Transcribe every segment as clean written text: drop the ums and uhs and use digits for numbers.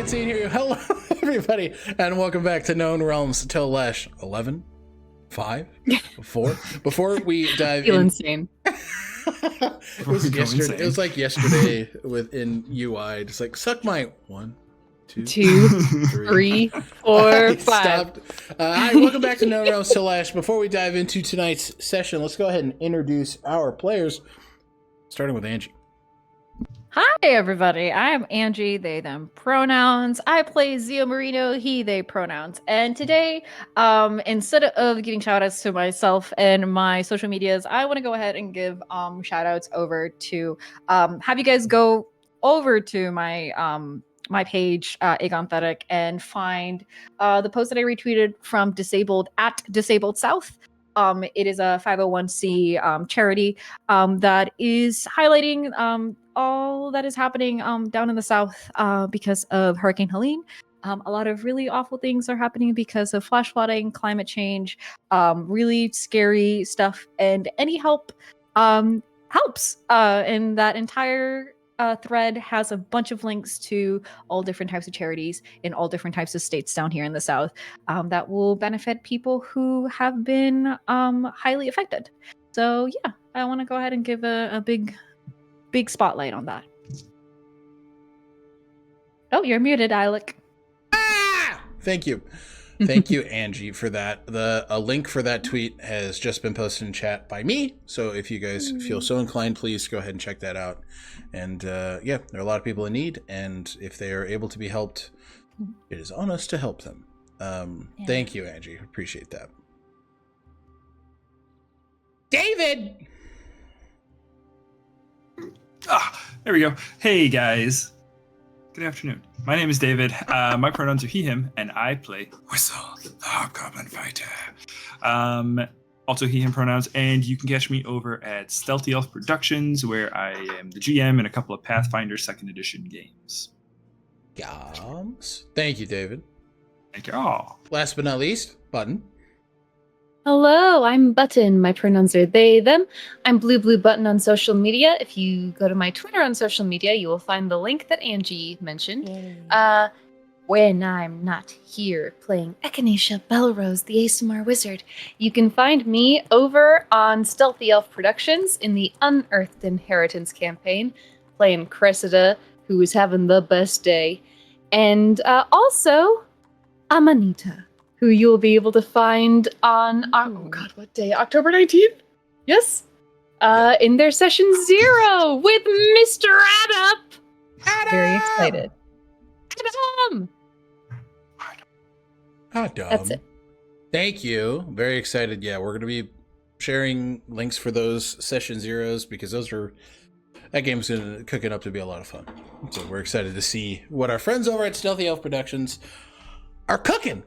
Seeing here. Hello, everybody, and welcome back to Known Realms Tolesh 11, 5, 4. Before we dive feel in, insane. it was yesterday. It was like yesterday within UI, just like suck my 1, 2, 3, 4, 5. Stopped. Hi, welcome back to Known Realms Tolesh. Before we dive into tonight's session, let's go ahead and introduce our players, starting with Angie. Hi, everybody. I am Angie, they, them pronouns. I play Xio Marino, he, they pronouns. And today, instead of giving shout outs to myself and my social medias, I want to go ahead and give shout outs over to have you guys go over to my my page, Agonethetic, and find the post that I retweeted from Disabled at Disabled South. It is a 501c charity that is highlighting all that is happening down in the south because of Hurricane Helene. A lot of really awful things are happening because of flash flooding, climate change, really scary stuff, and any help helps. And that entire thread has a bunch of links to all different types of charities in all different types of states down here in the south that will benefit people who have been highly affected. So yeah, I want to go ahead and give a big spotlight on that. Oh, you're muted, Alec. Thank you. Thank you, Angie, for that. A link for that tweet has just been posted in chat by me. So if you guys feel so inclined, please go ahead and check that out. And yeah, there are a lot of people in need. And if they are able to be helped, it is on us to help them. Yeah. Thank you, Angie. Appreciate that. David! There we go. Hey, guys. Good afternoon. My name is David. My pronouns are he, him, and I play Whistle, the Hobgoblin fighter. Also he, him pronouns, and you can catch me over at Stealthy Elf Productions, where I am the GM in a couple of Pathfinder 2nd Edition games. Yums. Thank you, David. Thank you all. Last but not least, Button. Hello, I'm Button. My pronouns are they, them. I'm Bluebluebutton on social media. If you go to my Twitter on social media, you will find the link that Angie mentioned. When I'm not here playing Echinacea, Belrose, the Aasimar wizard, you can find me over on Stealthy Elf Productions in the Unearthed Inheritance campaign, playing Cressida, who is having the best day, and also Amanita, who you'll be able to find on, what day? October 19th? Yes? In their session 0 with Mr. Adam! Very excited. Adam! That's it. Thank you. Very excited. Yeah, we're going to be sharing links for those session 0s because that game's cooking up to be a lot of fun. So we're excited to see what our friends over at Stealthy Elf Productions are cooking.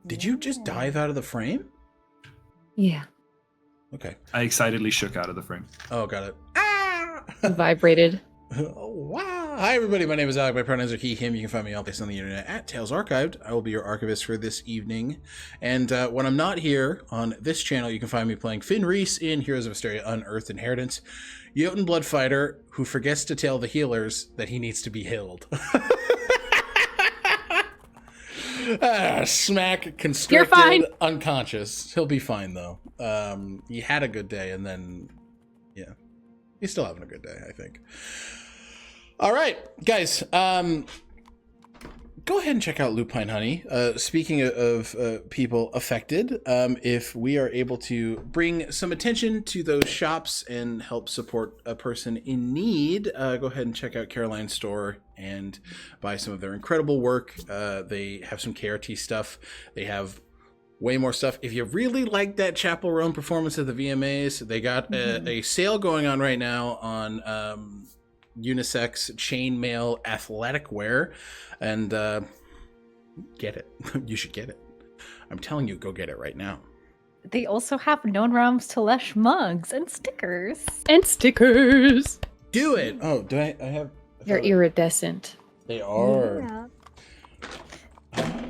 Did you just dive out of the frame? Yeah. Okay. I excitedly shook out of the frame. Oh, got it. It vibrated. Oh, wow. Hi, everybody. My name is Alec. My pronouns are he, him. You can find me all places on the internet at Tales Archived. I will be your archivist for this evening. And when I'm not here on this channel, you can find me playing Finn Reese in Heroes of Asteria Unearthed Inheritance, Jotun Blood Fighter who forgets to tell the healers that he needs to be healed. Smack, constricted, unconscious. He'll be fine, though. He had a good day, and then, yeah. He's still having a good day, I think. All right, guys. Go ahead and check out Lupine Honey. Speaking of people affected, if we are able to bring some attention to those shops and help support a person in need, go ahead and check out Caroline's store and buy some of their incredible work. They have some KRT stuff. They have way more stuff. If you really like that Chapel Roan performance of the VMAs, they got a sale going on right now on unisex chainmail athletic wear, and get it. You should get it. I'm telling you, go get it right now. They also have Known Realms Tolesh mugs and stickers. Do it. Oh, do I have? They're iridescent. They are. Yeah.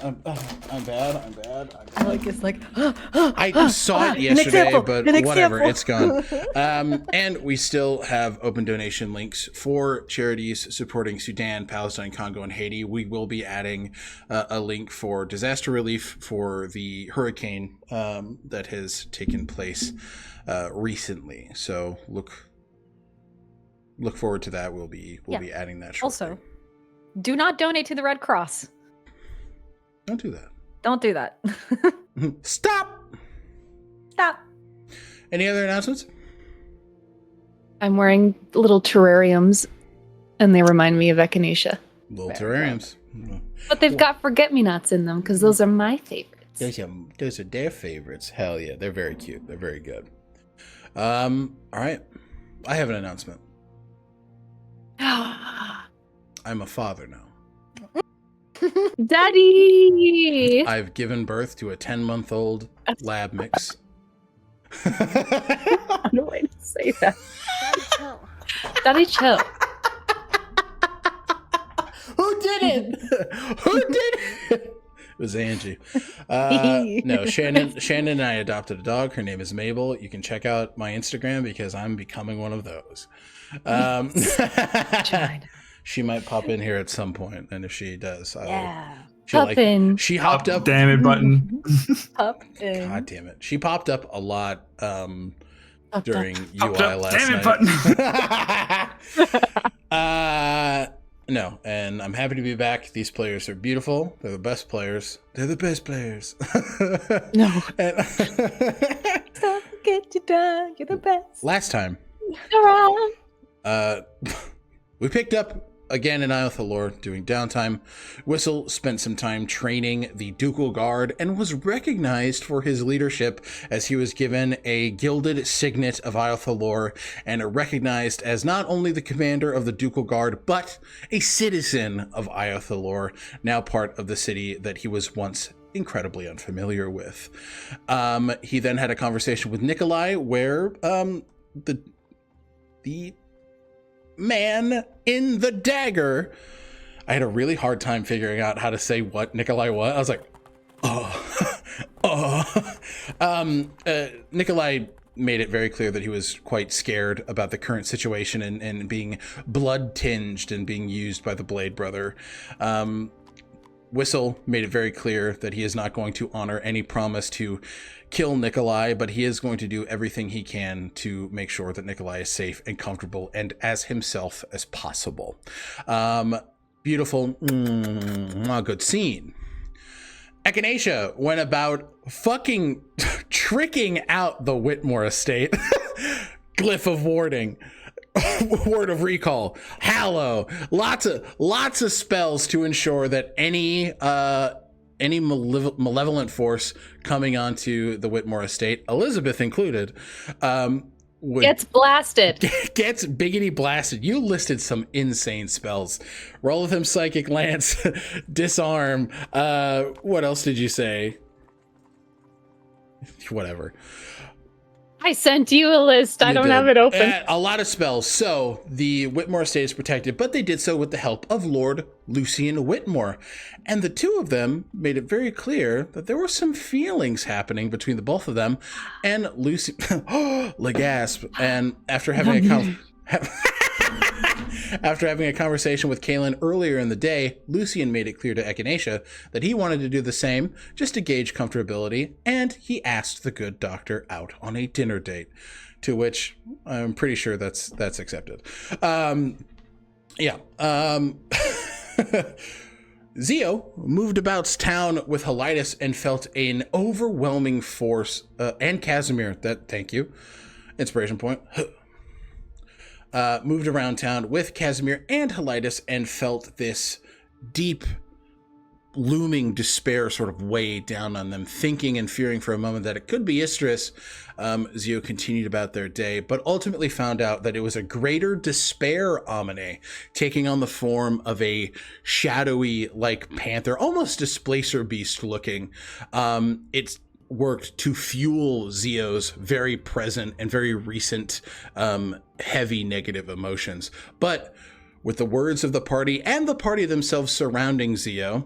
I'm bad. Alec is like, I saw it yesterday, but whatever, it's gone. And we still have open donation links for charities supporting Sudan, Palestine, Congo, and Haiti. We will be adding a link for disaster relief for the hurricane that has taken place recently. So look forward to that. We'll be adding that shortly. Also, do not donate to the Red Cross. Don't do that. Don't do that. Stop. Any other announcements? I'm wearing little terrariums, and they remind me of Echinacea. Little terrariums. But they've got forget-me-nots in them, because those are my favorites. Those are their favorites. Hell yeah, they're very cute. They're very good. All right. I have an announcement. I'm a father now. Daddy! I've given birth to a 10-month-old lab mix. How do I say that? Daddy chill. Who did it? Who did it? It was Angie. No, Shannon and I adopted a dog. Her name is Mabel. You can check out my Instagram because I'm becoming one of those. She might pop in here at some point, and if she does, she hopped up. Damn it, button. Up in. God damn it! She popped up a lot during UI last Damn it, night. No, and I'm happy to be back. These players are beautiful. They're the best players. They're the best players. No. Don't get you done. You're the best. Last time, we picked up again in Iyo Thalor doing downtime. Whistle spent some time training the Ducal Guard and was recognized for his leadership as he was given a gilded signet of Iyo Thalor and recognized as not only the commander of the Ducal Guard, but a citizen of Iyo Thalor, now part of the city that he was once incredibly unfamiliar with. He then had a conversation with Nikolai where the man in the dagger, I had a really hard time figuring out how to say what Nikolai was. I was like, Nikolai made it very clear that he was quite scared about the current situation and being blood tinged and being used by the Blade Brother. Whistle made it very clear that he is not going to honor any promise to kill Nikolai, but he is going to do everything he can to make sure that Nikolai is safe and comfortable and as himself as possible. Beautiful, good scene. Echinacea went about fucking tricking out the Whitmore estate. Glyph of warding. Word of recall, hallow, lots of spells to ensure that any malevolent force coming onto the Whitmore estate, Elizabeth included, gets blasted. Gets biggity blasted. You listed some insane spells. Roll with him, Psychic Lance, Disarm. What else did you say? Whatever. I sent you a list. I don't have it open. A lot of spells. So the Whitmore estate is protected, but they did so with the help of Lord Lucian Whitmore. And the two of them made it very clear that there were some feelings happening between the both of them. And Lucy, Legasp. And after having After having a conversation with Kaelin earlier in the day, Lucian made it clear to Echinacea that he wanted to do the same, just to gauge comfortability, and he asked the good doctor out on a dinner date, to which I'm pretty sure that's accepted. Xio moved about town with Helitis and felt an overwhelming force, and Casimir, thank you, inspiration point. Moved around town with Casimir and Helitis and felt this deep, looming despair sort of weigh down on them, thinking and fearing for a moment that it could be Istris. Xio continued about their day, but ultimately found out that it was a greater despair Amine, taking on the form of a shadowy, like panther, almost displacer beast looking. It's worked to fuel Xio's very present and very recent heavy negative emotions. But with the words of the party and the party themselves surrounding Xio,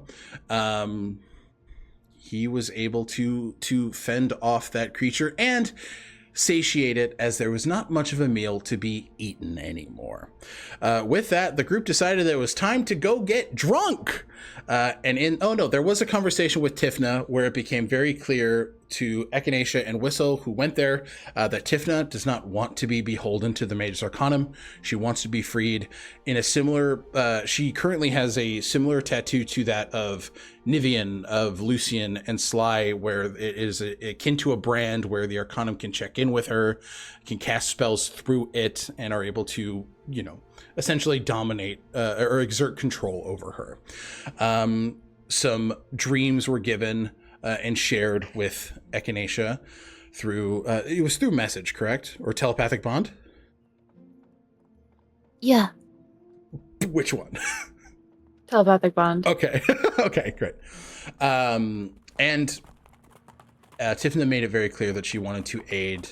he was able to fend off that creature and satiate it, as there was not much of a meal to be eaten anymore. With that, the group decided that it was time to go get drunk. There was a conversation with Tifna where it became very clear to Echinacea and Whistle, who went there, that Tifna does not want to be beholden to the Mage's Arcanum. She wants to be freed in a similar, she currently has a similar tattoo to that of Nivian, of Lucian, and Sly, where it is akin to a brand where the Arcanum can check in with her, can cast spells through it, and are able to, essentially dominate or exert control over her. Some dreams were given and shared with Echinacea through, it was through message, correct? Or telepathic bond? Yeah. Which one? Telepathic bond. Okay. Okay, great. And Tifna made it very clear that she wanted to aid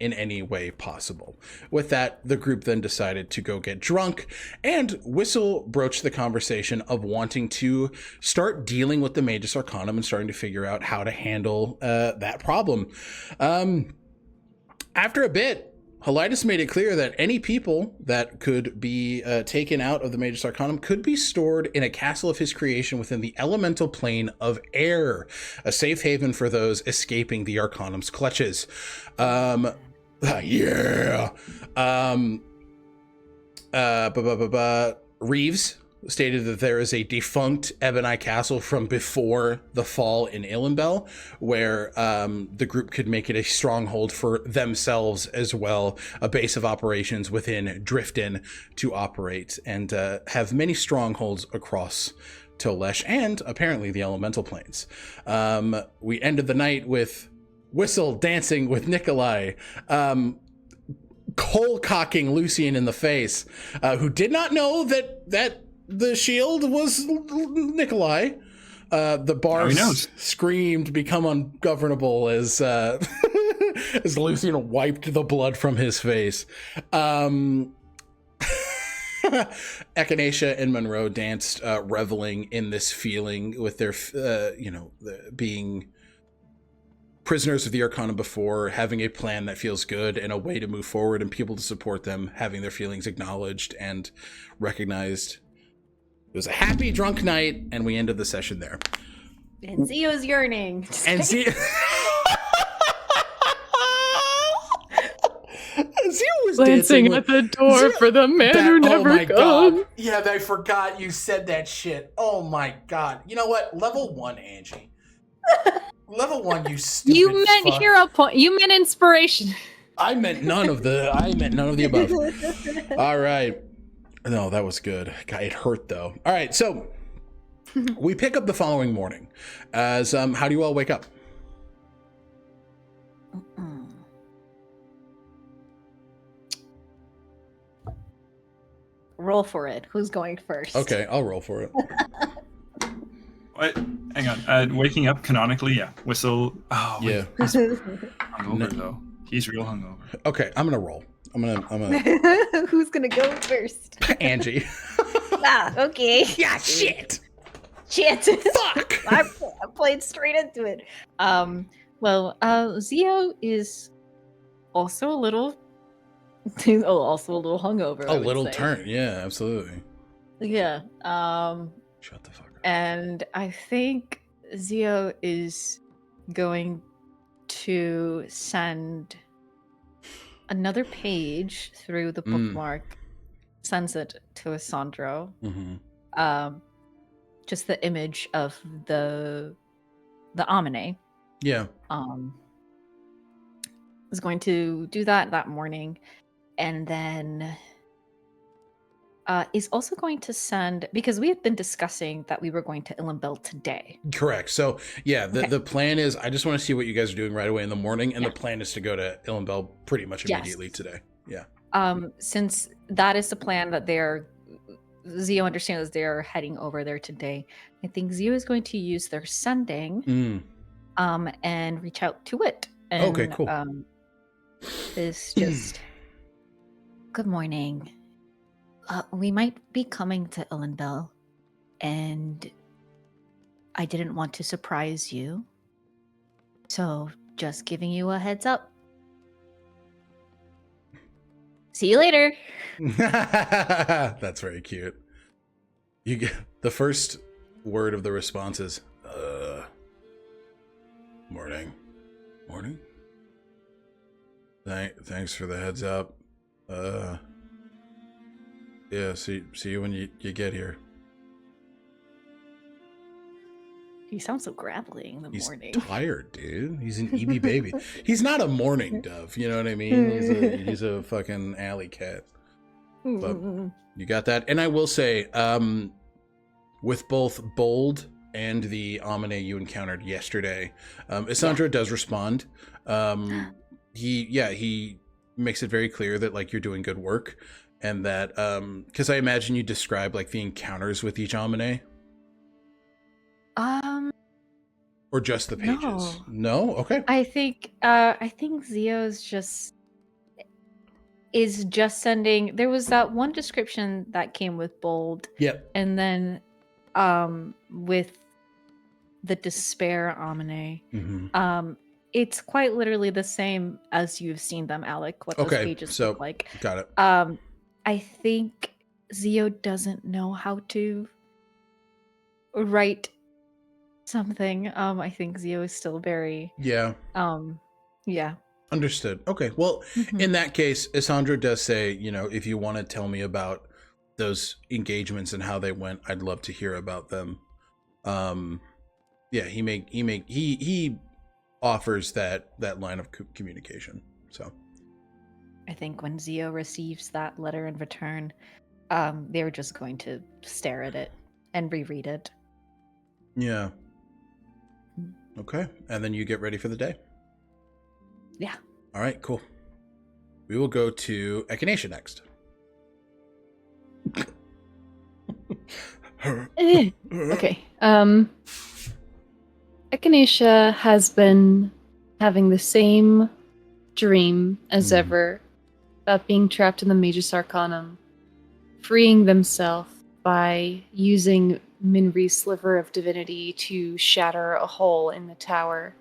in any way possible. With that, the group then decided to go get drunk, and Whistle broached the conversation of wanting to start dealing with the Mage's Arcanum and starting to figure out how to handle that problem. After a bit, Helitis made it clear that any people that could be taken out of the Mage's Arcanum could be stored in a castle of his creation within the elemental plane of air, a safe haven for those escaping the Arcanum's clutches. Reeves stated that there is a defunct Ebony Castle from before the fall in Ilynbelle, where the group could make it a stronghold for themselves as well, a base of operations within Driftin to operate and have many strongholds across Tolesh and apparently the elemental planes. We ended the night with Whistle dancing with Nikolai, coal-cocking Lucian in the face, who did not know that the shield was Nikolai. The bar screamed, become ungovernable as as Lucian wiped the blood from his face. Echinacea and Monroe danced, reveling in this feeling with their, being prisoners of the Arcanum before, having a plan that feels good and a way to move forward and people to support them, having their feelings acknowledged and recognized. It was a happy, drunk night, and we ended the session there. And Xio's yearning. And Xio was Glancing at the door for the man who never comes. God. Yeah, I forgot you said that shit. Oh my god. You know what? Level 1, Angie. Level 1, you stupid You meant fuck. hero point. You meant inspiration. I meant none of the above. All right. No, that was good. God, it hurt though. All right, so we pick up the following morning. As how do you all wake up? Roll for it. Who's going first? Okay, I'll roll for it. What? Hang on. Waking up canonically, yeah. Whistle. Oh, wait. Yeah. He's hungover though. He's real hungover. Okay, I'm gonna roll. I'm gonna. Who's gonna go first? Angie. Okay. Yeah, shit. Fuck. I played straight into it. Xio is also a little. He's also a little hungover. A little turn. Yeah, absolutely. Yeah. Shut the fuck up. And I think Xio is going to send another page through the bookmark, sends it to Asandro. Mm-hmm. Just the image of the Amine. Yeah. Is going to do that morning, and then is also going to send, because we had been discussing that we were going to Ilynbelle today. Correct. So yeah, the plan is I just want to see what you guys are doing right away in the morning, and the plan is to go to Ilynbelle pretty much immediately today. Yeah. Since that is the plan that Xio understands they're heading over there today, I think Xio is going to use their sending and reach out to it. And, okay, cool. Is just good morning. We might be coming to Ilynbelle, and I didn't want to surprise you. So, just giving you a heads up. See you later. That's very cute. You get the first word of the response is morning. Morning? Thanks for the heads up. Yeah, see you when you get here. He sounds so gravelly in the morning. He's tired, dude. He's an EB baby. He's not a morning dove, you know what I mean? He's a fucking alley cat. But you got that? And I will say, with both Bold and the Amine you encountered yesterday, Isandra does respond. He makes it very clear that like you're doing good work, and that because I imagine you describe like the encounters with each Amine. Or just the pages? No? Okay. I think Xio is just sending. There was that one description that came with Bold. Yep. And then with the Despair Amine. Mm-hmm. It's quite literally the same as you've seen them, Alec, what those pages look like. Got it. I think Xio doesn't know how to write something. I think Xio is still very yeah. Understood. Okay. Well, in that case, Isandra does say, you know, if you want to tell me about those engagements and how they went, I'd love to hear about them. Yeah, he offers that line of communication. So I think when Xio receives that letter in return, they're just going to stare at it and reread it. Yeah. Okay. And then you get ready for the day? Yeah. All right, cool. We will go to Echinacea next. Okay. Echinacea has been having the same dream as ever about being trapped in the Magus Arcanum, freeing themselves by using Minri's sliver of divinity to shatter a hole in the tower.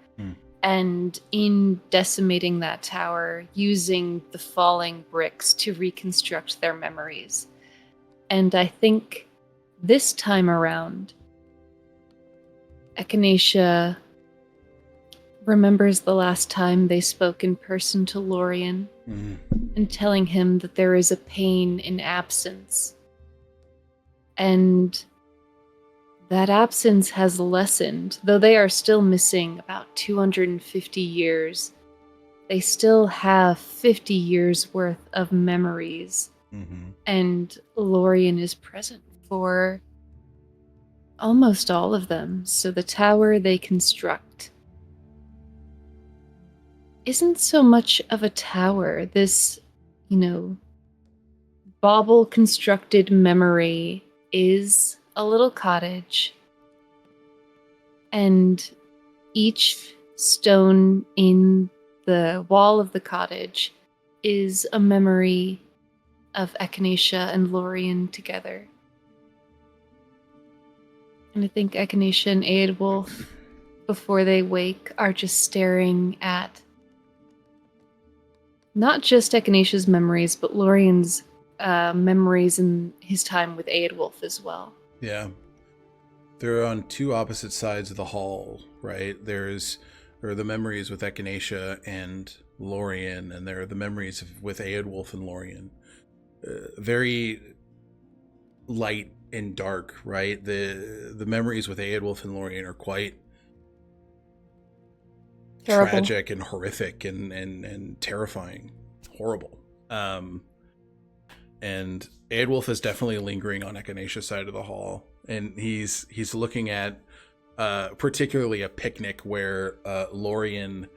And in decimating that tower, using the falling bricks to reconstruct their memories. And I think this time around, Echinacea remembers the last time they spoke in person to Lorian and telling him that there is a pain in absence. And that absence has lessened, though they are still missing about 250 years. They still have 50 years worth of memories. And Lorian is present for almost all of them. So the tower they construct isn't so much of a tower. This, you know, bauble constructed memory is a little cottage, and each stone in the wall of the cottage is a memory of Echinacea and Lorian together. And I think Echinacea and Eadwulf, before they wake, are just staring at not just Echinacea's memories, but Lorian's memories in his time with Eadwulf as well. Yeah. They're on two opposite sides of the hall, right? There are the memories with Echinacea and Lorian, and there are the memories with Eadwulf and Lorian. Very light and dark, right? The memories with Eadwulf and Lorian are quite terrible, tragic and horrific and terrifying. Horrible. And Eadwulf is definitely lingering on Echinacea's side of the hall, and he's looking at particularly a picnic where Lorian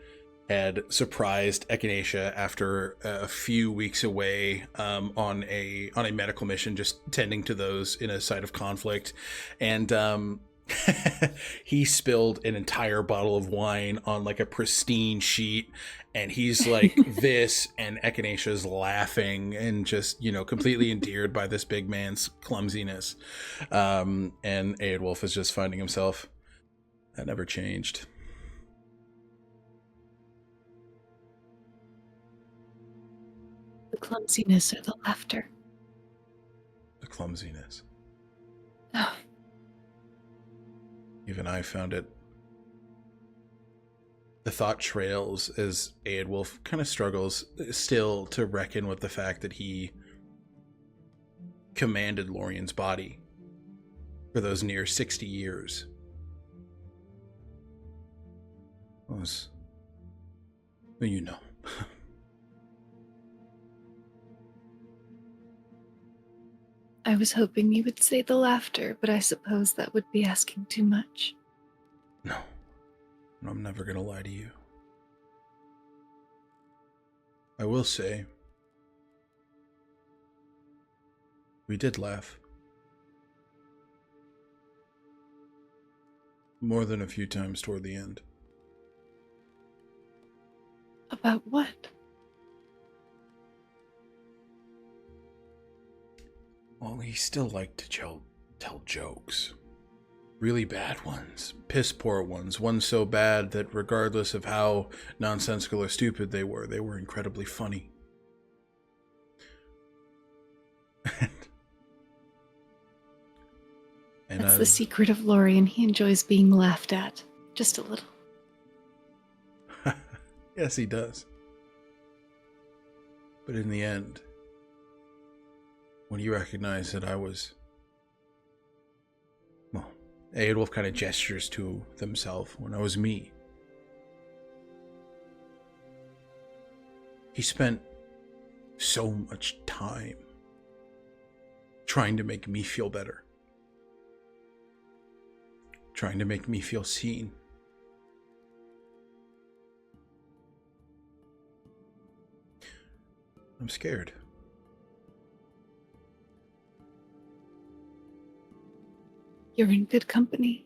had surprised Echinacea after a few weeks away on a medical mission, just tending to those in a site of conflict, and he spilled an entire bottle of wine on like a pristine sheet, and he's like this, and Echinacea's laughing and just, you know, completely endeared by this big man's clumsiness. And Eadwulf is just finding himself That never changed. The clumsiness or the laughter? The clumsiness. Oh, Even I found it. The thought trails as Aedwulf kind of struggles still to reckon with the fact that he commanded Lorian's body for those near 60 years. Was, well, you know. I was hoping you would say the laughter, but I suppose that would be asking too much. No. I'm never gonna lie to you. I will say, we did laugh. More than a few times toward the end. About what? Well, he still liked to tell jokes. Really bad ones. Piss poor ones. Ones so bad that regardless of how nonsensical or stupid they were incredibly funny. And That's the secret of Lorian. He enjoys being laughed at. Just a little. Yes, he does. But in the end, when you recognize that I was... Well, Aedwulf kind of gestures to themselves when I was me. He spent so much time trying to make me feel better. Trying to make me feel seen. I'm scared. You're in good company.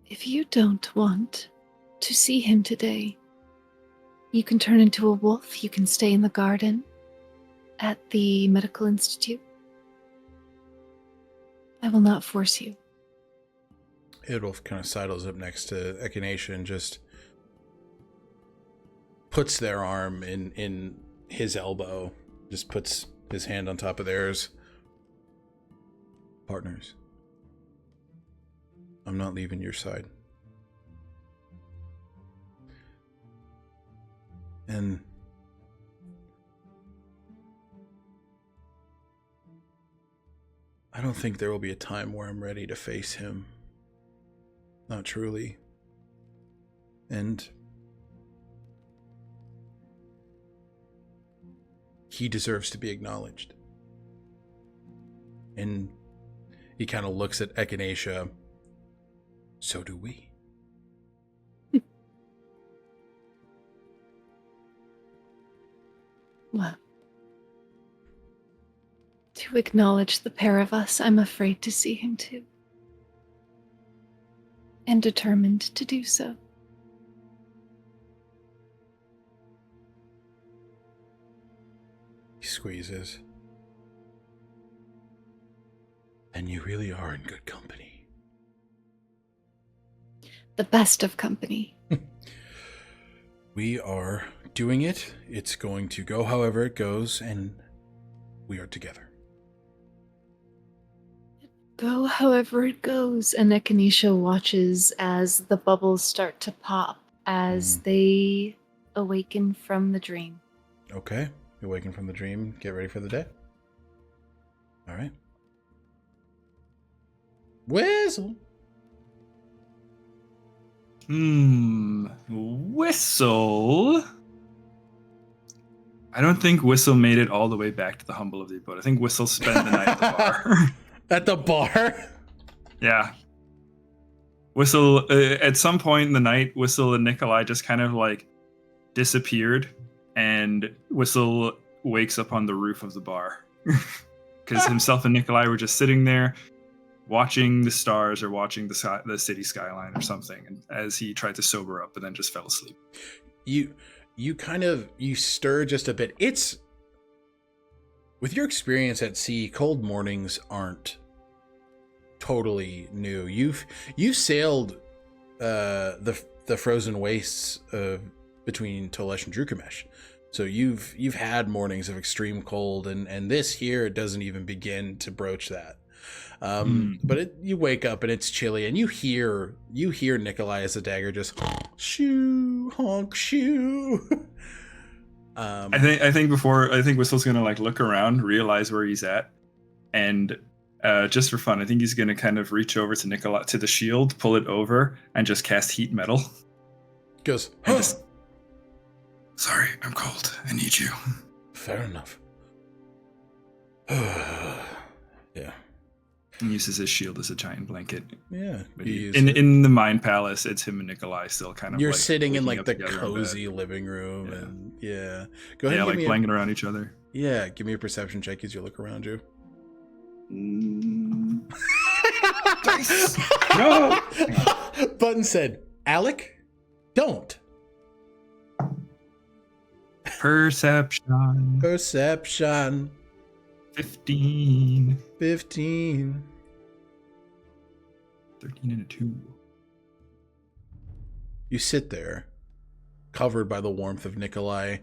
If you don't want to see him today, you can turn into a wolf, you can stay in the garden at the Medical Institute. I will not force you. Aedwulf kind of sidles up next to Echinacea and just puts their arm in his elbow, just puts his hand on top of theirs. Partners, I'm not leaving your side. And I don't think there will be a time where I'm ready to face him. Not truly. And he deserves to be acknowledged. And he kind of looks at Echinacea. So do we. Well, to acknowledge the pair of us, I'm afraid to see him too. And determined to do so. He squeezes. And you really are in good company. The best of company. We are doing it. It's going to go however it goes, and we are together. Go however it goes. And Echinacea watches as the bubbles start to pop as they awaken from the dream. Okay. You awaken from the dream. Get ready for the day. All right. Whistle. Whistle. I don't think Whistle made it all the way back to the Humble of the Abode. I think Whistle spent the night at the bar. At the bar? Yeah. Whistle, at some point in the night, Whistle and Nikolai just kind of like disappeared, and Whistle wakes up on the roof of the bar. Because himself and Nikolai were just sitting there watching the stars or watching the city skyline or something, and as he tried to sober up, but then just fell asleep. You stir just a bit. It's, with your experience at sea, cold mornings aren't totally new. You've sailed the frozen wastes between Tolesh and Drukamesh. So you've had mornings of extreme cold, and this here doesn't even begin to broach that. But you wake up and it's chilly, and you hear Nikolai as the dagger just shoo honk shoo. I think Whistle's gonna like look around, realize where he's at, and just for fun, I think he's gonna kind of reach over to Nikolai, to the shield, pull it over, and just cast heat metal. Goes, and just, sorry, I'm cold. I need you. Fair enough. Yeah. He uses his shield as a giant blanket. Yeah. In the Mind Palace, it's him and Nikolai still kind of. You're like sitting in waking like up the together in cozy bed. living room, Yeah. and go ahead. Yeah, And like blanket around each other. Yeah, give me a perception check as you look around you. No. Button said, "Alec, don't." Perception. 15. 15. 13 and a 2. You sit there, covered by the warmth of Nikolai,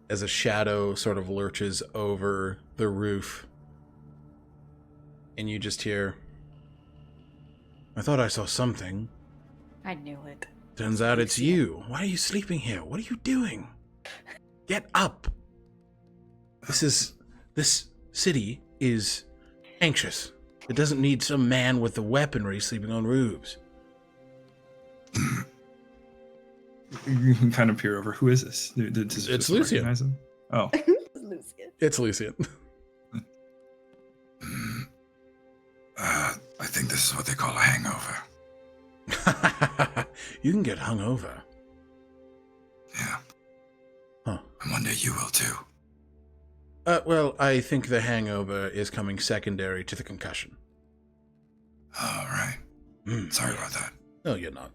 as a shadow sort of lurches over the roof. And you just hear, "I thought I saw something. I knew it. Turns out it's you. Why are you sleeping here? What are you doing? Get up. This city is anxious. It doesn't need some man with the weaponry sleeping on roofs." You can kind of peer over. Who is this? It's Lucian. Recognize him? Oh. It's Lucian. I think this is what they call a hangover. You can get hungover. Yeah. Huh. And one day you will too. Well, I think the hangover is coming secondary to the concussion. All right. Sorry about that. No, you're not.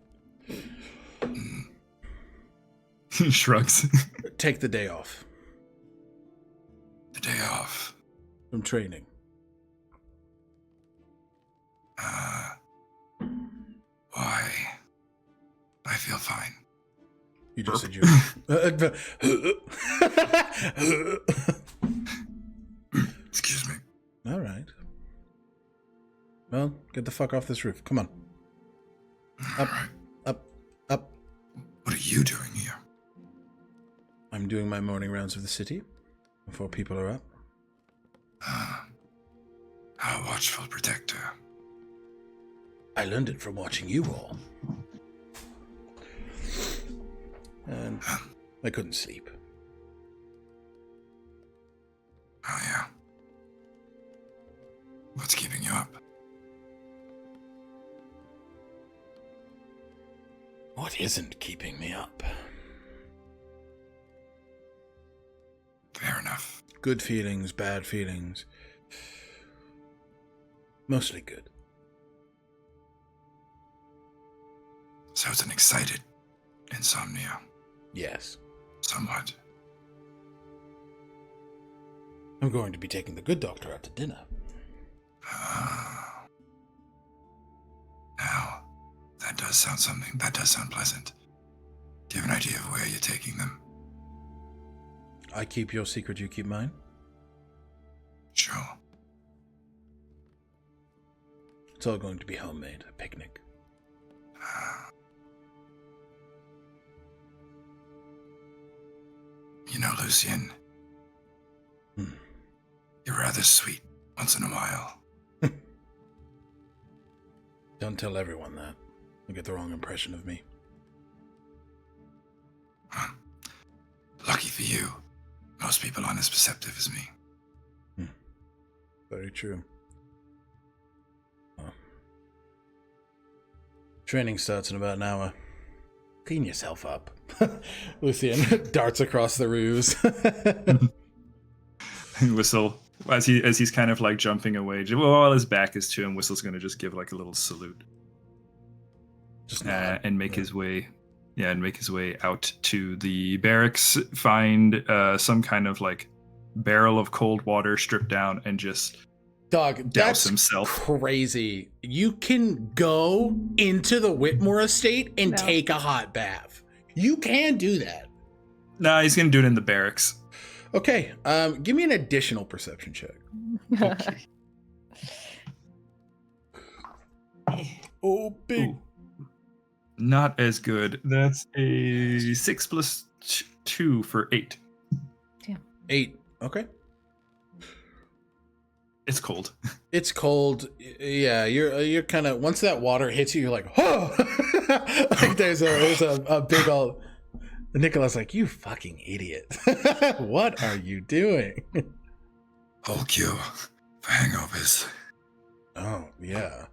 He shrugs. Take the day off The day off. from training. Why? I feel fine. You just said you. Excuse me. All right. Well, get the fuck off this roof. Come on. All right. Up. What are you doing here? I'm doing my morning rounds of the city before people are up. Our watchful protector. I learned it from watching you all. And I couldn't sleep. Oh, yeah. What's keeping you up? What isn't keeping me up? Fair enough. Good feelings, bad feelings. Mostly good. So it's an excited insomnia. Yes. Somewhat. I'm going to be taking the good doctor out to dinner. Now, that does sound something. That does sound pleasant. Do you have an idea of where you're taking them? I keep your secret, you keep mine. Sure. It's all going to be homemade, a picnic. You know, Lucian, you're rather sweet once in a while. Don't tell everyone that. They'll get the wrong impression of me. Lucky for you, most people aren't as perceptive as me. Very true. Well, training starts in about an hour. Clean yourself up. Lucian darts across the roofs. Whistle, as he's kind of like jumping away, while his back is to him, Whistle's going to just give like a little salute. Just nod. And make his way out to the barracks, find some kind of like barrel of cold water, stripped down, and just Dog, douse that's himself. crazy. You can go into the Whitmore estate and take a hot bath. You can do that. Nah, he's gonna do it in the barracks. Okay, give me an additional perception check. Oh, big. Ooh. Not as good. That's a 6 plus 2 for 8. 8. Okay. It's cold. It's cold. Yeah, you're kind of, once that water hits you, you're like, oh! Like there's a big old. Nicholas like, you fucking idiot. What are you doing? Whole cure for hangovers. Oh, yeah.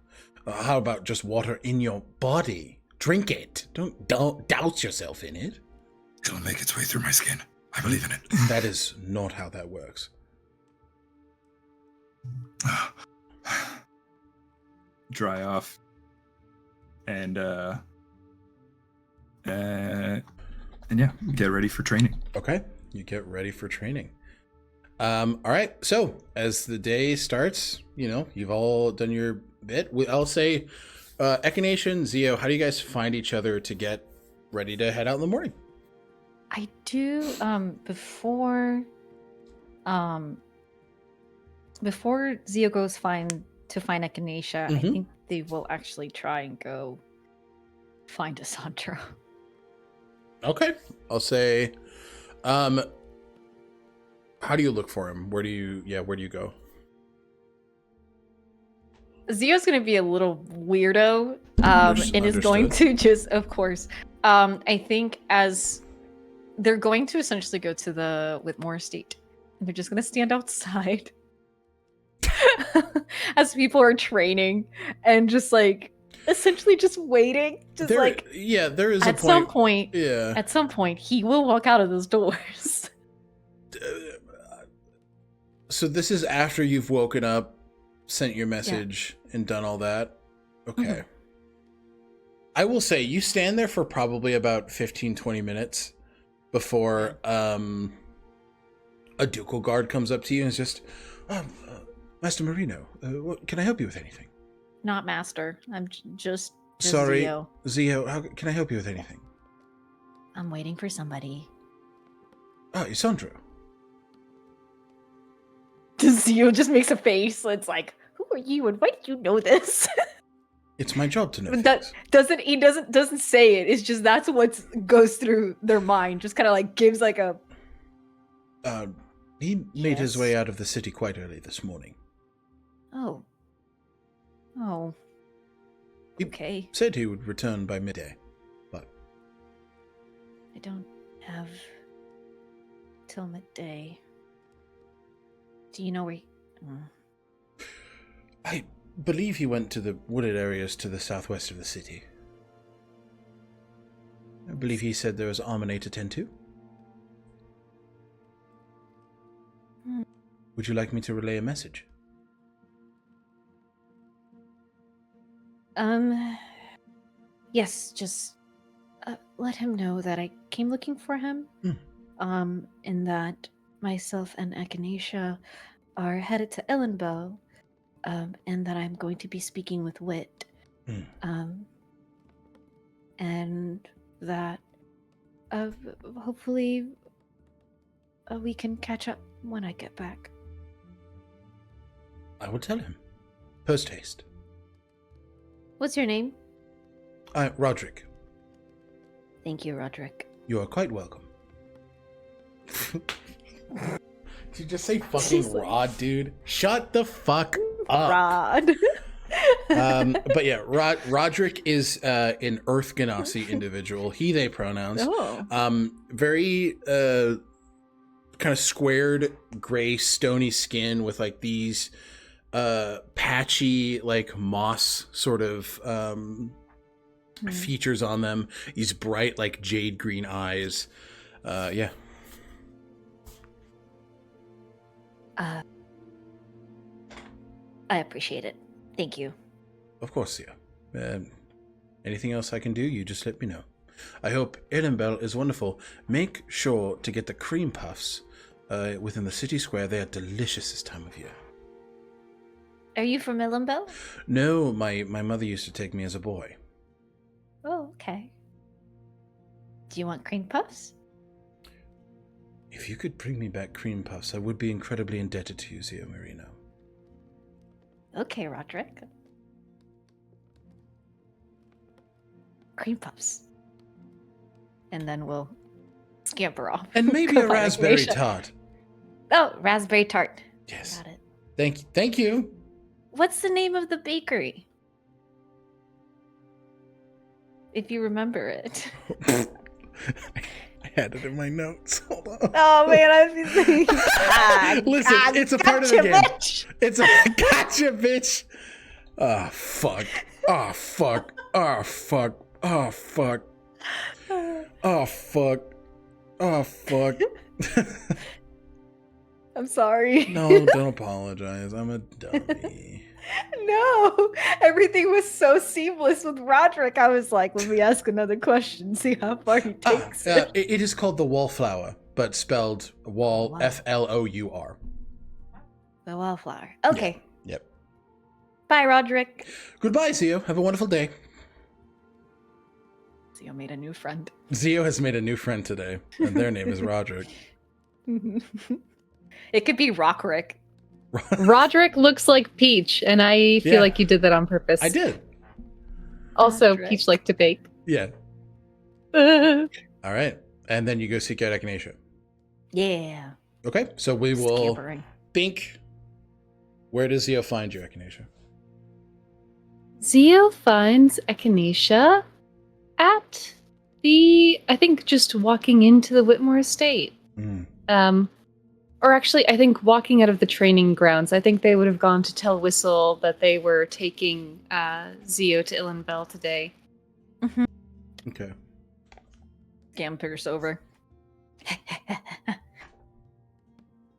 How about just water in your body? Drink it. Don't douse yourself in it. It'll make its way through my skin. I believe in it. That is not how that works. Dry off. And yeah, get ready for training. Okay, you get ready for training. All right, so as the day starts, you've all done your bit. I'll say, Echinacea and Xio, how do you guys find each other to get ready to head out in the morning? I do before Xio goes to find Echinacea, I think they will actually try and go find a Sandro. Okay, I'll say, how do you look for him? Where do you go? Xio's going to be a little weirdo, and is going to just, of course, I think as they're going to essentially go to the Whitmore estate, and they're just going to stand outside as people are training and just like essentially just waiting. Just there is a point. At some point, he will walk out of those doors. So this is after you've woken up, sent your message, and done all that? Okay. Mm-hmm. I will say, you stand there for probably about 15-20 minutes before a Ducal Guard comes up to you and is just, Master Marino, can I help you with anything? Not Master. I'm just sorry, Xio. Xio, how can I help you with anything? I'm waiting for somebody. Oh, Sandro. Xio just makes a face. It's like, who are you and why did you know this? It's my job to know. He doesn't say it. It's just that's what goes through their mind. Just kind of like gives like a. He made his way out of the city quite early this morning. Oh. Okay. He said he would return by midday, but I don't have till midday. Do you know where? I believe he went to the wooded areas to the southwest of the city. I believe he said there was Armine to tend to. Would you like me to relay a message? Yes, just let him know that I came looking for him. And that myself and Echinacea are headed to Ilynbelle, and that I'm going to be speaking with Wit. And that hopefully we can catch up when I get back. I will tell him. Post haste. What's your name? Roderick. Thank you, Roderick. You are quite welcome. Did you just say fucking Rod, dude? Shut the fuck up. Rod. But yeah, Roderick is an Earth Ganassi individual. He, they pronouns. Oh. Very kind of squared, gray, stony skin with like these patchy, like moss sort of features on them. These bright, like jade green eyes. Yeah. I appreciate it. Thank you. Of course, yeah. Anything else I can do, you just let me know. I hope Ilynbelle is wonderful. Make sure to get the cream puffs within the city square. They are delicious this time of year. Are you from Ilynbelle? No, my mother used to take me as a boy. Oh, okay. Do you want cream puffs? If you could bring me back cream puffs, I would be incredibly indebted to you, Zio Marino. Okay, Roderick. Cream puffs. And then we'll scamper off. And maybe Go a find raspberry Echinacea. tart. Oh, raspberry tart. Yes. Got it. Thank you. What's the name of the bakery? If you remember it. I had it in my notes. Hold on. Oh man, I've been thinking. Listen, it's a part of the gotcha, game. bitch. It's a gotcha, bitch. Oh fuck. Oh fuck. Oh fuck. Oh fuck. Oh fuck. Oh fuck. I'm sorry. No, don't apologize. I'm a dummy. No, everything was so seamless with Roderick. I was like, let me ask another question, see how far he takes it. It is called the wallflower, but spelled wall Wow. Flour. The wallflower. Okay. Yep. Bye, Roderick. Goodbye, Zio. Have a wonderful day. Zio made a new friend. Zio has made a new friend today, and their name is Roderick. It could be Rockrick. Roderick looks like Peach, and I feel Yeah. like you did that on purpose. I did. Also, Roderick. Peach liked to bake. Yeah. Uh, All right. And then you go seek out Echinacea. Yeah. Okay. So we will Scampering. think. Where does Zio find you, Echinacea? Zio finds Echinacea at I think just walking into the Whitmore estate. Or actually, I think walking out of the training grounds. I think they would have gone to tell Whistle that they were taking Zio to Ilynbelle today. Okay. Scampers over.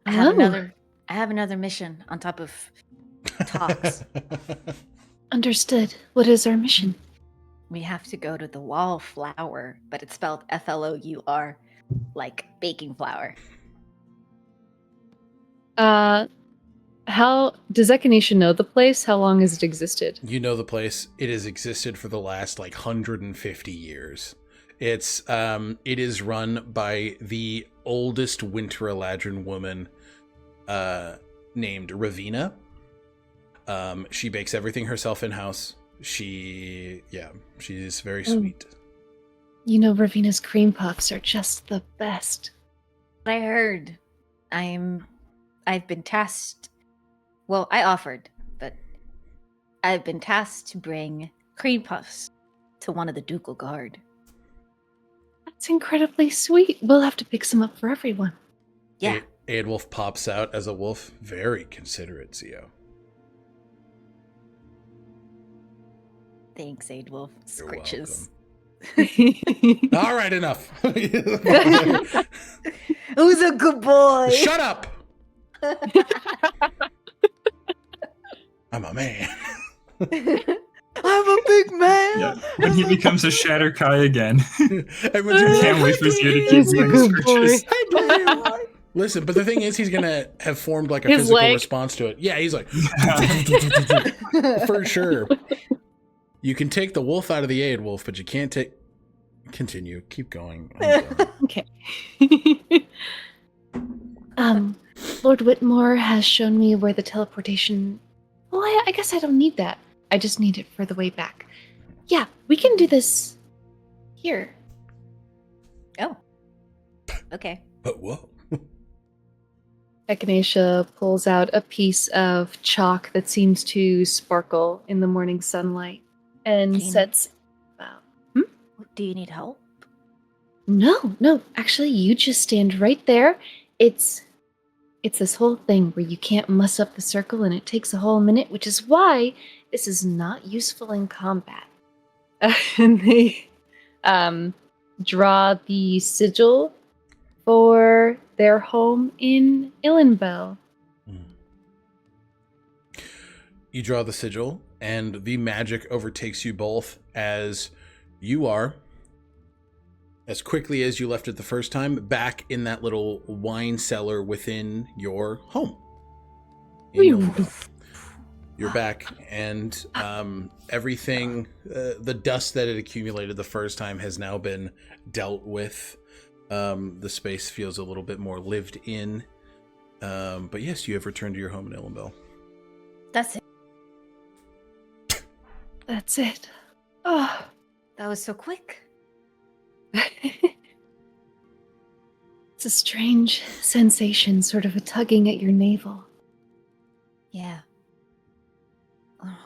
I Oh. have another mission on top of talks. Understood. What is our mission? We have to go to the wallflower, but it's spelled Flour, like baking flour. How does Echinacea know the place? How long has it existed? You know the place. It has existed for the last 150 years. It is run by the oldest Winter Eladrin woman named Ravina. She bakes everything herself in house. She's very sweet. You know, Ravina's cream puffs are just the best. I heard. I've been tasked. Well, I offered, but I've been tasked to bring cream puffs to one of the Ducal Guard. That's incredibly sweet. We'll have to pick some up for everyone. Yeah. Aedwulf pops out as a wolf. Very considerate, Zio. Thanks, Aedwulf. You're Scritches. All right, enough. Who's a good boy? Shut up. I'm a man. I'm a big man. Yeah. When he becomes a Shatterkai again. Everyone's I gonna can't wait for Zio to keep He's a doing good scritches. Listen, but the thing is, he's gonna have formed a His physical leg. response to it. Yeah, he's like, for sure. You can take the wolf out of the Aedwulf, but you can't take. Continue. Keep going. I'm done. Okay. Lord Whitmore has shown me where the teleportation. Well, I guess I don't need that. I just need it for the way back. Yeah, we can do this here. Oh. Okay. But whoa. Echinacea pulls out a piece of chalk that seems to sparkle in the morning sunlight and Can- sets about. Do you need help? No, actually, you just stand right there. It's this whole thing where you can't muss up the circle and it takes a whole minute, which is why this is not useful in combat. And they draw the sigil for their home in Ilynbelle. You draw the sigil, and the magic overtakes you both as you are, as quickly as you left it the first time, back in that little wine cellar within your home. In Ilynbelle. You're back, and everything, the dust that had accumulated the first time has now been dealt with. The space feels a little bit more lived in. But yes, you have returned to your home in Ilynbelle. That's it. That's it. Oh. That was so quick. It's a strange sensation, sort of a tugging at your navel. Yeah. Oh.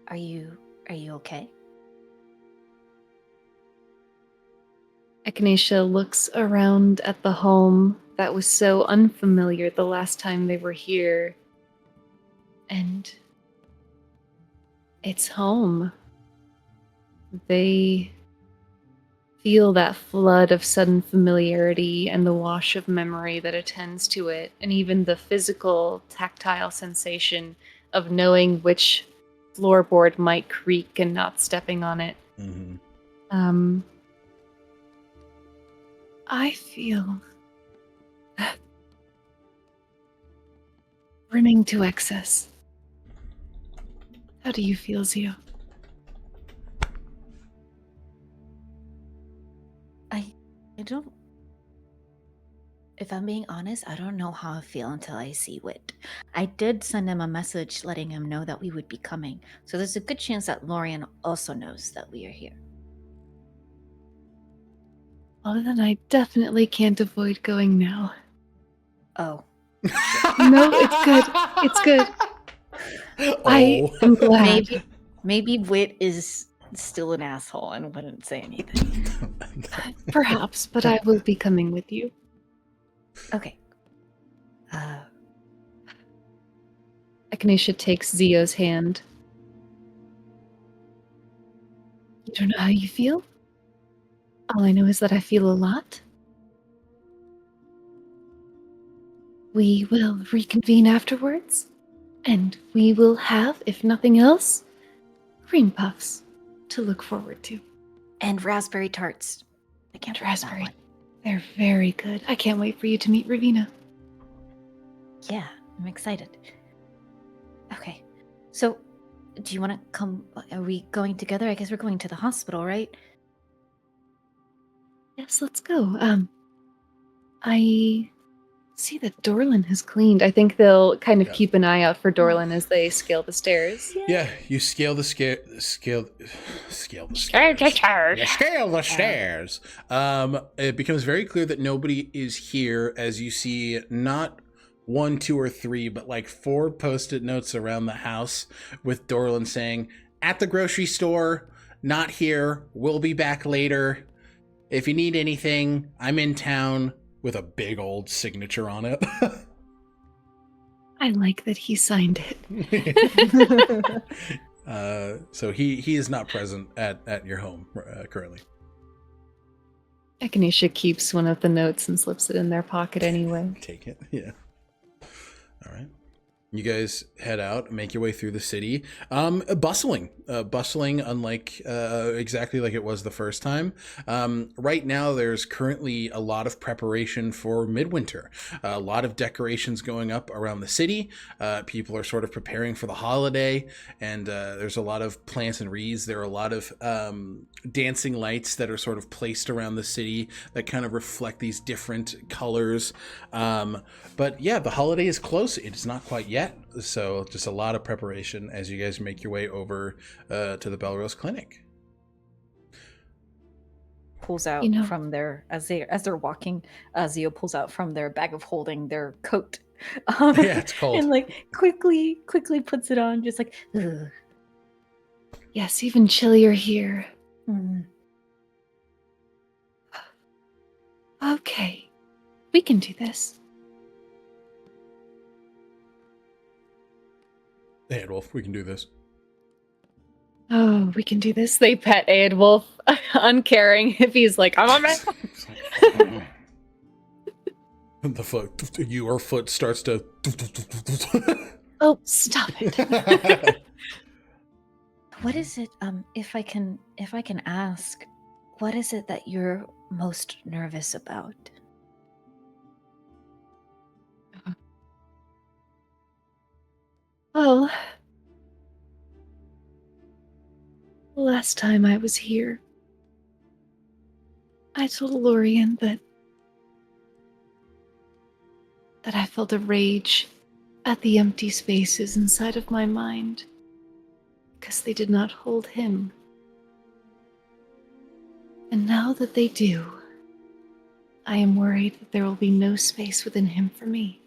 Are you okay? Echinacea looks around at the home that was so unfamiliar the last time they were here. And it's home. They feel that flood of sudden familiarity and the wash of memory that attends to it, and even the physical, tactile sensation of knowing which floorboard might creak and not stepping on it. Mm-hmm. I feel brimming to excess. How do you feel, Xio? I don't... If I'm being honest, I don't know how I feel until I see Wit. I did send him a message letting him know that we would be coming, so there's a good chance that Lorian also knows that we are here. Well, then I definitely can't avoid going now. Oh. No, it's good. It's good. I am glad. Maybe Wit is still an asshole and wouldn't say anything. Perhaps, but I will be coming with you. Okay. Echinacea takes Xio's hand. You don't know how you feel? All I know is that I feel a lot. We will reconvene afterwards, and we will have, if nothing else, cream puffs to look forward to. And raspberry tarts. I can't forget that Raspberry. one. They're very good. I can't wait for you to meet Ravina. Yeah, I'm excited. Okay. So, do you want to come? Are we going together? I guess we're going to the hospital, right? Yes, let's go. I see that Dorlin has cleaned. I think they'll kind of keep an eye out for Dorlin as they scale the stairs. Yeah, you scale the scale the stairs. You scale the stairs. It becomes very clear that nobody is here as you see not 1, 2, or 3, but like 4 post-it notes around the house with Dorlin saying, "At the grocery store, not here, we'll be back later. If you need anything, I'm in town," with a big old signature on it. I like that he signed it. So he is not present at your home currently. Echinacea keeps one of the notes and slips it in their pocket anyway. Take it. Yeah. All right. You guys head out, make your way through the city. Bustling, unlike exactly like it was the first time. Right now, there's currently a lot of preparation for midwinter. A lot of decorations going up around the city. People are sort of preparing for the holiday, and there's a lot of plants and wreaths. There are a lot of dancing lights that are sort of placed around the city that kind of reflect these different colors. But yeah, the holiday is close. It's not quite yet. So just a lot of preparation as you guys make your way over to the Belrose Clinic. Pulls out from their as they're walking. Xio pulls out from their bag of holding their coat. Yeah, it's cold. And like quickly puts it on, just like. Ugh. Yes, even chillier here. Mm. Okay, we can do this. Aedwulf, we can do this. Oh, we can do this. They pet Aedwulf, uncaring if he's like, I'm on it. The foot, your foot starts to. Oh, stop it. What is it? If I can ask, what is it that you're most nervous about? last time I was here, I told Lorian that I felt a rage at the empty spaces inside of my mind because they did not hold him. And now that they do, I am worried that there will be no space within him for me.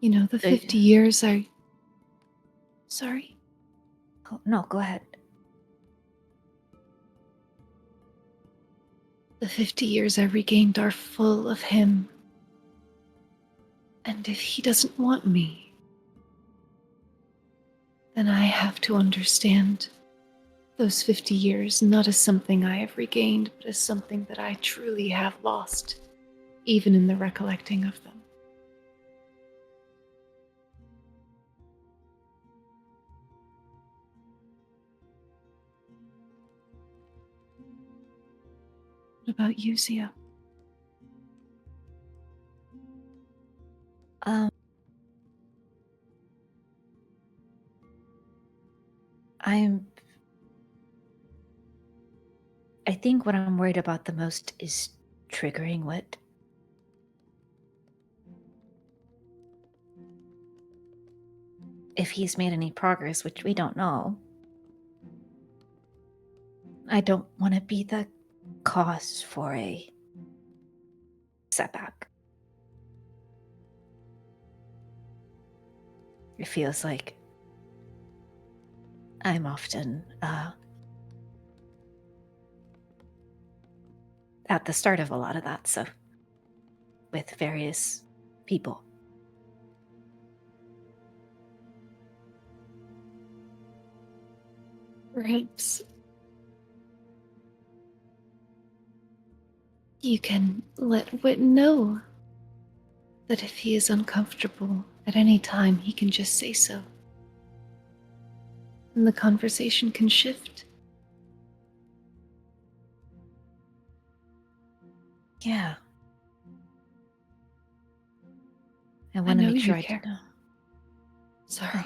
You know, the 50 years I... Sorry? Oh, no, go ahead. The 50 years I regained are full of him. And if he doesn't want me, then I have to understand those 50 years not as something I have regained, but as something that I truly have lost, even in the recollecting of them. What about you, Xio? I think what I'm worried about the most is triggering Wit. If he's made any progress, which we don't know, I don't want to be the cause for a setback. It feels like I'm often at the start of a lot of that, so with various people. Perhaps you can let Wit know that if he is uncomfortable at any time, he can just say so. And the conversation can shift. Yeah. I want to know make sure you I care. do know. Sorry.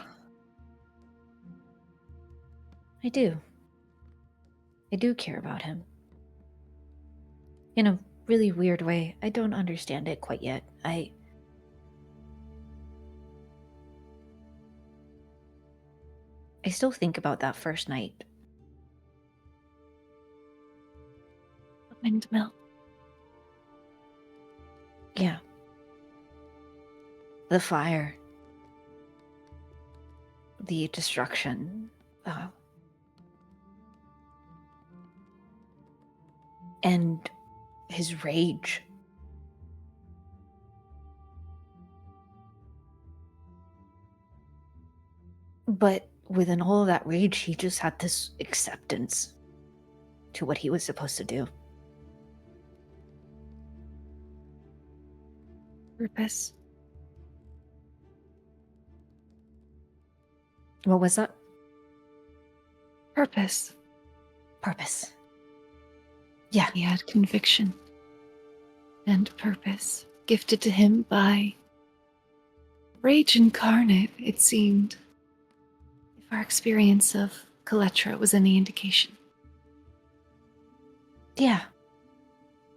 I do. I do care about him. In a really weird way. I don't understand it quite yet. I still think about that first night. Windmill. Yeah. The fire. The destruction. And his rage. But within all of that rage, he just had this acceptance to what he was supposed to do. Purpose. What was that? Purpose. Purpose. Yeah. He had conviction and purpose gifted to him by rage incarnate, it seemed. If our experience of Kaletra was any indication. Yeah.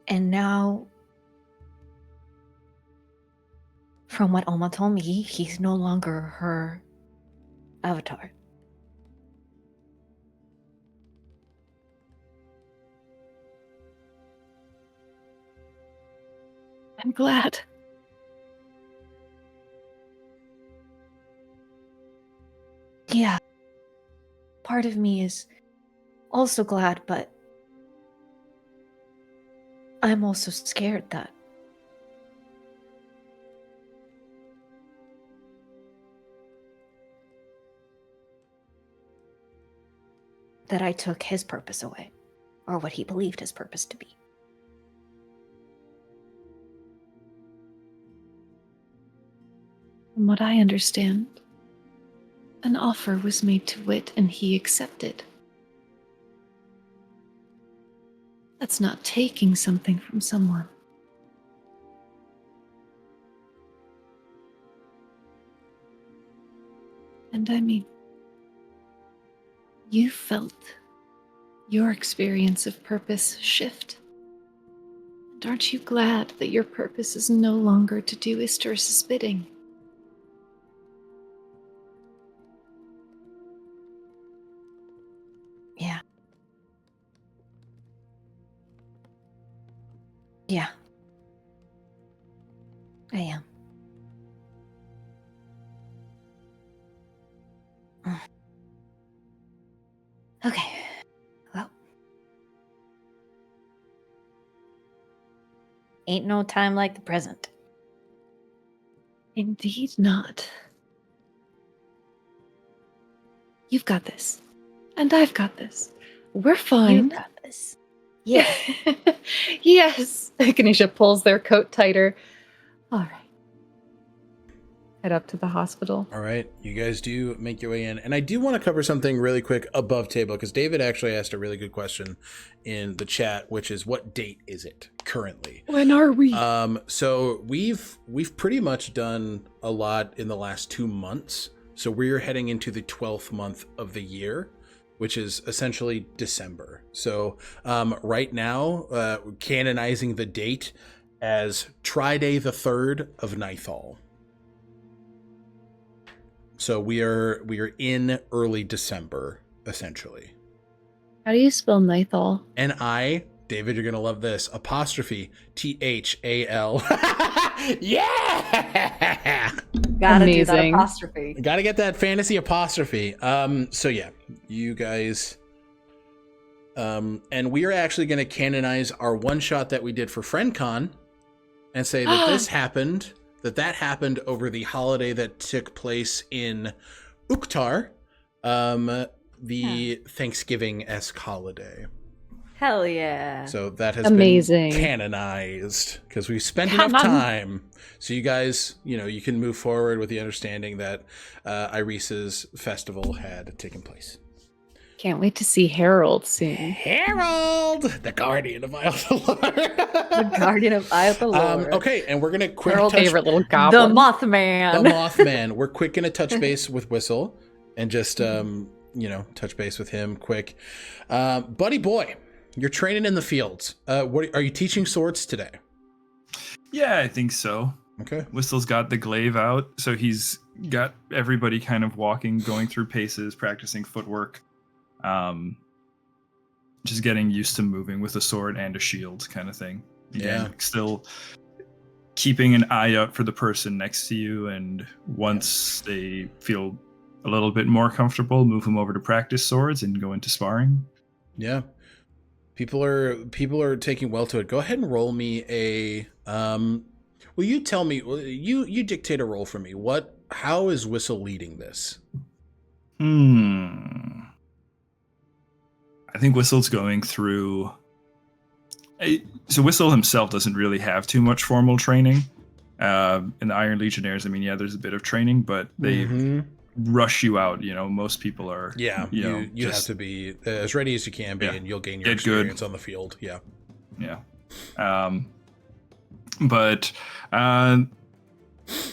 And now, from what Alma told me, he's no longer her avatar. I'm glad. Yeah. Part of me is also glad, but I'm also scared that I took his purpose away, or what he believed his purpose to be. From what I understand, an offer was made to Wit and he accepted. That's not taking something from someone. And I mean, you felt your experience of purpose shift. And aren't you glad that your purpose is no longer to do Ister's bidding? Yeah. Yeah. I am. Okay. Well. Ain't no time like the present. Indeed not. You've got this. And I've got this. We're fine. You got this. Yeah. Yes. Ganesha pulls their coat tighter. All right. Head up to the hospital. All right, you guys do make your way in. And I do want to cover something really quick above table, because David actually asked a really good question in the chat, which is, what date is it currently? When are we? So we've pretty much done a lot in the last 2 months. So we're heading into the 12th month of the year, which is essentially December. So right now, canonizing the date as Triday the 3rd of Nithal. So we are in early December, essentially. How do you spell Nithal? N-I, David, you're gonna love this, apostrophe T-H-A-L. Yeah! Gotta do that Amazing. apostrophe. Gotta get that fantasy apostrophe. So yeah, you guys, and we are actually gonna canonize our one shot that we did for FriendCon and say that this happened. That happened over the holiday that took place in Uktar, the Thanksgiving-esque holiday. Hell yeah. So that has Amazing. been canonized because we've spent enough time. So you guys, you can move forward with the understanding that Iris's festival had taken place. Can't wait to see Harold soon. Harold, the guardian of Iyo Thalor. The guardian of Iyo Thalor. Okay, and we're gonna quick Harold's touch favorite little goblin. The Mothman. the Mothman. We're quick gonna touch base with Whistle and just touch base with him quick. Buddy boy, you're training in the fields. What are you teaching swords today? Yeah, I think so. Okay. Whistle's got the glaive out, so he's got everybody kind of walking, going through paces, practicing footwork. Just getting used to moving with a sword and a shield kind of thing. Again, Yeah. still keeping an eye out for the person next to you, and once they feel a little bit more comfortable, move them over to practice swords and go into sparring. Yeah. People are taking well to it. Go ahead and roll me a will you tell me, you dictate a roll for me. How is Whistle leading this? I think Whistle's going through. So Whistle himself doesn't really have too much formal training. In the Iron Legionnaires, I mean, yeah, there's a bit of training, but they rush you out. Most people are. Yeah, you have to be as ready as you can be, and you'll gain your experience on the field. Yeah. Yeah. But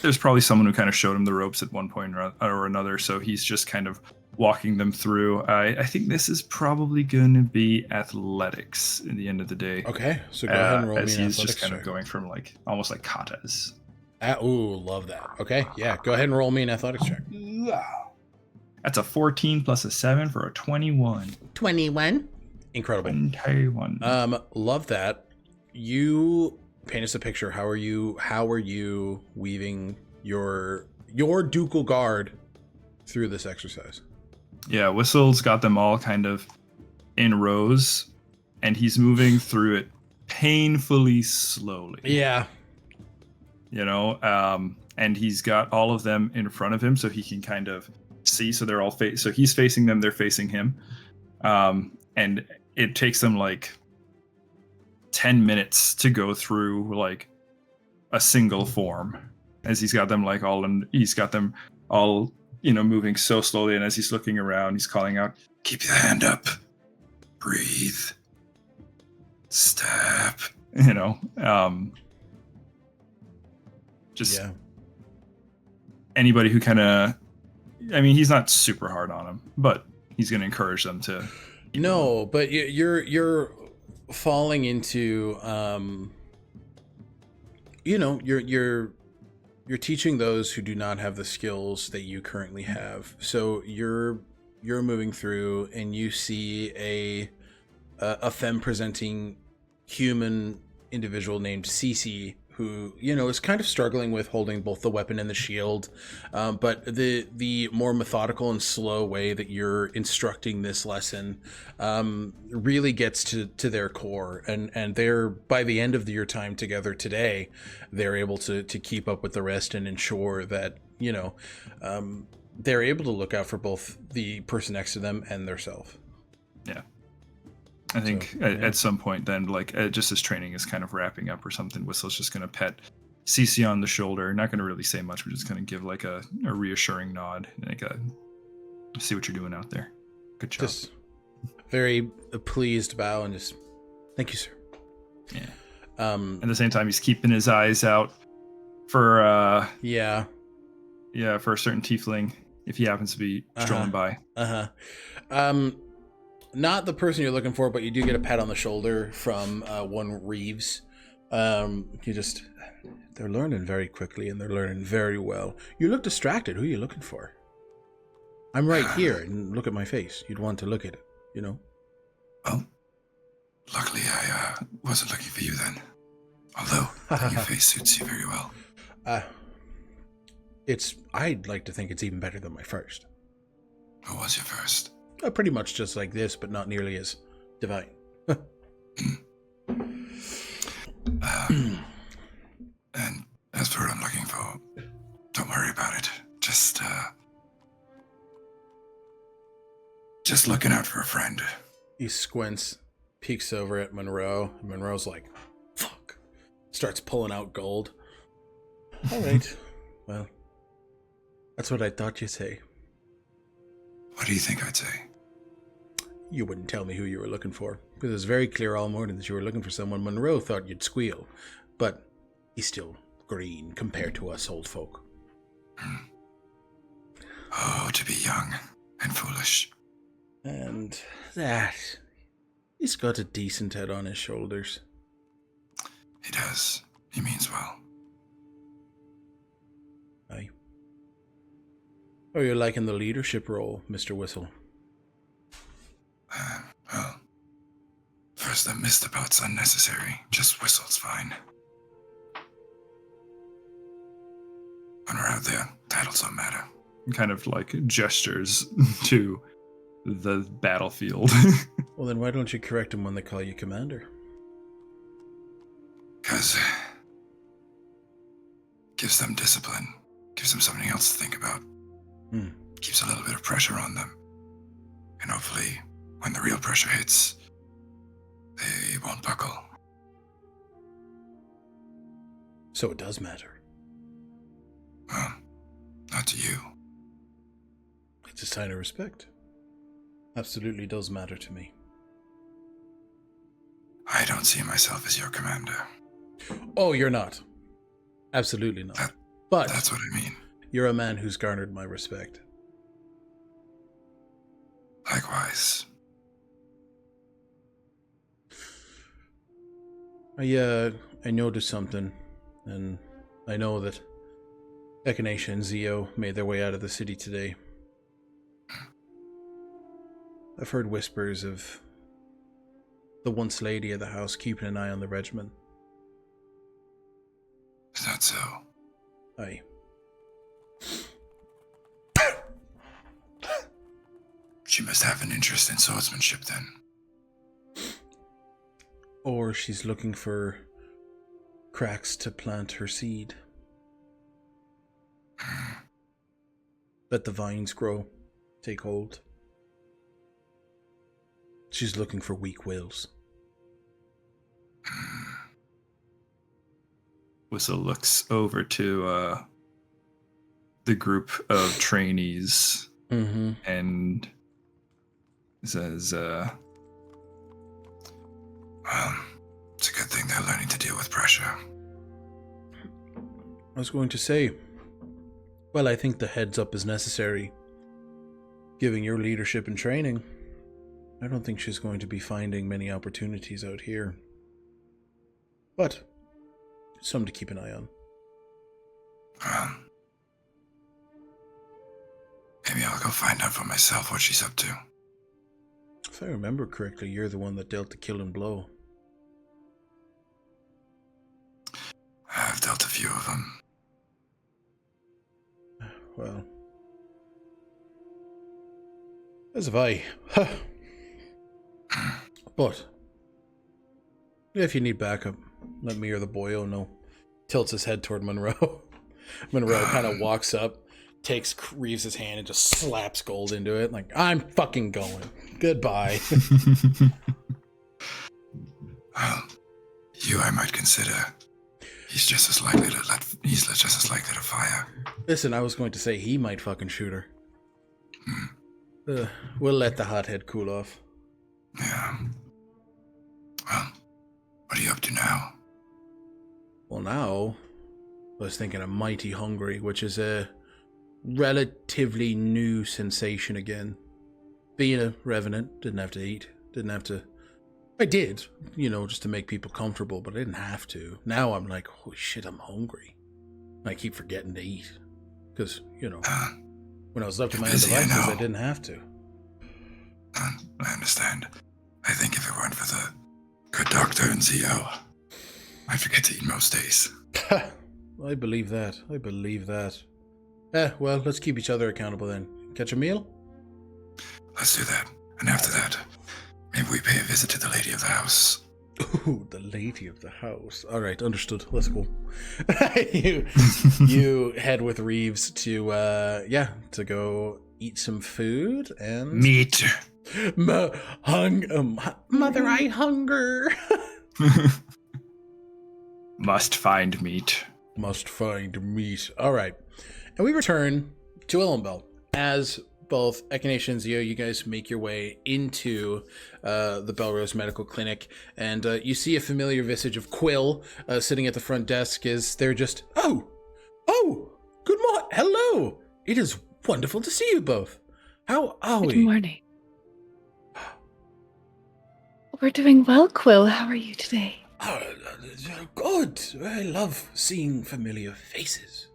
there's probably someone who kind of showed him the ropes at one point or another, so he's just kind of walking them through. I think this is probably going to be athletics in the end of the day. Okay, so go ahead and roll me an he's athletics just kind check. of going from almost like katas. Ooh, love that. Okay, yeah, go ahead and roll me an athletics check. That's a 14 plus a 7 for a 21. 21. Incredible. 21. Love that. You paint us a picture. How are you weaving your Ducal Guard through this exercise? Yeah, Whistle's got them all kind of in rows, and he's moving through it painfully slowly. Yeah. And he's got all of them in front of him so he can kind of see. So they're all so he's facing them, they're facing him. And it takes them 10 minutes to go through a single form, as he's got them all moving so slowly, and as he's looking around, he's calling out, Keep your hand up. Breathe. Step. Just anybody who kind of I mean, he's not super hard on them, but he's going to encourage them to. No, but you're falling into you're teaching those who do not have the skills that you currently have. So you're moving through and you see a femme presenting human individual named Cece, who is kind of struggling with holding both the weapon and the shield, but the more methodical and slow way that you're instructing this lesson really gets to their core, and they're, by the end of your time together today, they're able to keep up with the rest and ensure that they're able to look out for both the person next to them and theirself. Yeah. I think at some point then, like, just as training is kind of wrapping up or something, Whistle's just going to pet Cece on the shoulder. Not going to really say much, but just going to give like a reassuring nod, like see what you're doing out there. Good job. Just very pleased bow and just, thank you, sir. Yeah. At the same time, he's keeping his eyes out for for a certain tiefling if he happens to be strolling by. Not the person you're looking for, but you do get a pat on the shoulder from one Reeves. They're learning very quickly and they're learning very well. You look distracted. Who are you looking for? I'm right here, and look at my face. You'd want to look at it, Well, luckily I wasn't looking for you then. Although your face suits you very well. I'd like to think it's even better than my first. What was your first? Pretty much just like this, but not nearly as divine. And as for what I'm looking for, don't worry about it. Just looking out for a friend. He squints, peeks over at Monroe, and Monroe's like, fuck. Starts pulling out gold. All right. Well, that's what I thought you'd say. What do you think I'd say? You wouldn't tell me who you were looking for, because it was very clear all morning that you were looking for someone. Monroe thought you'd squeal, but he's still green compared to us old folk. Oh, to be young and foolish. And that, he's got a decent head on his shoulders. He does. He means well. Aye. How are you liking the leadership role, Mr. Whistle? Well, first that missed about's unnecessary. Just Whistle's fine. When we're out there, titles don't matter. Kind of like gestures to the battlefield. Well, then why don't you correct him when they call you commander? Because gives them discipline. Gives them something else to think about. Keeps a little bit of pressure on them. And hopefully, when the real pressure hits, they won't buckle. So it does matter. Well, not to you. It's a sign of respect. Absolutely does matter to me. I don't see myself as your commander. Oh, you're not. Absolutely not. But That's what I mean. You're a man who's garnered my respect. Likewise. I noticed something, and I know that Echinacea and Xio made their way out of the city today. I've heard whispers of the once lady of the house keeping an eye on the regiment. Is that so? Aye. She must have an interest in swordsmanship then. Or she's looking for cracks to plant her seed. Let the vines grow, take hold. She's looking for weak wills. Whistle looks over to the group of trainees and says, Well, it's a good thing they're learning to deal with pressure. I was going to say, well, I think the heads up is necessary Giving your leadership and training, I don't think she's going to be finding many opportunities out here. But some to keep an eye on. Maybe I'll go find out for myself what she's up to. If I remember correctly, you're the one that dealt the killing blow. I've dealt a few of them. Well, as have I. But if you need backup, let me or the boyo know. Tilts his head toward Monroe. Monroe kind of walks up, takes Reeves' hand and just slaps Gold into it. Like, I'm fucking going. Goodbye. Well, you I might consider. He's just as likely to fire. Listen, I was going to say he might fucking shoot her. We'll let the hothead cool off. Yeah. Well, what are you up to now? Well, now, I was thinking of Mighty Hungry, which is a relatively new sensation again. Being a revenant, didn't have to eat, I did, just to make people comfortable, but I didn't have to. Now I'm like, holy shit, I'm hungry. And I keep forgetting to eat. Because, when I was left to my own devices, I didn't have to. I understand. I think if it weren't for the good doctor and Xio, I'd forget to eat most days. I believe that. Well, let's keep each other accountable then. Catch a meal? Let's do that. And after that, maybe we pay a visit to the lady of the house. Ooh, the lady of the house. All right, understood. Let's go. you head with Reeves to go eat some food and meat. Mother, I hunger. Must find meat. All right, and we return to Ilynbelle as both Echinacea and Xio, you guys make your way into the Belrose Medical Clinic, and you see a familiar visage of Quill sitting at the front desk. Is they're just, oh, good morning, hello. It is wonderful to see you both. How are we? Good morning. We're doing well, Quill. How are you today? Good. I love seeing familiar faces.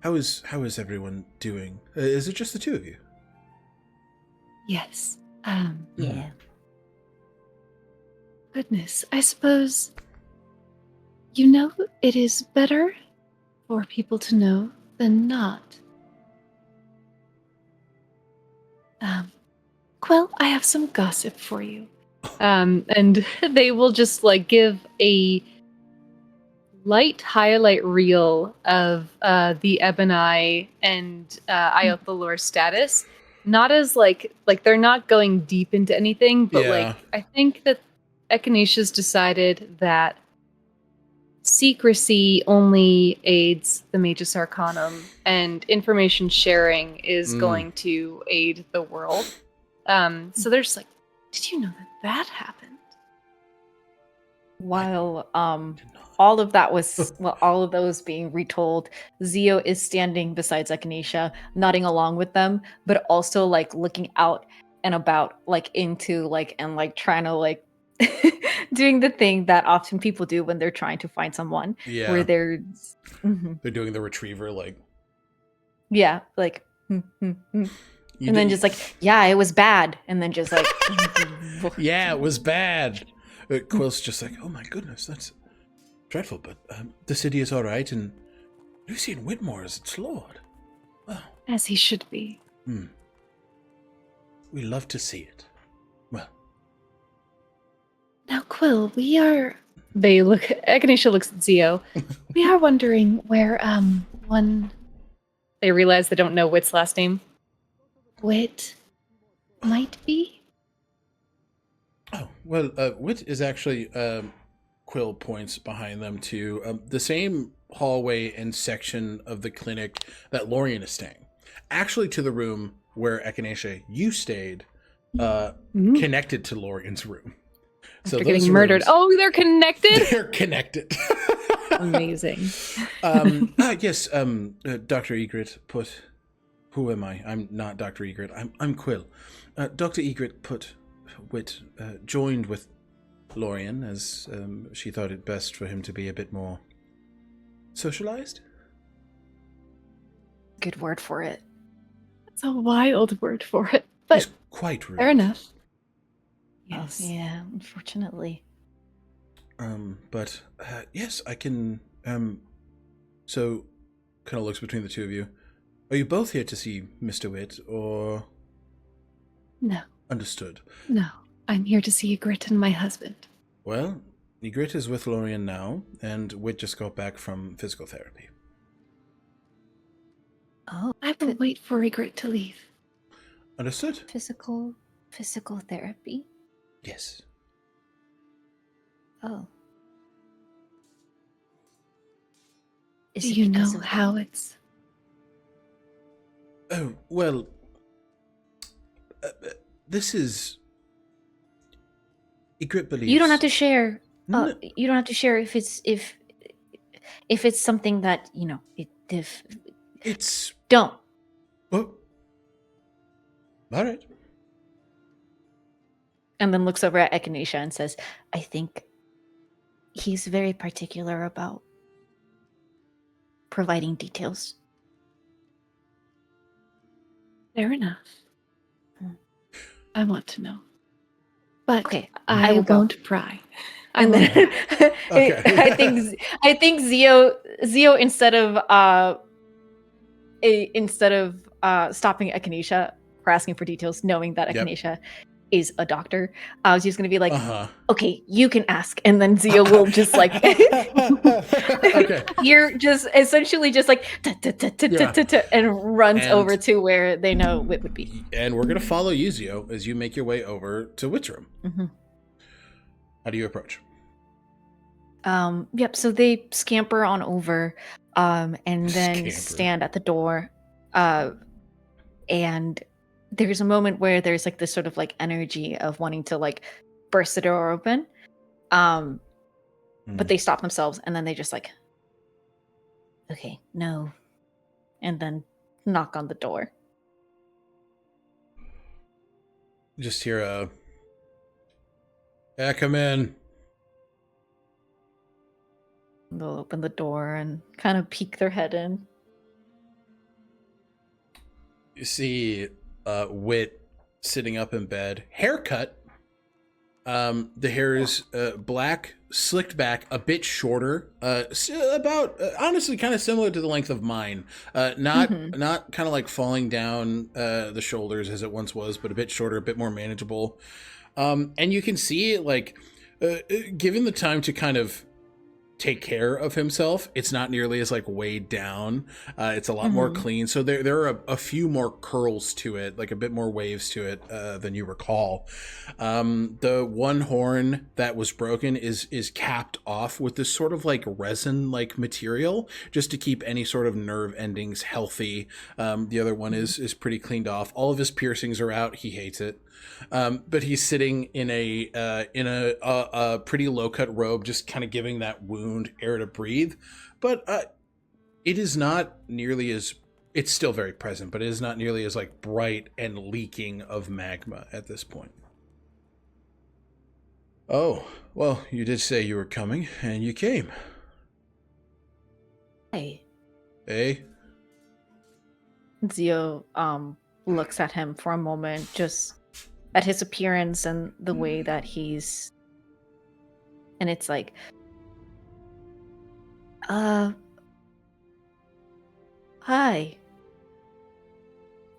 How is everyone doing? Is it just the two of you? Yes. Yeah. Goodness, I suppose, it is better for people to know than not. Quill, I have some gossip for you. And they will just give a light highlight reel of the Ebony and Iyo Thalor status. Not as they're not going deep into anything, but I think that Echinacea's decided that secrecy only aids the Magus Arcanum, and information sharing is going to aid the world. So they're just did you know that happened? While all of that was being retold, Xio is standing beside Echinacea, nodding along with them, but also looking out and about, into and trying to doing the thing that often people do when they're trying to find someone. Yeah. Where they're They're doing the retriever and then just yeah, it was bad, and then just yeah, it was bad. Quill's just oh my goodness, that's dreadful, but the city is all right, and Lucian Whitmore is its lord. Oh. As he should be. We love to see it. Well. Now, Quill, Echinacea looks at Xio. We are wondering where, they realize they don't know Wit's last name. Wit might be? Oh, well, Wit is actually, Quill points behind them to the same hallway and section of the clinic that Lorian is staying. Actually to the room where Echinacea, you stayed, connected to Lorian's room. So they're getting murdered. Oh, they're connected? They're connected. Amazing. Yes, Dr. Egret put Who am I? I'm not Dr. Egret. I'm Quill. Dr. Egret joined with Lorian as she thought it best for him to be a bit more socialized. Good word for it. It's a wild word for it, but He's quite rude. fair enough. Yes. Oh, yeah, unfortunately. But yes, I can. So, kind of looks between the two of you. Are you both here to see Mr. Wit, or? No. Understood. No, I'm here to see Ygritte and my husband. Well, Ygritte is with Lorian now, and Wit just got back from physical therapy. Oh, I will wait for Ygritte to leave. Understood. Physical therapy? Yes. Oh. Do you know how it's... Oh, well, this is... Ygritte believes... You don't have to share. No. You don't have to share if it's something that, It's... Don't. Oh. All right. And then looks over at Echinacea and says, I think he's very particular about providing details. Fair enough. I want to know. But Okay, I will go. won't pry. And then Okay. I think Xio instead of stopping Echinacea for asking for details, knowing that Echinacea is a doctor, I was just going to be like, okay, you can ask, and then Xio will just like, Okay. you're just essentially just like, and runs over to where they know Wit would be. And we're going to follow you, Xio, as you make your way over to Wit's room. Mm-hmm. How do you approach? Yep, so they scamper on over, and then stand at the door, and there's a moment where there's like this sort of like energy of wanting to like burst the door open, but they stop themselves, and then they just like, okay, no, and then knock on the door. Just hear yeah, come in. They'll open the door and kind of peek their head in. You see Wit sitting up in bed, haircut. The hair is black, slicked back, a bit shorter, about honestly kind of similar to the length of mine. Not kind of like falling down the shoulders as it once was, but a bit shorter, a bit more manageable. And you can see, like, given the time to kind of take care of himself, it's not nearly as like weighed down. It's a lot more clean. So there are a few more curls to it, like a bit more waves to it than you recall. The one horn that was broken is capped off with this sort of like resin like material just to keep any sort of nerve endings healthy. The other one is pretty cleaned off. All of his piercings are out. He hates it. But he's sitting in a pretty low cut robe, just kind of giving that wound air to breathe. But it is not nearly as, it's still very present, but it is not nearly as like bright and leaking of magma at this point. Oh, well, you did say you were coming, and you came. Hey. Hey? Xio looks at him for a moment, just at his appearance and the way that he's, and it's like, hi.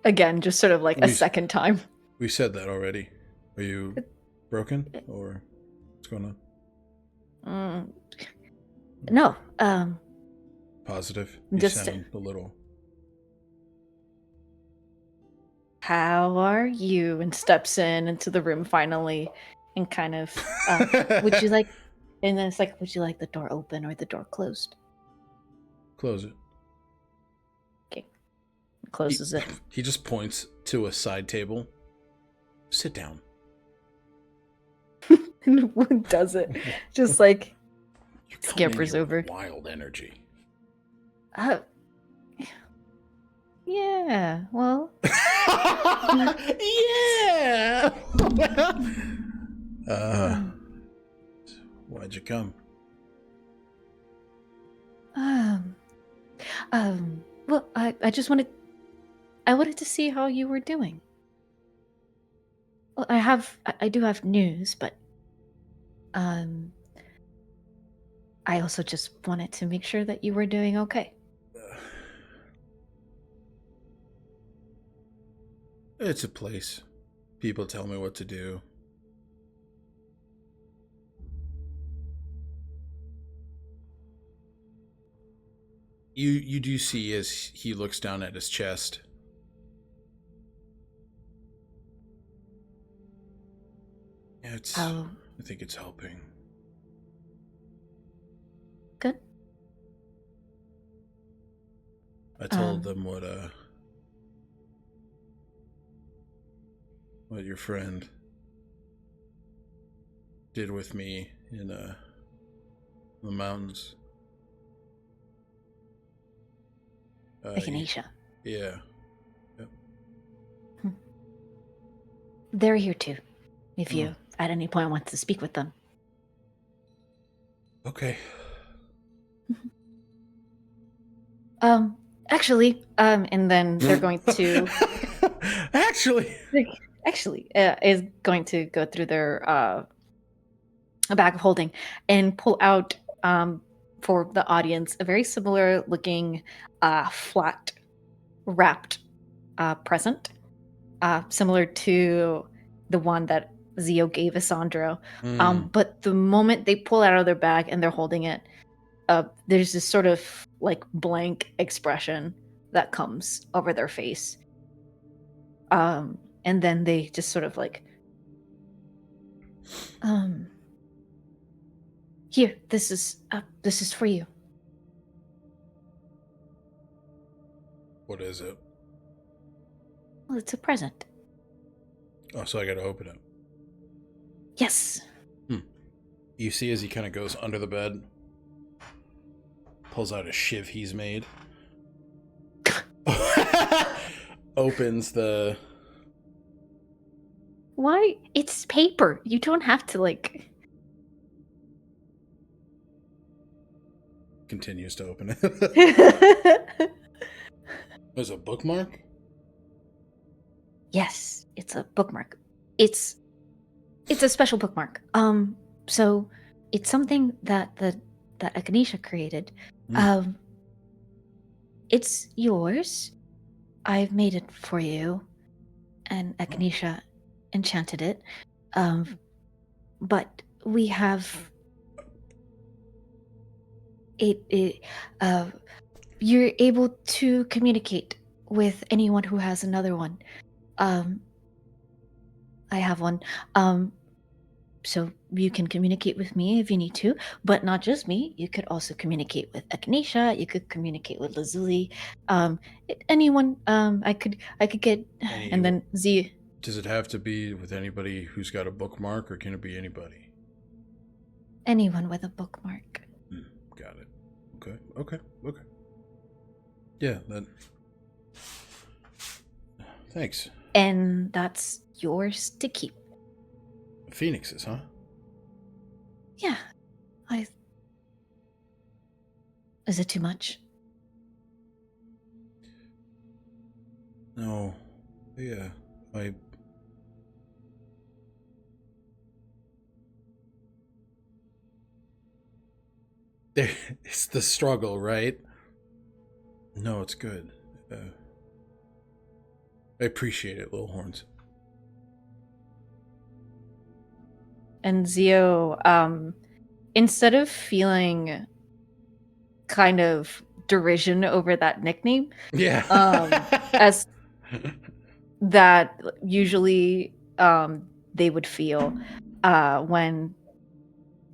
Again, just sort of like a second time. We said that already. Are you broken, or what's going on? No. Positive? You Just sound a little... How are you? And steps into the room finally, and kind of, would you like, and then it's like, would you like the door open or the door closed? Close it. Okay. Closes it. He just points to a side table. Sit down. And does it. Just like, You come in scampers here with over. Wild energy. Yeah, well, Yeah. Why'd you come? Well, I just wanted to see how you were doing. Well, I do have news, but I also just wanted to make sure that you were doing okay. It's a place. People tell me what to do. You do see as he looks down at his chest. Yeah, I think it's helping. Good. I told them what your friend did with me in the mountains. Echinacea. Yeah. Yep. They're here too, if you at any point want to speak with them. Okay. Actually, and then they're going to Actually is going to go through their a bag of holding and pull out for the audience a very similar looking flat wrapped present, similar to the one that Xio gave Asandro. But the moment they pull it out of their bag and they're holding it, there's this sort of like blank expression that comes over their face. And then they just sort of like, here, this is for you. What is it? Well, it's a present. Oh, so I gotta open it. Yes. You see as he kind of goes under the bed, pulls out a shiv he's made, opens the... Why? It's paper. You don't have to like... Continues to open it. There's a bookmark? Yes, it's a bookmark. It's a special bookmark. So it's something that Echinacea created. It's yours. I've made it for you, and Echinacea enchanted it. But we have it. You're able to communicate with anyone who has another one. I have one. So you can communicate with me if you need to, but not just me. You could also communicate with Echinacea. You could communicate with Lazuli. Anyone. I could get. And then Z. Does it have to be with anybody who's got a bookmark, or can it be anybody? Anyone with a bookmark. Got it. Okay. Yeah, that... Thanks. And that's yours to keep. Phoenixes, huh? Yeah. Is it too much? No. Yeah. It's the struggle, right? No, it's good. I appreciate it, Little Horns. And Xio, instead of feeling kind of derision over that nickname, as that usually they would feel when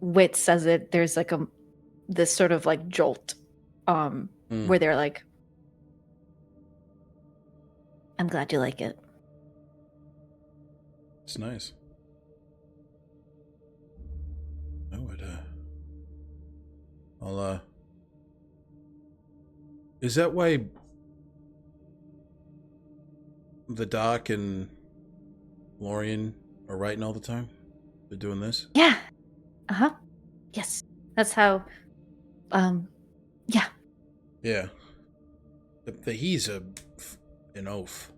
Wit says it, there's like this sort of like jolt where they're like, I'm glad you like it. It's nice. Is that why the doc and Lorian are writing all the time? They're doing this? Yeah. Uh-huh. Yes. That's how, yeah. Yeah. He's an oaf.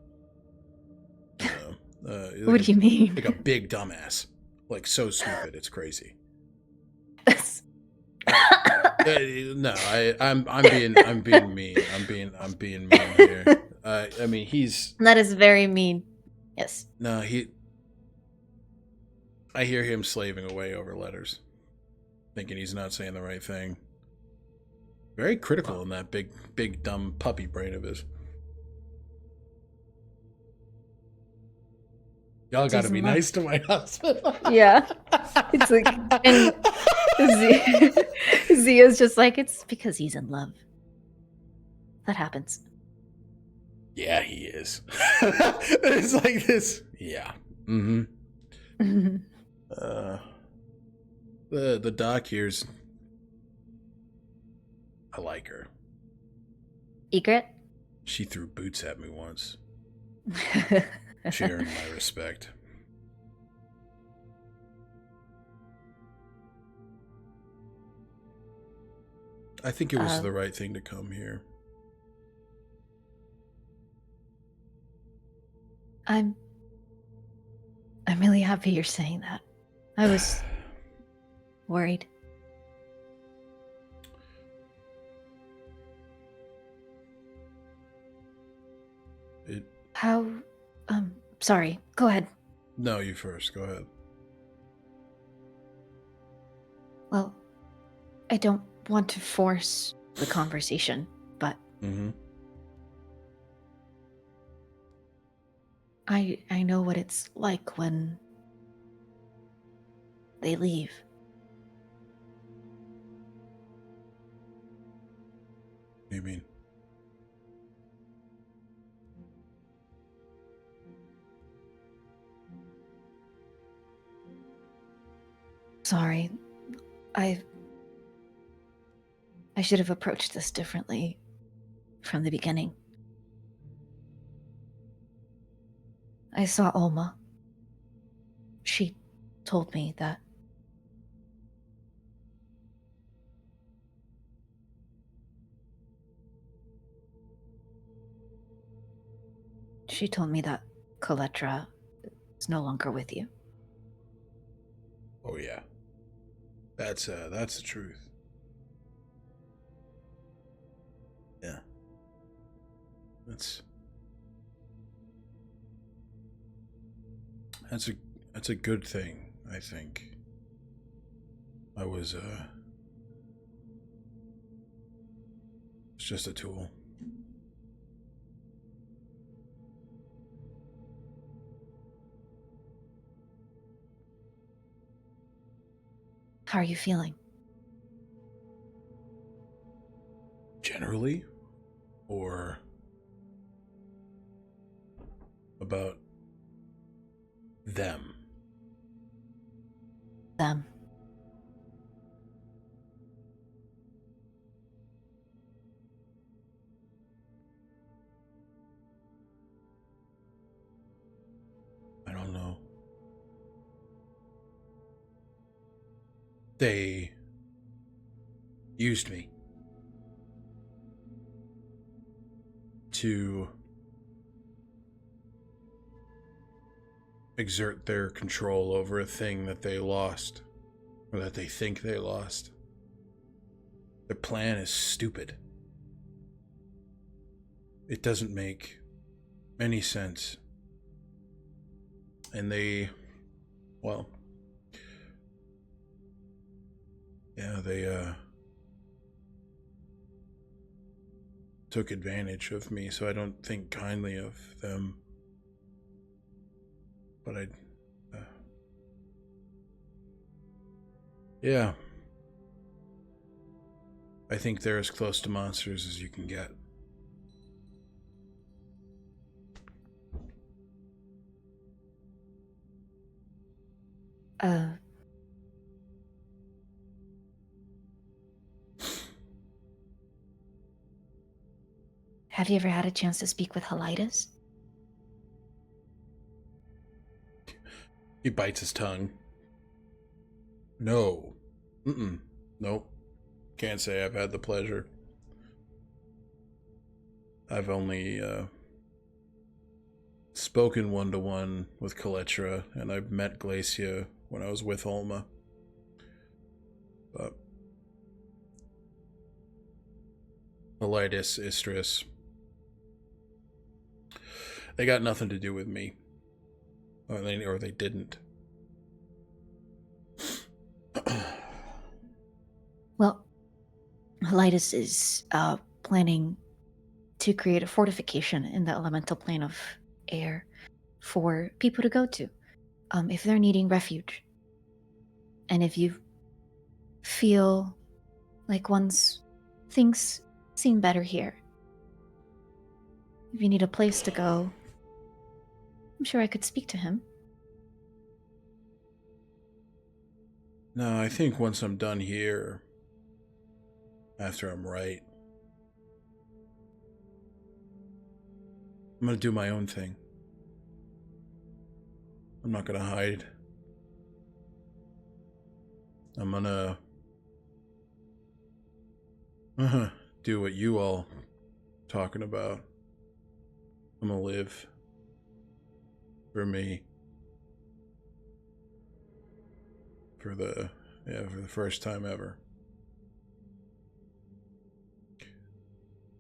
What do you mean? Like a big dumbass. Like so stupid, it's crazy. No, I'm being mean. I'm being mean here. I mean, That is very mean. Yes. No, I hear him slaving away over letters, thinking he's not saying the right thing. Very critical in that big dumb puppy brain of his. Y'all gotta be nice to my husband. Yeah. It's like, and Zia's just like, it's because he's in love. That happens. Yeah, he is. It's like this. Yeah. Mm-hmm. The doc here's. I like her. Egret? She threw boots at me once. She earned my respect. I think it was the right thing to come here. I'm really happy you're saying that. I was worried. How sorry, go ahead. No, you first. Go ahead. Well, I don't want to force the conversation, but I know what it's like when they leave. What do you mean? Sorry. I should have approached this differently from the beginning. I saw Alma. She told me that Coletra is no longer with you. Oh yeah. That's the truth. Yeah. That's a good thing, I think. I was it's just a tool. How are you feeling? Generally? Or about them? Them. I don't know. They used me to exert their control over a thing that they lost, or that they think they lost. Their plan is stupid. It doesn't make any sense. And they, well, yeah, they took advantage of me, so I don't think kindly of them. But yeah. I think they're as close to monsters as you can get. Have you ever had a chance to speak with Helitis? He bites his tongue. No. Nope. Can't say I've had the pleasure. I've only spoken one-to-one with Kaletra, and I've met Glacia when I was with Olma. But Elitis, Istris, they got nothing to do with me. Or they didn't. Well, Elitis is planning to create a fortification in the elemental plane of air for people to go to if they're needing refuge. And if you feel like things seem better here, if you need a place to go, I'm sure I could speak to him. No, I think once I'm done here, after I'm right, I'm gonna do my own thing. I'm not gonna hide. I'm gonna do what you all talking about. I'm gonna live for me. For the first time ever.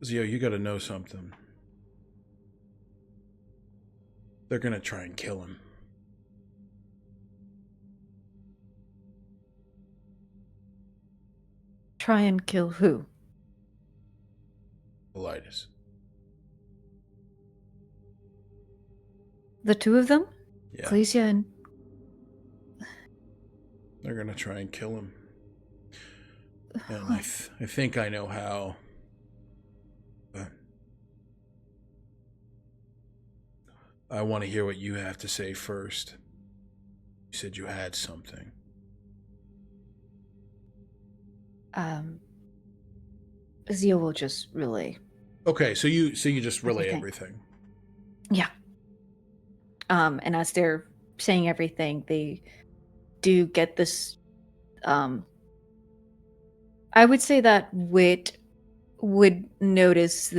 Xio, you gotta know something. They're gonna try and kill him. Try and kill who? Elitis. The two of them? Yeah. Glacia and... They're gonna try and kill him. And I think I know how. But I want to hear what you have to say first. You said you had something. Xio will just relay. Okay, so you just relay everything. Yeah. And as they're saying everything, they do get this. I would say that Wit would notice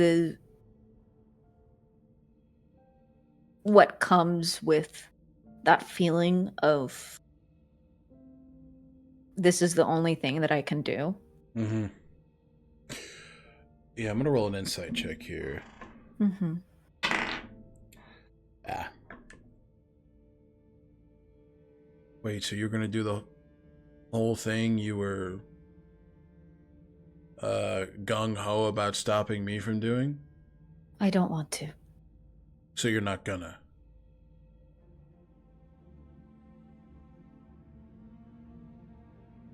what comes with that feeling of this is the only thing that I can do. Mm-hmm. Yeah, I'm gonna roll an insight check here. Mm-hmm. Ah. Wait, so you're gonna do the whole thing you were gung-ho about stopping me from doing? I don't want to. So you're not gonna?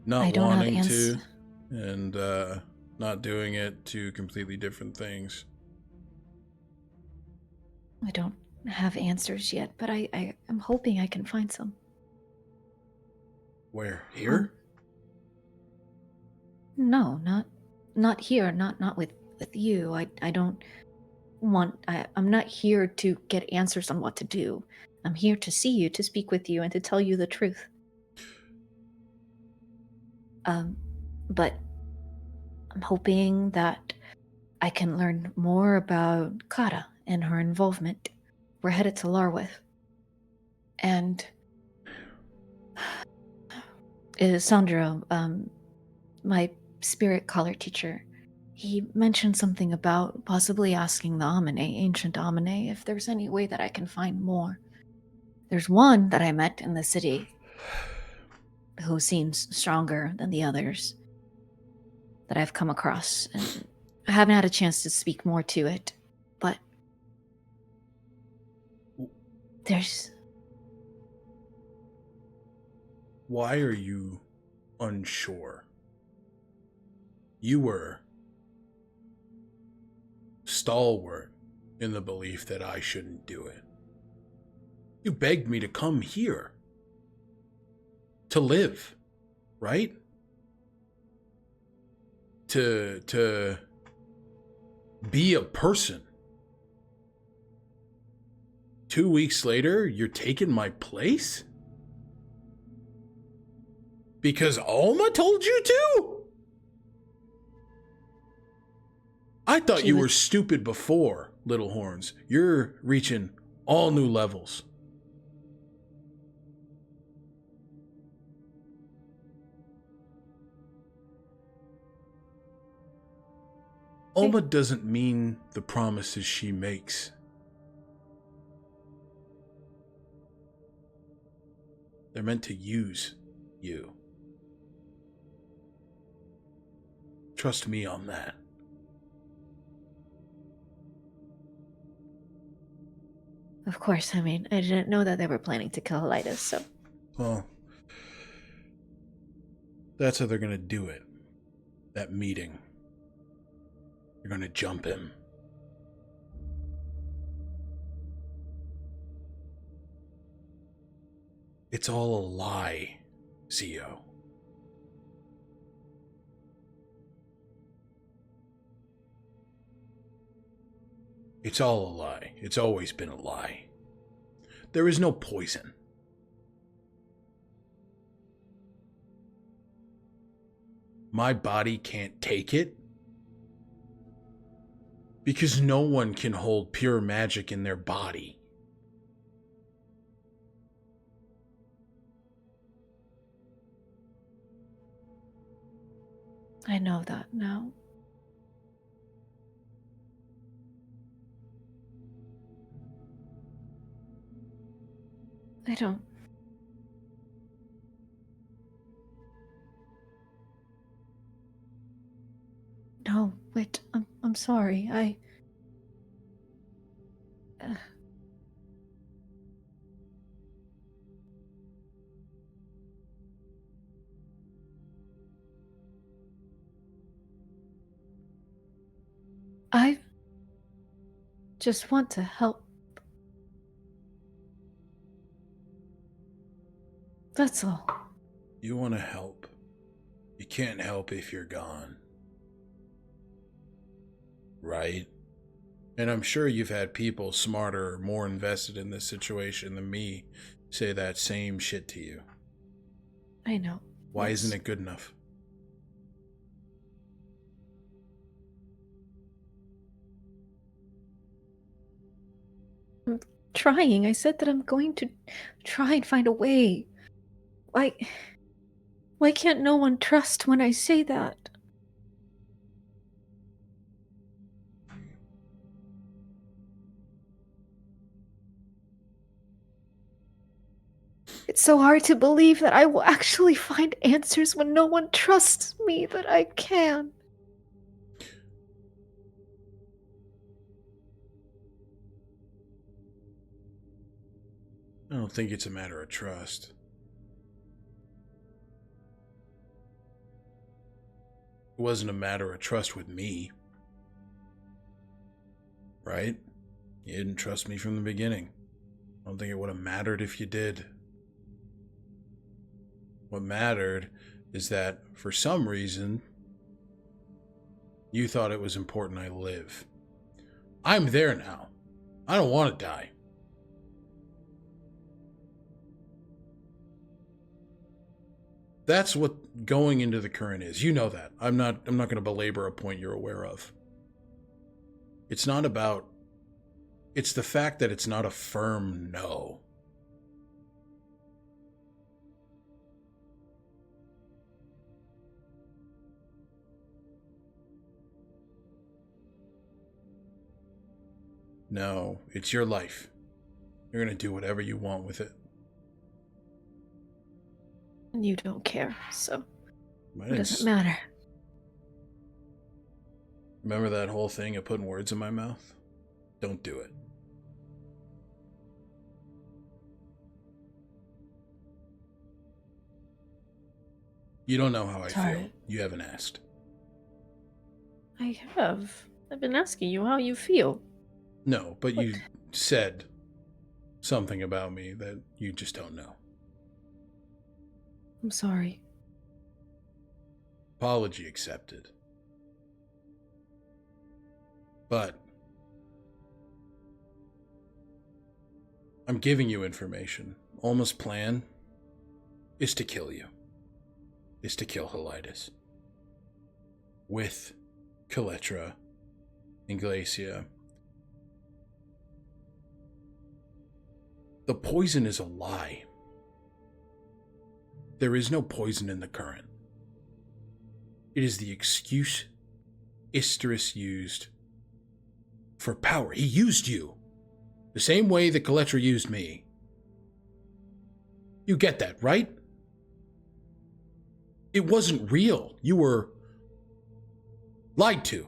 Not wanting to, and not doing it, two completely different things. I don't have answers yet, but I'm hoping I can find some. Where? Here? No, not here, not with you. I don't want I'm not here to get answers on what to do. I'm here to see you, to speak with you, and to tell you the truth. But I'm hoping that I can learn more about Kata and her involvement. We're headed to Larwith. And Sandro, my spirit caller teacher, he mentioned something about possibly asking the ancient Amine, if there's any way that I can find more. There's one that I met in the city who seems stronger than the others that I've come across, and I haven't had a chance to speak more to it, but there's... Why are you unsure? You were stalwart in the belief that I shouldn't do it. You begged me to come here. To live, right? To be a person. 2 weeks later, you're taking my place? Because Alma told you to? I thought you were stupid before, Little Horns. You're reaching all new levels. Alma doesn't mean the promises she makes. They're meant to use you. Trust me on that. Of course, I mean, I didn't know that they were planning to kill Helitis, so... Well, that's how they're gonna do it. That meeting. They're gonna jump him. It's all a lie, Xio. It's all a lie. It's always been a lie. There is no poison. My body can't take it because no one can hold pure magic in their body. I know that now. I don't... No, wait, I'm sorry, I just want to help. That's all. You want to help. You can't help if you're gone. Right? And I'm sure you've had people smarter or more invested in this situation than me say that same shit to you. I know. Why Yes. isn't it good enough? I'm trying. I said that I'm going to try and find a way. Why can't no one trust when I say that? It's so hard to believe that I will actually find answers when no one trusts me that I can. I don't think it's a matter of trust. It wasn't a matter of trust with me. Right? You didn't trust me from the beginning. I don't think it would have mattered if you did. What mattered is that, for some reason, you thought it was important I live. I'm there now. I don't want to die. That's what going into the current is. You know that. I'm not going to belabor a point you're aware of. It's not about... It's the fact that it's not a firm no. No, it's your life. You're going to do whatever you want with it. And you don't care, so But it doesn't matter. Remember that whole thing of putting words in my mouth? Don't do it. You don't know how I feel. Sorry. You haven't asked. I have. I've been asking you how you feel. No, but you said something about me that you just don't know. I'm sorry. Apology accepted. But I'm giving you information. Alma's plan is to kill you. is to kill Helitis. With Kaletra and Glacia. The poison is a lie. There is no poison in the current. It is the excuse Isterus used for power. He used you. The same way that Kaletra used me. You get that, right? It wasn't real. You were lied to.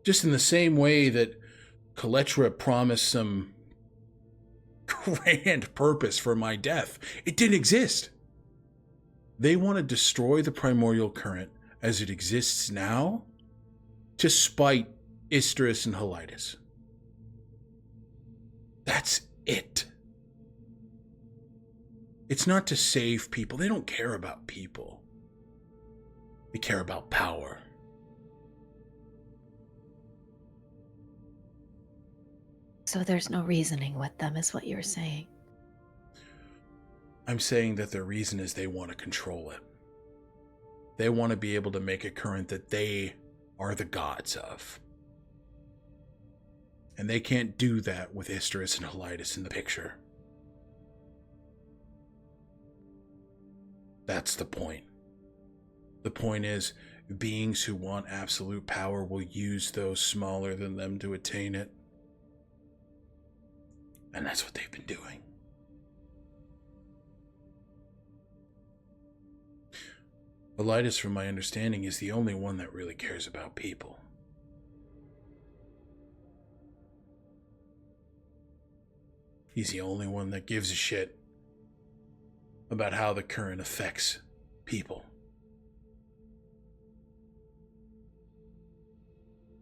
Just in the same way that Kaletra promised some grand purpose for my death. It didn't exist. They want to destroy the primordial current as it exists now to spite Isterus and Helitis. That's it. It's not to save people. They don't care about people. They care about power. So there's no reasoning with them, is what you're saying. I'm saying that their reason is they want to control it. They want to be able to make a current that they are the gods of. And they can't do that with Isterus and Helitis in the picture. That's the point. The point is, beings who want absolute power will use those smaller than them to attain it. And that's what they've been doing. Helitis, from my understanding, is the only one that really cares about people. He's the only one that gives a shit about how the current affects people.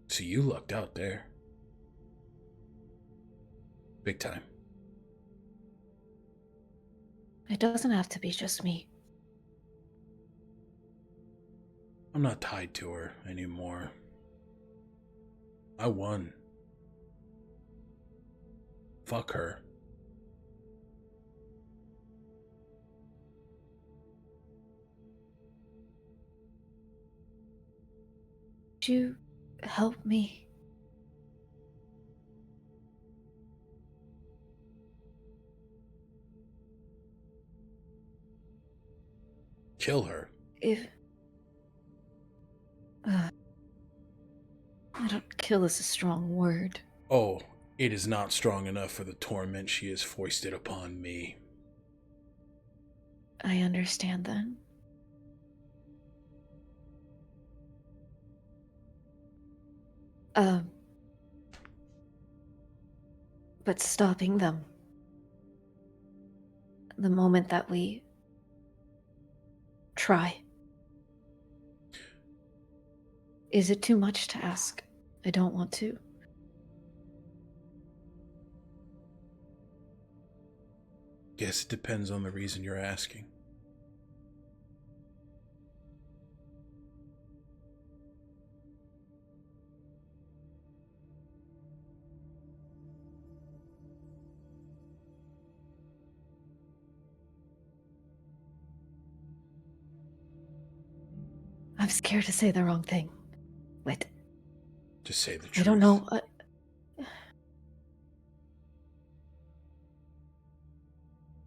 So you lucked out there. Big time. It doesn't have to be just me. I'm not tied to her anymore. I won. Fuck her. Could you help me? Kill her. If... I don't kill is a strong word. Oh, it is not strong enough for the torment she has foisted upon me. I understand then. But stopping them. The moment that we try. Is it too much to ask? I don't want to. Guess it depends on the reason you're asking. I'm scared to say the wrong thing. Wait. Just say the truth. I don't know.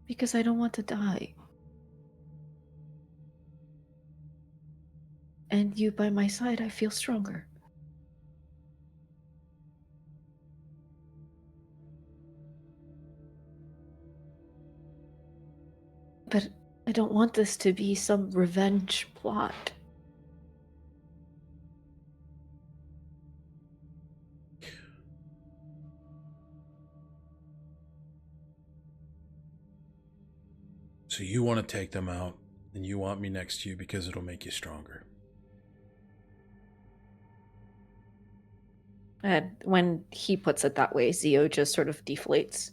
Because I don't want to die. And you by my side, I feel stronger. But I don't want this to be some revenge plot. So you want to take them out, and you want me next to you because it'll make you stronger. And when he puts it that way, Xio just sort of deflates.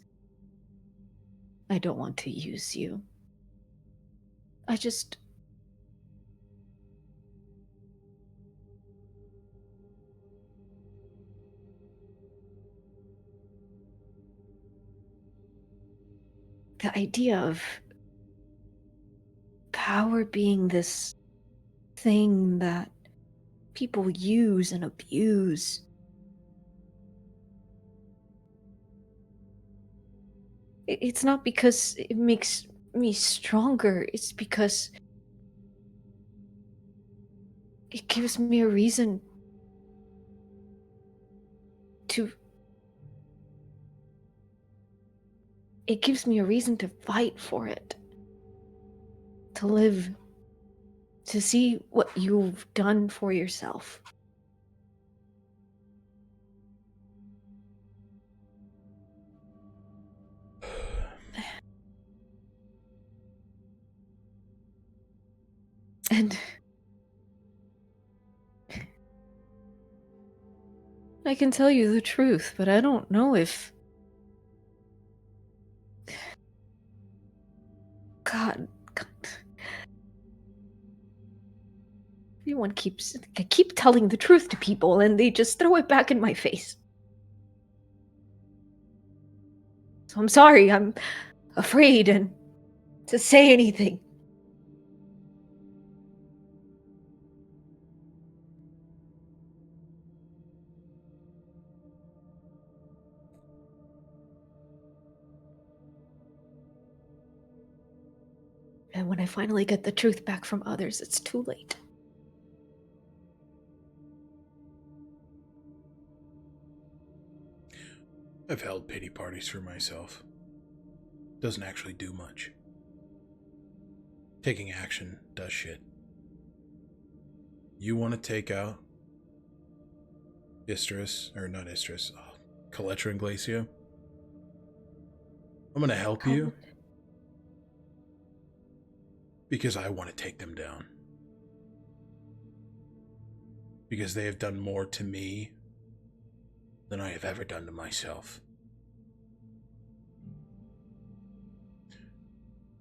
I don't want to use you. I just... The idea of power being this thing that people use and abuse. It's not because it makes me stronger, it's because it gives me a reason to... It gives me a reason to fight for it. To live. To see what you've done for yourself. And I can tell you the truth, but I don't know if... God. Everyone I keep telling the truth to people and they just throw it back in my face. So I'm sorry, I'm afraid and to say anything. And when I finally get the truth back from others, it's too late. I've held pity parties for myself. Doesn't actually do much. Taking action does shit. You want to take out Coletra and Glacio? I'm going to help you. Because I want to take them down. Because they have done more to me than I have ever done to myself.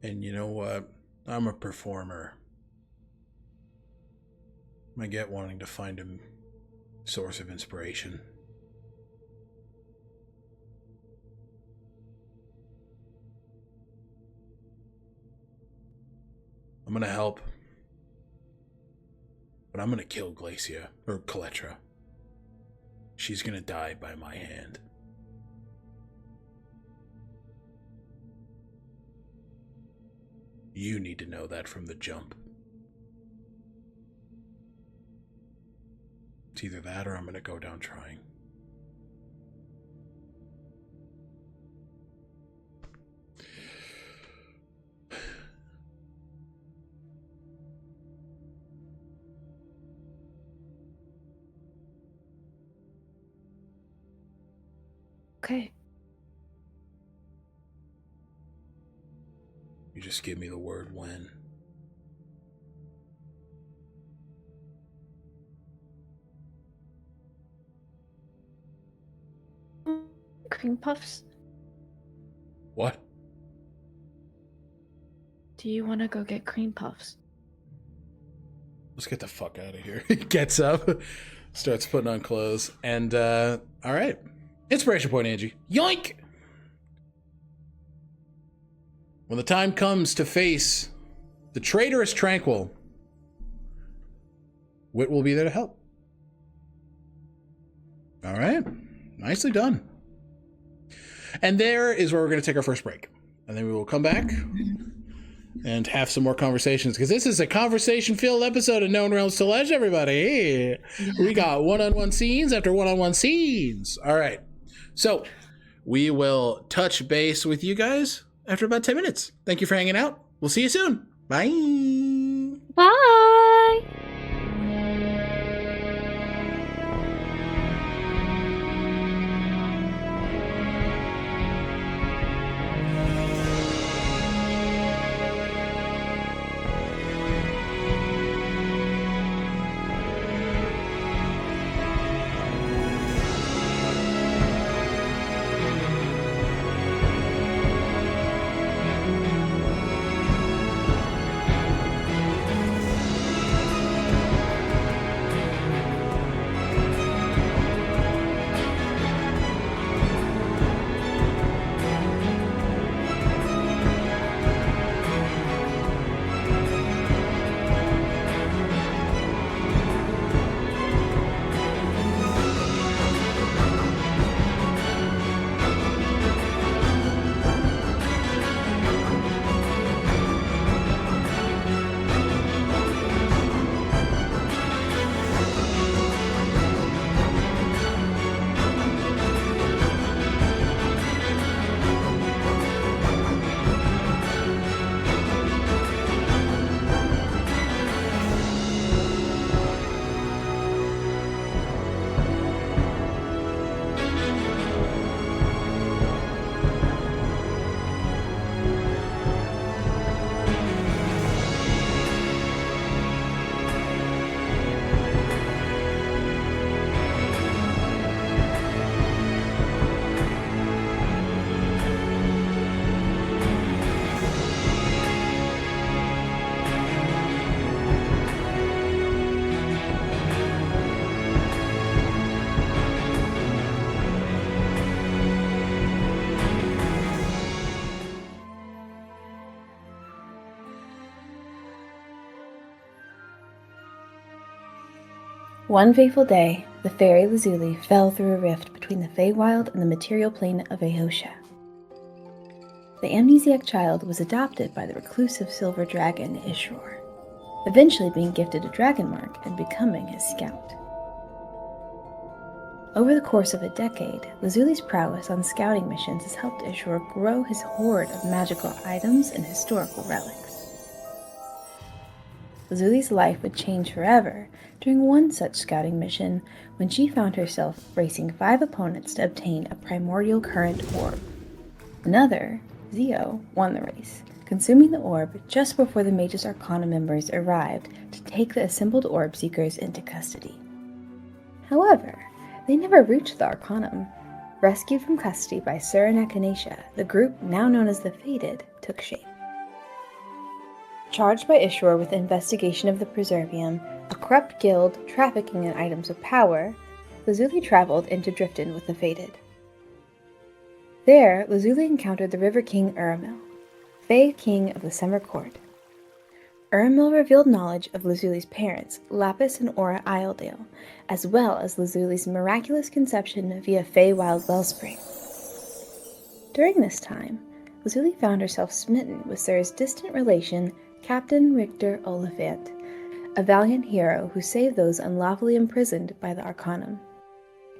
And you know what? I'm a performer. I get wanting to find a source of inspiration. I'm gonna help. But I'm gonna kill Glacia, or Coletra. She's gonna die by my hand. You need to know that from the jump. It's either that or I'm gonna go down trying. Okay. You just give me the word when. Cream puffs? What? Do you want to go get cream puffs? Let's get the fuck out of here. He gets up, starts putting on clothes, and all right. Inspiration point, Angie. Yoink! When the time comes to face the traitorous Tranquil, Wit will be there to help. All right. Nicely done. And there is where we're going to take our first break. And then we will come back and have some more conversations, because this is a conversation-filled episode of Known Realms Tolesh, everybody. We got one-on-one scenes after one-on-one scenes. All right. So we will touch base with you guys after about 10 minutes. Thank you for hanging out. We'll see you soon. Bye. Bye. One fateful day, the fairy Lazuli fell through a rift between the Feywild and the material plane of Aosha. The amnesiac child was adopted by the reclusive silver dragon Ishor, eventually being gifted a dragon mark and becoming his scout. Over the course of a decade, Lazuli's prowess on scouting missions has helped Ishor grow his hoard of magical items and historical relics. Lazuli's life would change forever during one such scouting mission when she found herself racing 5 opponents to obtain a primordial current orb. Another, Xio, won the race, consuming the orb just before the Magus Arcana members arrived to take the assembled orb seekers into custody. However, they never reached the Arcanum. Rescued from custody by Sir and Echinacea, the group, now known as the Fated, took shape. Charged by Ishor with the investigation of the Preservium, a corrupt guild trafficking in items of power, Lazuli traveled into Driften with the Fated. There, Lazuli encountered the River King Aasimar, Fey King of the Summer Court. Aasimar revealed knowledge of Lazuli's parents, Lapis and Aura Isledale, as well as Lazuli's miraculous conception via Feywild wellspring. During this time, Lazuli found herself smitten with Sir's distant relation, Captain Richter Oliphant, a valiant hero who saved those unlawfully imprisoned by the Arcanum.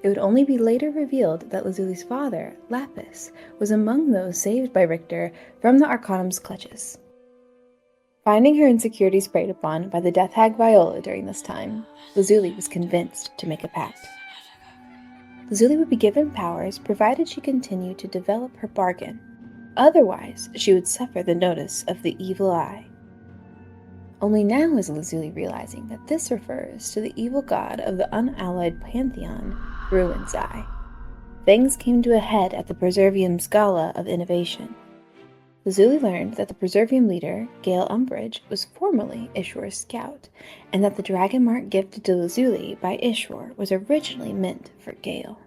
It would only be later revealed that Lazuli's father, Lapis, was among those saved by Richter from the Arcanum's clutches. Finding her insecurities preyed upon by the death hag Viola during this time, Lazuli was convinced to make a pact. Lazuli would be given powers provided she continued to develop her bargain. Otherwise, she would suffer the notice of the Evil Eye. Only now is Lazuli realizing that this refers to the evil god of the unallied pantheon, Ruin's Eye. Things came to a head at the Preservium's Gala of Innovation. Lazuli learned that the Preservium leader, Gale Umbridge, was formerly Ishor's scout, and that the dragon mark gifted to Lazuli by Ishor was originally meant for Gale.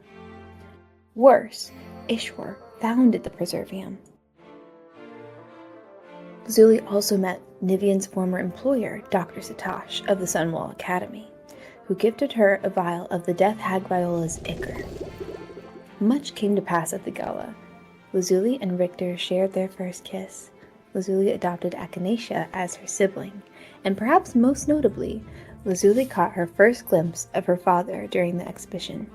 Worse, Ishor founded the Preservium. Lazuli also met Nivian's former employer, Dr. Satosh of the Sunwall Academy, who gifted her a vial of the death hag Viola's ichor. Much came to pass at the gala. Lazuli and Richter shared their first kiss. Lazuli adopted Echinacea as her sibling, and perhaps most notably, Lazuli caught her first glimpse of her father during the exhibition.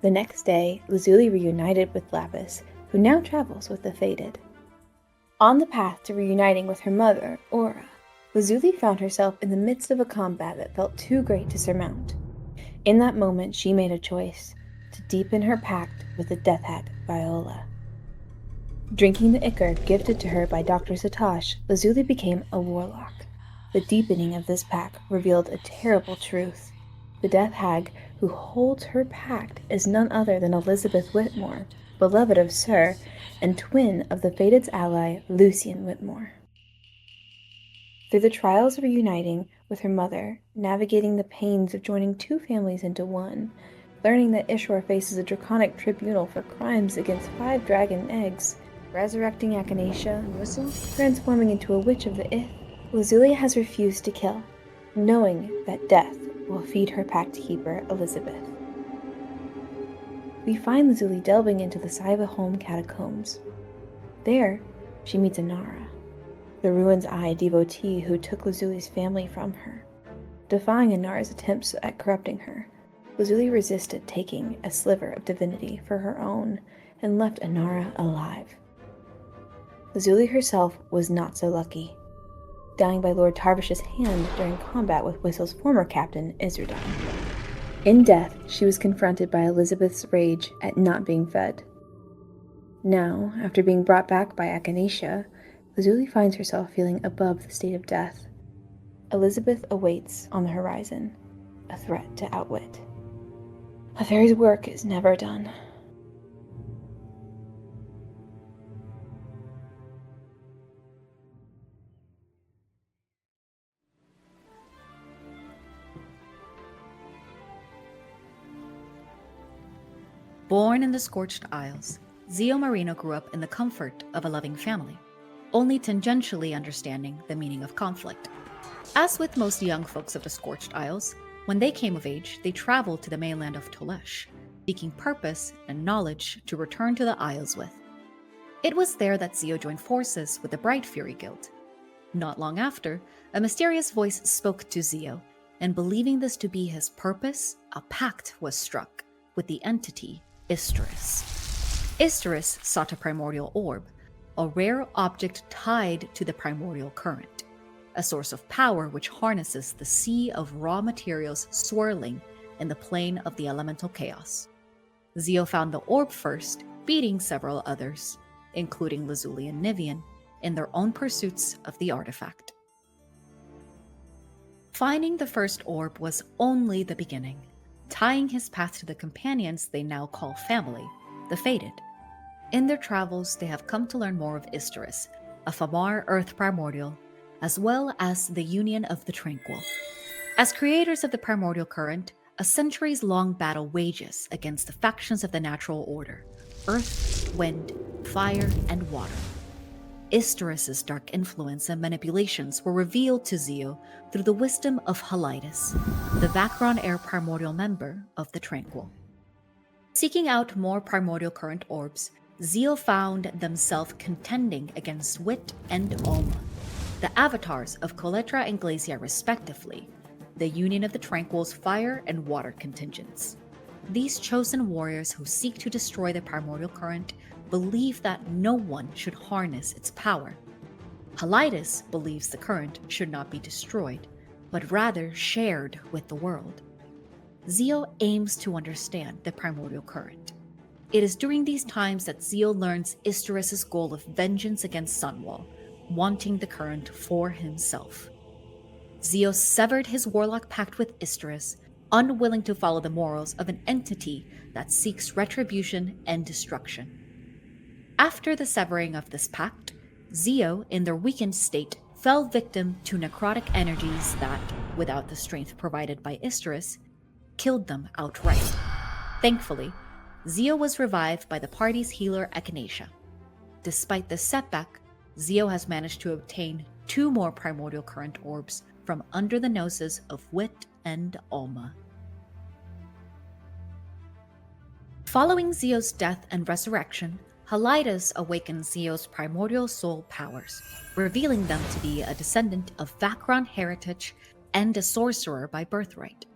The next day, Lazuli reunited with Lapis, who now travels with the Fated. On the path to reuniting with her mother, Aura, Lazuli found herself in the midst of a combat that felt too great to surmount. In that moment, she made a choice to deepen her pact with the death hag Viola. Drinking the ichor gifted to her by Dr. Satosh, Lazuli became a warlock. The deepening of this pact revealed a terrible truth. The death hag who holds her pact is none other than Elizabeth Whitmore, beloved of Sir, and twin of the Fated's ally, Lucian Whitmore. Through the trials of reuniting with her mother, navigating the pains of joining 2 families into one, learning that Ishor faces a draconic tribunal for crimes against 5 dragon eggs, resurrecting Echinacea and Whistle, transforming into a witch of the Ith, Lazuli has refused to kill, knowing that death will feed her pact keeper, Elizabeth. We find Lazuli delving into the Saiba home catacombs. There, she meets Inara, the Ruin's Eye devotee who took Lazuli's family from her. Defying Inara's attempts at corrupting her, Lazuli resisted taking a sliver of divinity for her own and left Inara alive. Lazuli herself was not so lucky, dying by Lord Tarvish's hand during combat with Whistle's former captain, Izradan. In death, she was confronted by Elizabeth's rage at not being fed. Now, after being brought back by Echinacea, Lazuli finds herself feeling above the state of death. Elizabeth awaits on the horizon, a threat to outwit. A fairy's work is never done. Born in the Scorched Isles, Xio Marino grew up in the comfort of a loving family, only tangentially understanding the meaning of conflict. As with most young folks of the Scorched Isles, When they came of age, they traveled to the mainland of Tolesh, seeking purpose and knowledge to return to the Isles with. It was there that Xio joined forces with the Bright Fury Guild. Not long after, a mysterious voice spoke to Xio, and believing this to be his purpose, a pact was struck with the entity Isterus. Isterus sought a primordial orb, a rare object tied to the primordial current, a source of power which harnesses the sea of raw materials swirling in the plane of the elemental chaos. Xio found the orb first, beating several others, including Lazuli and Nivian, in their own pursuits of the artifact. Finding the first orb was only the beginning, tying his path to the companions they now call family, the Fated. In their travels, they have come to learn more of Isterus, a Famar Earth primordial, as well as the Union of the Tranquil. As creators of the primordial current, a centuries-long battle wages against the factions of the natural order: earth, wind, fire, and water. Isterus' dark influence and manipulations were revealed to Xio through the wisdom of Halides, the Vacron Air primordial member of the Tranquil. Seeking out more primordial current orbs, Xio found themselves contending against Wit and Alma, the avatars of Coletra and Glacia respectively, the Union of the Tranquil's fire and water contingents. These chosen warriors who seek to destroy the primordial current believe that no one should harness its power. Halides believes the current should not be destroyed, but rather shared with the world. Xio aims to understand the primordial current. It is during these times that Xio learns Isterus' goal of vengeance against Sunwall, wanting the current for himself. Xio severed his warlock pact with Isterus, unwilling to follow the morals of an entity that seeks retribution and destruction. After the severing of this pact, Xio, in their weakened state, fell victim to necrotic energies that, without the strength provided by Isterus, killed them outright. Thankfully, Xio was revived by the party's healer Echinacea. Despite this setback, Xio has managed to obtain 2 more primordial current orbs from under the noses of Wit and Alma. Following Xio's death and resurrection, Halides awakened Xio's primordial soul powers, revealing them to be a descendant of Vacron heritage and a sorcerer by birthright.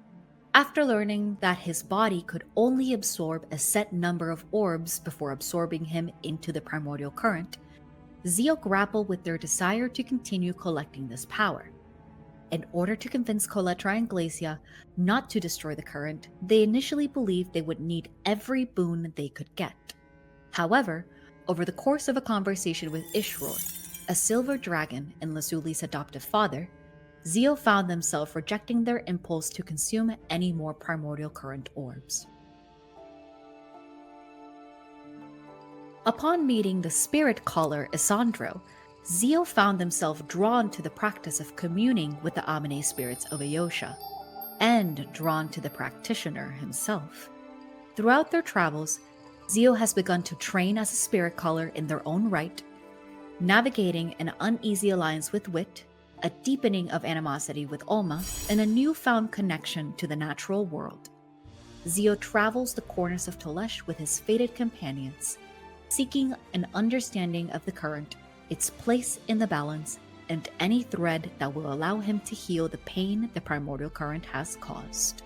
After learning that his body could only absorb a set number of orbs before absorbing him into the primordial current, Xio grappled with their desire to continue collecting this power. In order to convince Coletra and Glacia not to destroy the current, they initially believed they would need every boon they could get. However, over the course of a conversation with Ishror, a silver dragon and Lazuli's adoptive father, Xio found themselves rejecting their impulse to consume any more primordial current orbs. Upon meeting the spirit caller Isandro, Xio found himself drawn to the practice of communing with the Amine spirits of Ayosha, and drawn to the practitioner himself. Throughout their travels, Xio has begun to train as a spirit caller in their own right, navigating an uneasy alliance with Wit, a deepening of animosity with Alma, and a newfound connection to the natural world. Xio travels the corners of Tolesh with his fated companions, seeking an understanding of the current, its place in the balance, and any thread that will allow him to heal the pain the primordial current has caused.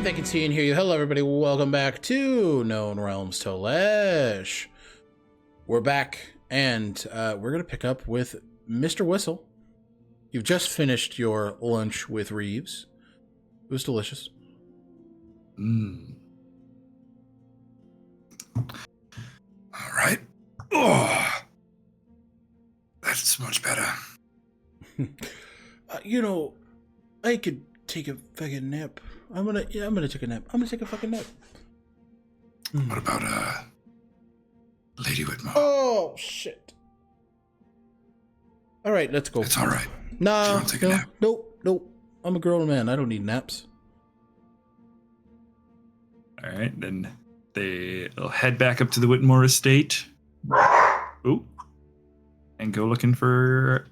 they can see and hear you. Hello, everybody. Welcome back to Known Realms Tolesh. We're back, and we're going to pick up with Mr. Whistle. You've just finished your lunch with Reeves. It was delicious. All right. Oh, that's much better. I could take a fucking nap. I'm gonna take a nap. I'm gonna take a fucking nap. What about Lady Whitmore? Oh shit! All right, let's go. It's all right. No, take a nap? Nope. I'm a grown man. I don't need naps. All right, then they'll head back up to the Whitmore estate. Ooh. And go looking for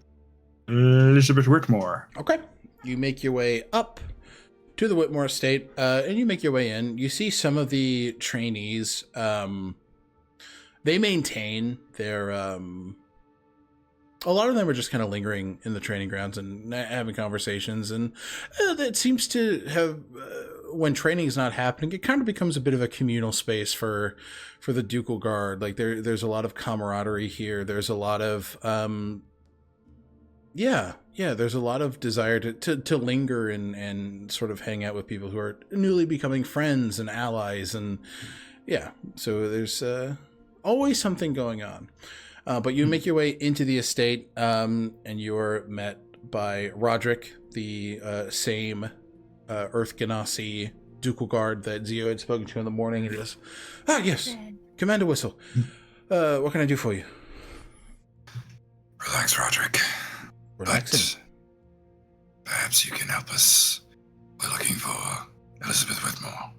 Elizabeth Whitmore. Okay. You make your way up to the Whitmore estate, and you make your way in. You see some of the trainees. They maintain their... a lot of them are just kind of lingering in the training grounds and having conversations, and it seems to have... when training is not happening, it kind of becomes a bit of a communal space for the Ducal Guard. Like there's a lot of camaraderie here. There's a lot of there's a lot of desire to linger and sort of hang out with people who are newly becoming friends and allies, and so there's always something going on. But you make your way into the estate, and you're met by Roderick, the same Earth Ganassi Ducal Guard that Xio had spoken to in the morning. And he goes, yes, Commander Whistle. What can I do for you? Relax, Roderick. Relaxing. But perhaps you can help us. We're looking for Elizabeth Whitmore.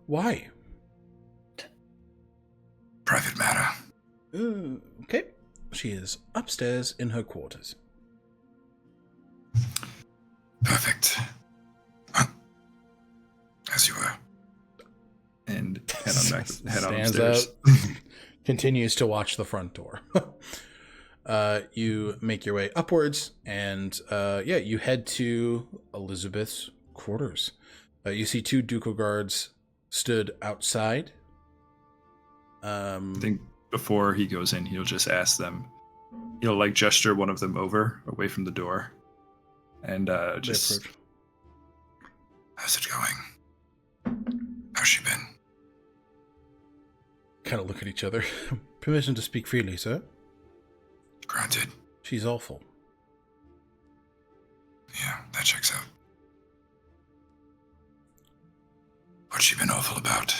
Why? Private matter. Okay. She is upstairs in her quarters. Perfect. As you were. And head on back. Head on Stands upstairs. out, continues to watch the front door. You make your way upwards, and you head to Elizabeth's quarters. You see two Ducal Guards stood outside. I think before he goes in, he'll just ask them. He'll gesture one of them away from the door, and just. How's it going? How's she been? Kind of look at each other. Permission to speak freely, sir? Granted. She's awful. Yeah, that checks out. What's she been awful about?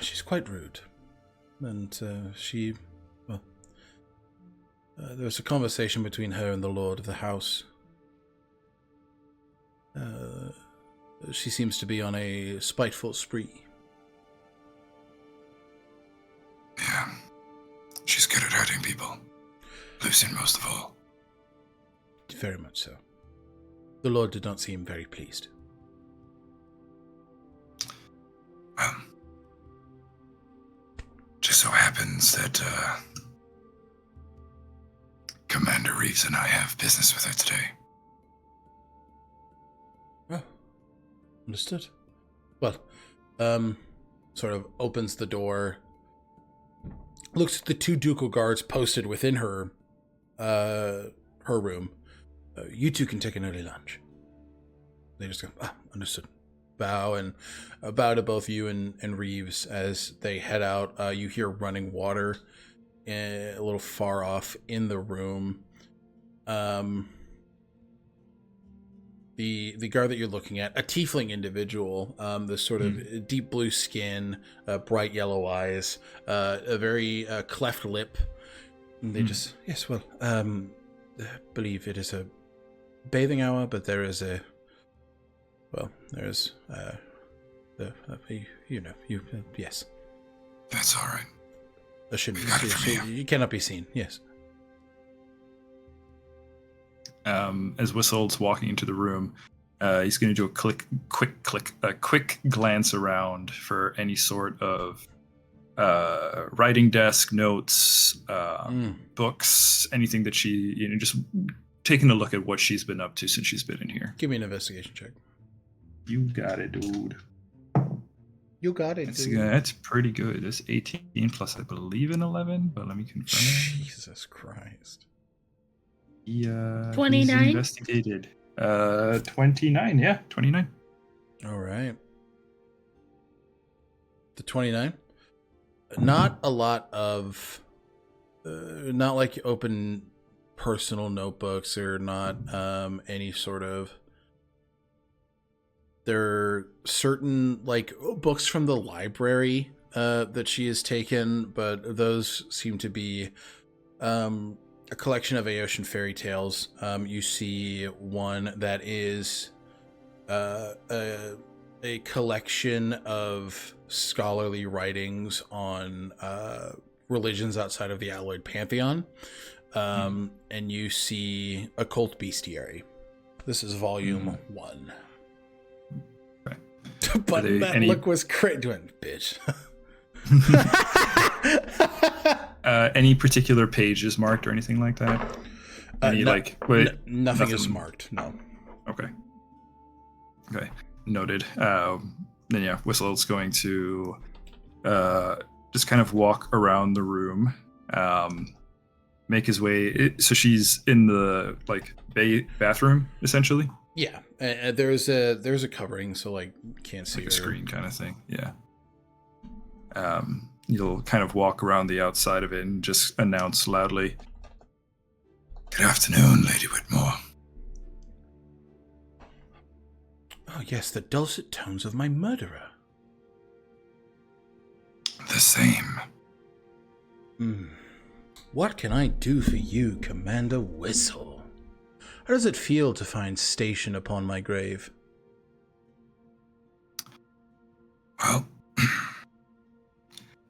She's quite rude. And there was a conversation between her and the Lord of the House. She seems to be on a spiteful spree. Yeah. She's good at hurting people. Lucian most of all. Very much so. The Lord did not seem very pleased. Well, just so happens that Commander Reeves and I have business with her today. Oh, understood. Well, sort of opens the door, looks at the two Ducal Guards posted within her room. You two can take an early lunch. They just go, understood. Bow and bow to both you and Reeves as they head out. You hear running water a little far off in the room. The guard that you're looking at, a tiefling individual, this sort of deep blue skin, bright yellow eyes, a very cleft lip. They just, yes, well, I believe it is a bathing hour, but there is yes. That's all right. You cannot be seen, yes. As Whistle's walking into the room, he's going to do a quick glance around for any sort of writing desk, notes, books, anything that she, just taking a look at what she's been up to since she's been in here. Give me an investigation check. You got it, dude. You got it, dude. That's pretty good. That's 18 plus, I believe, an 11, but let me confirm. Jesus Christ. Yeah, 29? He's investigated. 29, yeah, 29. All right. The 29. Not a lot of, not like open personal notebooks or not any sort of. There are certain like books from the library that she has taken, but those seem to be a collection of Aeotian fairy tales. You see one that is a collection of scholarly writings on religions outside of the Alloyed Pantheon. And you see Occult Bestiary. This is volume 1. Okay. But that look was great. Doing bitch. Any particular pages marked or anything like that? Nothing is marked. No. Okay. Noted. Then yeah, Whistle's going to just kind of walk around the room, make his way. So she's in the bathroom essentially. Yeah, there's a covering, so like can't see a screen kind of thing. Yeah. You'll kind of walk around the outside of it and just announce loudly, "Good afternoon, Lady Whitmore." Oh yes, the dulcet tones of my murderer. The same. What can I do for you, Commander Whistle? How does it feel to find station upon my grave? Well,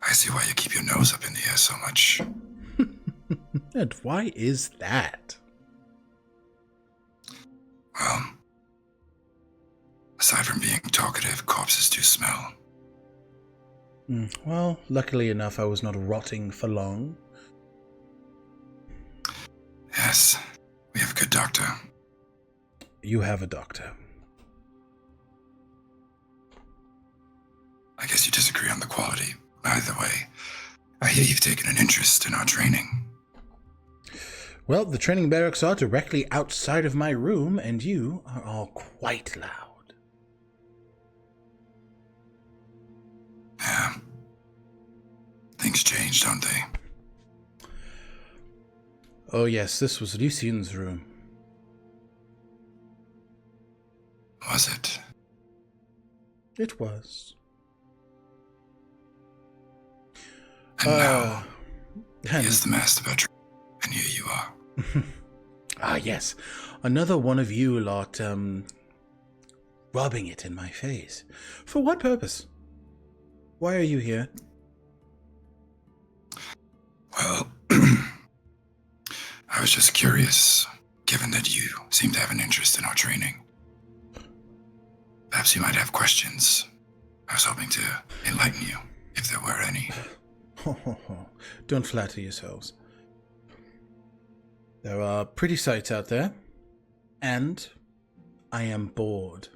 I see why you keep your nose up in the air so much. And why is that? Well, aside from being talkative, corpses do smell. Well, luckily enough, I was not rotting for long. Yes, we have a good doctor. You have a doctor. I guess you disagree on the quality. Either way, I hear you've taken an interest in our training. Well, the training barracks are directly outside of my room, and you are all quite loud. Yeah. Things change, don't they? Oh yes, this was Lucien's room. Was it? It was. And now, he is the master veteran, and here you are. Ah, yes. Another one of you lot, rubbing it in my face. For what purpose? Why are you here? Well, I was just curious, given that you seem to have an interest in our training. Perhaps you might have questions. I was hoping to enlighten you, if there were any. Don't flatter yourselves. There are pretty sights out there, and I am bored.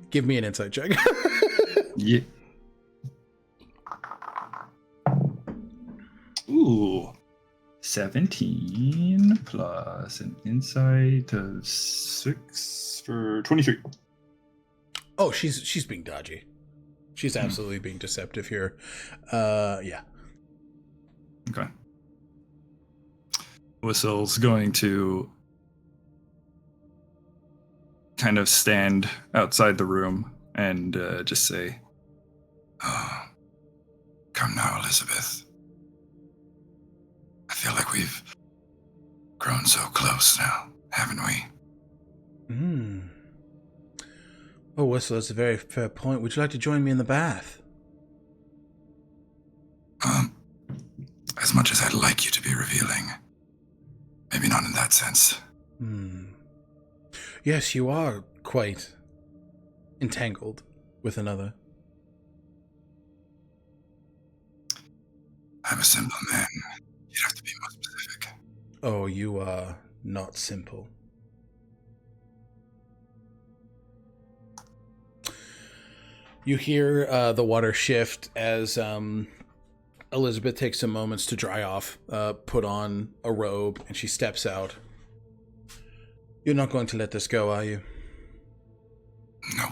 Give me an insight check. Yeah. Ooh. 17 plus an insight of 6 for 23. Oh, she's being dodgy. She's absolutely being deceptive here. Yeah. Okay. Whistle's going to kind of stand outside the room and just say, "Oh, come now, Elizabeth. I feel like we've grown so close now, haven't we?" Oh, Whistle, that's a very fair point. Would you like to join me in the bath? As much as I'd like you to be revealing, maybe not in that sense. Yes, you are quite entangled with another. I'm a simple man. You'd have to be more specific. Oh, you are not simple. You hear the water shift as Elizabeth takes some moments to dry off, put on a robe, and she steps out. You're not going to let this go, are you? No.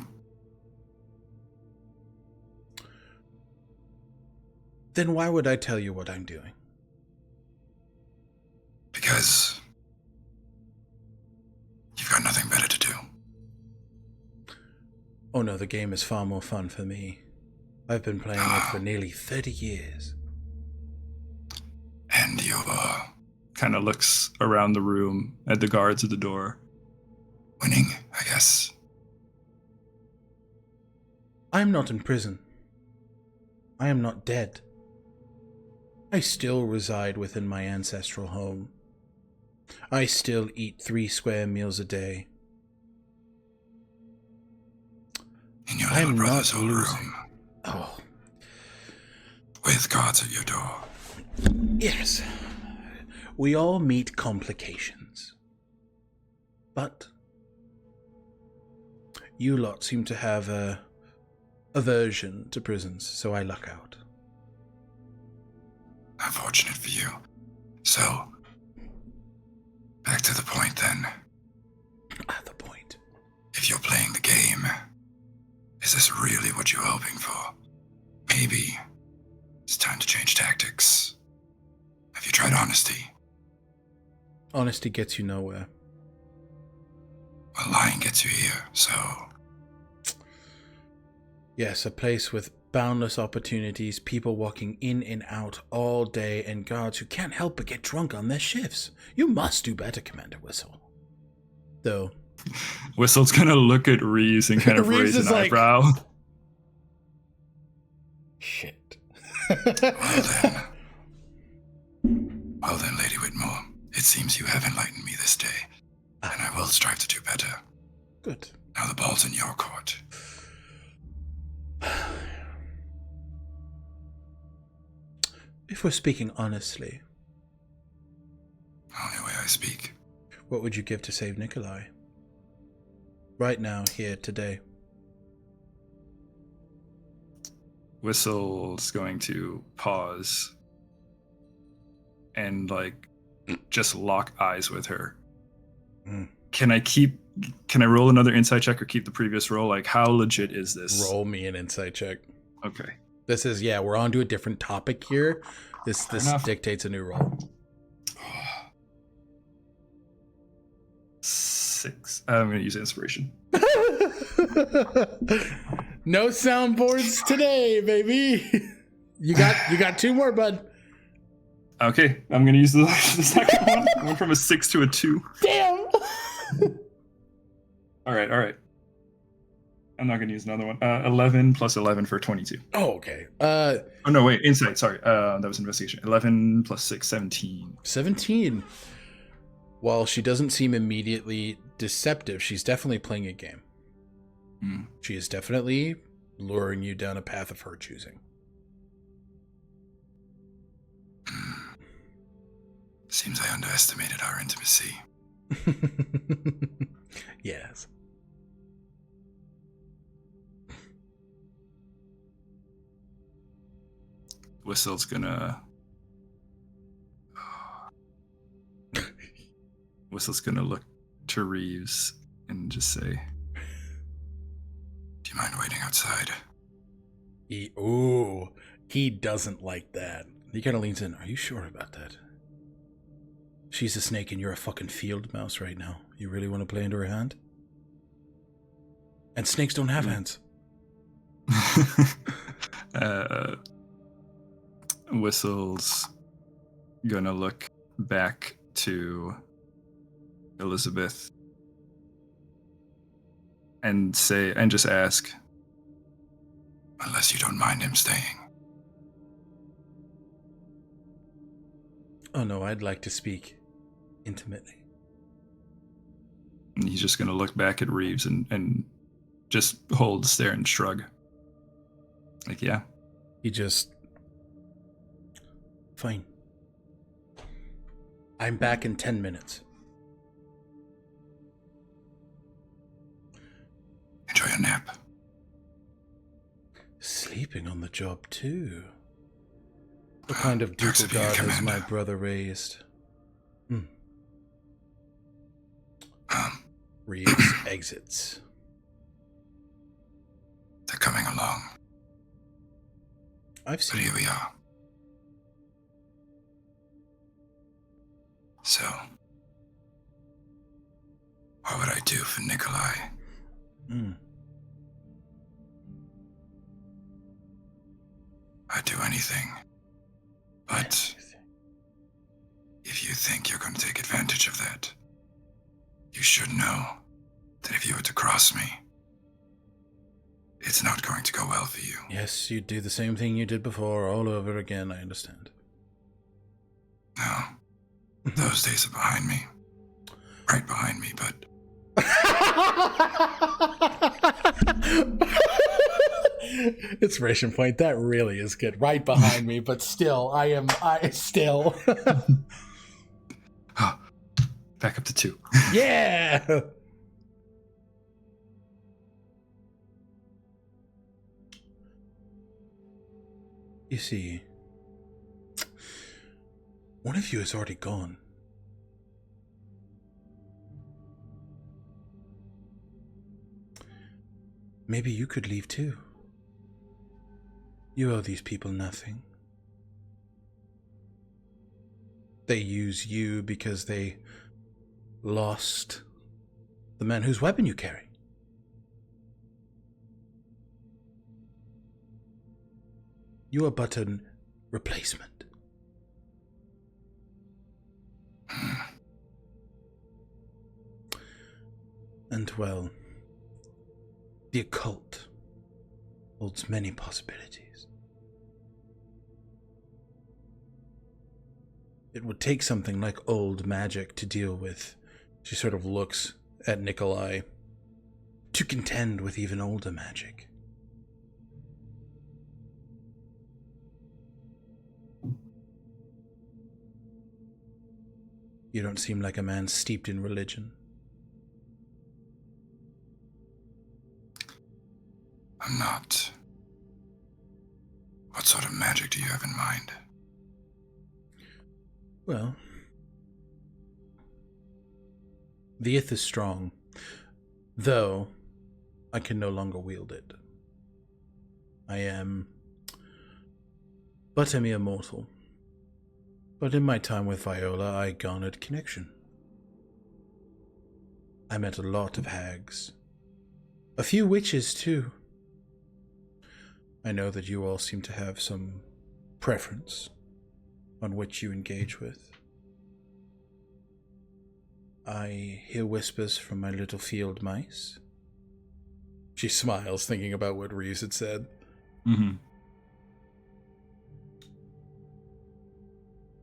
Then why would I tell you what I'm doing? Because you've got nothing better to do. Oh no, the game is far more fun for me. I've been playing it for nearly 30 years. And you're Kind of looks around the room at the guards at the door. winning, I guess. I am not in prison. I am not dead. I still reside within my ancestral home. I still eat 3 square meals a day. In your I little am brother's not old losing. room. Oh, With guards at your door. yes. We all meet complications. But you lot seem to have a aversion to prisons, so I luck out. Unfortunate for you. So, back to the point then. At the point. If you're playing the game, is this really what you're hoping for? Maybe it's time to change tactics. Have you tried honesty? Honesty gets you nowhere. Well, lying gets you here, so Yes, a place with boundless opportunities, people walking in and out all day, and guards who can't help but get drunk on their shifts. You must do better, Commander Whistle. Though, Whistle's gonna look at Reeves and kind of Reeves raise is an like- eyebrow. shit. Well then, Lady Whitmore, it seems you have enlightened me this day, and I will strive to do better. Good. Now the ball's in your court. If we're speaking honestly, Only way I speak. what would you give to save Nikolai? Right now, here, today. Whistle's going to pause and just lock eyes with her. Mm. Can I roll another insight check or keep the previous roll? Like, how legit is this? Roll me an insight check. Okay. This is, we're on to a different topic here. This enough. dictates a new roll. 6. I'm going to use inspiration. No soundboards today, baby. You got 2 more, bud. Okay, I'm going to use the second one. I went from a 6 to a 2. Damn. All right. I'm not going to use another one. 11 plus 11 for 22. Oh, okay. Oh, no, wait. Insight. Sorry. That was investigation. 11 plus 6, 17. 17. While she doesn't seem immediately deceptive, she's definitely playing a game. Mm. She is definitely luring you down a path of her choosing. Seems I underestimated our intimacy. Yes. Whistle's gonna look to Reeves and just say, Do you mind waiting outside? He doesn't like that. He kind of leans in. Are you sure about that? She's a snake and you're a fucking field mouse right now. You really want to play into her hand? And snakes don't have hands. Whistle's gonna look back to Elizabeth and just ask, Unless you don't mind him staying. Oh no, I'd like to speak intimately. and he's just gonna look back at Reeves and just hold stare and shrug. Like, yeah. He just... Fine. I'm back in 10 minutes. Enjoy your nap. sleeping on the job too. What kind of Ducal Guard has my brother raised? Reeves exits. They're coming along. I've But seen. here we are. So, what would I do for Nikolai? I'd do anything. But if you think you're going to take advantage of that, you should know that if you were to cross me, it's not going to go well for you. Yes, you'd do the same thing you did before all over again, I understand. No. Those days are behind me. Right behind me, but Inspiration point, that really is good. Right behind me, but still, I still. Back up to 2. Yeah! You see, one of you is already gone. Maybe you could leave too. You owe these people nothing. They use you because they lost the man whose weapon you carry. You are but an replacement. And well, the occult holds many possibilities. It would take something like old magic to deal with. She sort of looks at Nikolai. To contend with even older magic. You don't seem like a man steeped in religion. I'm not. What sort of magic do you have in mind? Well, the ith is strong, though I can no longer wield it. I am but a mere mortal. But in my time with Viola, I garnered connection. I met a lot of hags. A few witches, too. I know that you all seem to have some preference on which you engage with. I hear whispers from my little field mice. She smiles, thinking about what Reeves had said. Mm-hmm.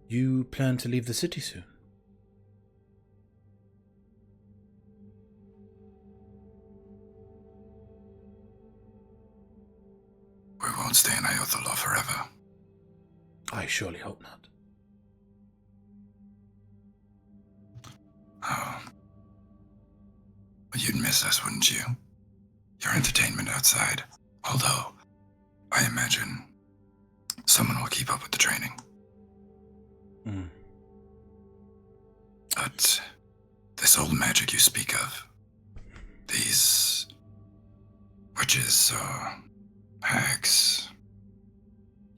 You plan to leave the city soon? We won't stay in Iyo Thalor forever. I surely hope not. Oh. But you'd miss us, wouldn't you? Your entertainment outside. Although, I imagine someone will keep up with the training. But this old magic you speak of, these witches or hags,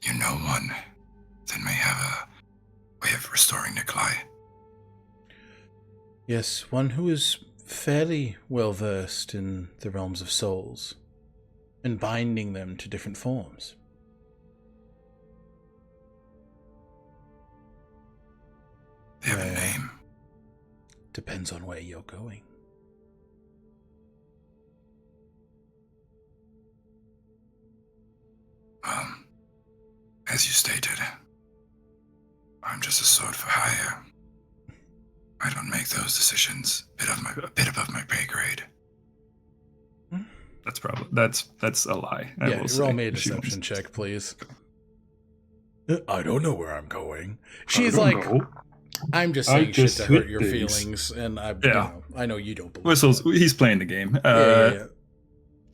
you know one that may have a way of restoring Nikolai. Yes, one who is fairly well versed in the realms of souls and binding them to different forms. They have a name. Depends on where you're going. Well, as you stated, I'm just a sword for hire. I don't make those decisions. A bit above my pay grade. That's a lie. I will say. Roll me a deception check, please. I don't know where I'm going. She's like, I'm just saying shit to hurt your feelings, and I know you don't believe. Whistles. He's playing the game. Yeah.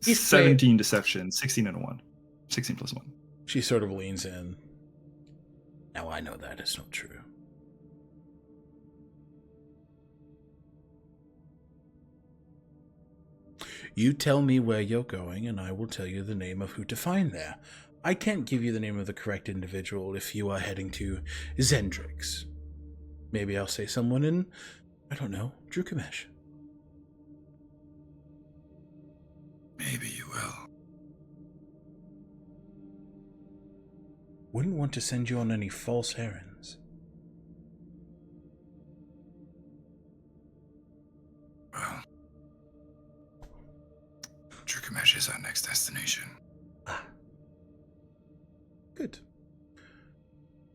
He's 17 deception, 16 and a 1. 16 plus 1. She sort of leans in. Now I know that is not true. You tell me where you're going, and I will tell you the name of who to find there. I can't give you the name of the correct individual if you are heading to Zendrix. Maybe I'll say someone in, I don't know, Drukamesh. Maybe you will. Wouldn't want to send you on any false errands. Well, Drukamesh is our next destination. Ah. Good.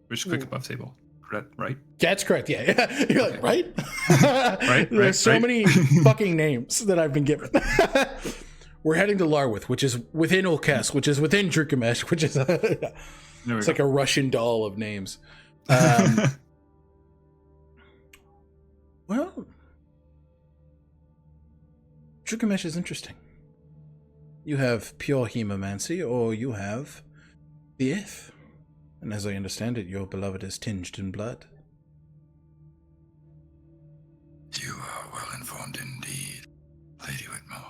Which click above table. Right? That's correct, yeah. You're like, right? Right, There's so right. many fucking names that I've been given. We're heading to Larwith, which is within Ulkes, which is within Drukamesh, which is it's like a Russian doll of names. Well, Drukamesh is interesting. You have pure hemomancy, or you have the Ith. And as I understand it, your beloved is tinged in blood. You are well informed indeed, Lady Whitmore.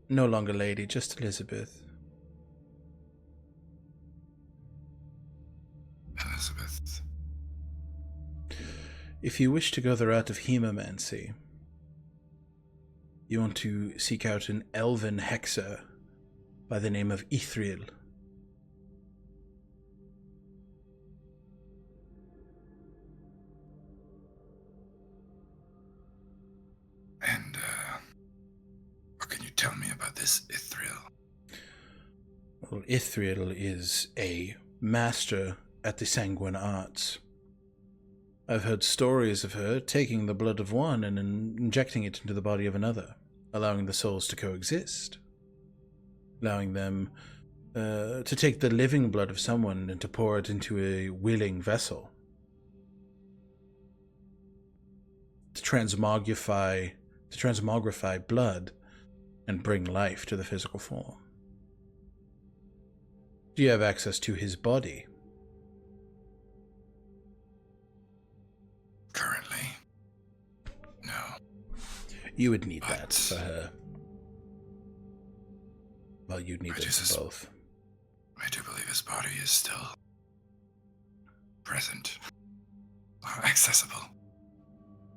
No longer lady, just Elizabeth. Elizabeth. If you wish to go the route of hemomancy, you want to seek out an elven hexer by the name of Ithriel. And, what can you tell me about this Ithriel? Well, Ithriel is a master at the sanguine arts. I've heard stories of her taking the blood of one and injecting it into the body of another, allowing the souls to coexist, allowing them to take the living blood of someone and to pour it into a willing vessel, to transmogrify blood and bring life to the physical form. Do you have access to his body? Currently, no. You would need that But- for her. Well, you'd need it for both. I do believe his body is still present, accessible.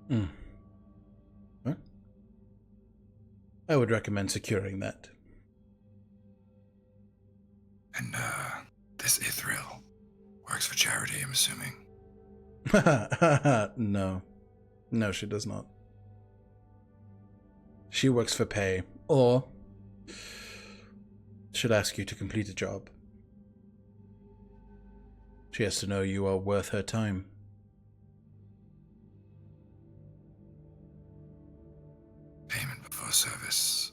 Hmm. Well, I would recommend securing that. And, this Ithriel works for charity, I'm assuming. No. No, she does not. She works for pay, or should ask you to complete a job. She has to know you are worth her time. Payment before service.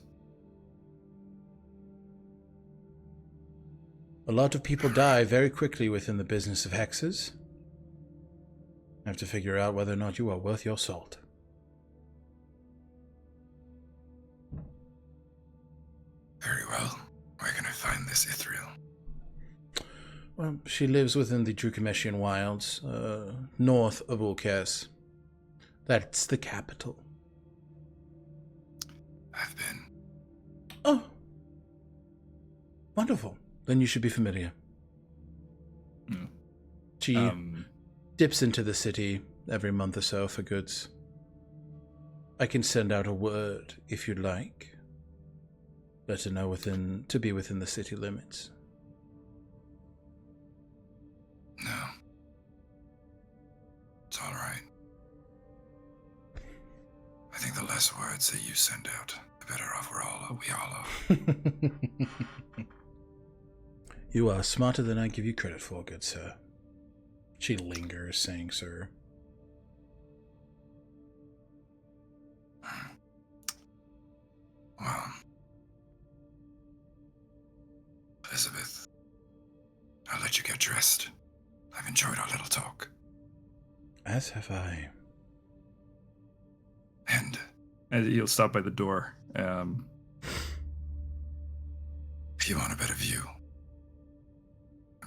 A lot of people die very quickly within the business of hexes. I have to figure out whether or not you are worth your salt. Very well. Where can I find this Ithriel? Well, she lives within the Drukameshian wilds, north of Ulkes. That's the capital. I've been. Oh. Wonderful. Then you should be familiar. Hmm. She dips into the city every month or so for goods. I can send out a word if you'd like. Let her know to be within the city limits. No. It's all right. I think the less words that you send out, the better off we all are. You are smarter than I give you credit for, good sir. She lingers, saying, sir. Well, Elizabeth, I'll let you get dressed. I've enjoyed our little talk. As have I. And He'll stop by the door. if you want a better view,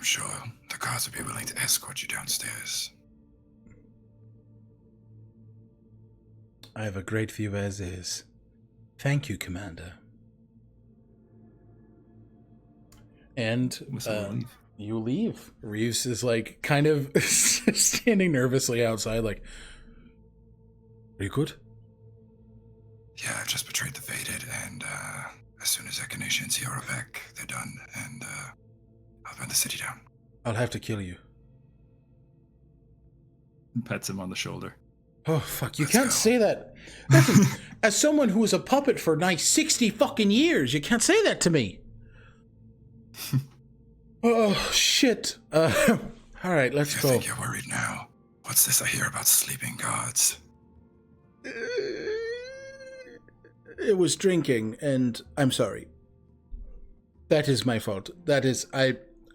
sure the guards would be willing to escort you downstairs. I have a great view as is. Thank you, Commander. And you leave. Reeves is like kind of standing nervously outside, like, are you good? Yeah, I've just betrayed the Fated, and as soon as Echinacea and Xio are back, they're done, and I'll burn the city down. I'll have to kill you. Pets him on the shoulder. Oh, fuck, you Let's can't go. say that. Listen, as someone who was a puppet for 60 fucking years, you can't say that to me. Oh, shit. All right, let's If go. you think you're worried now, what's this I hear about sleeping gods? It was drinking, and I'm sorry. That is my fault.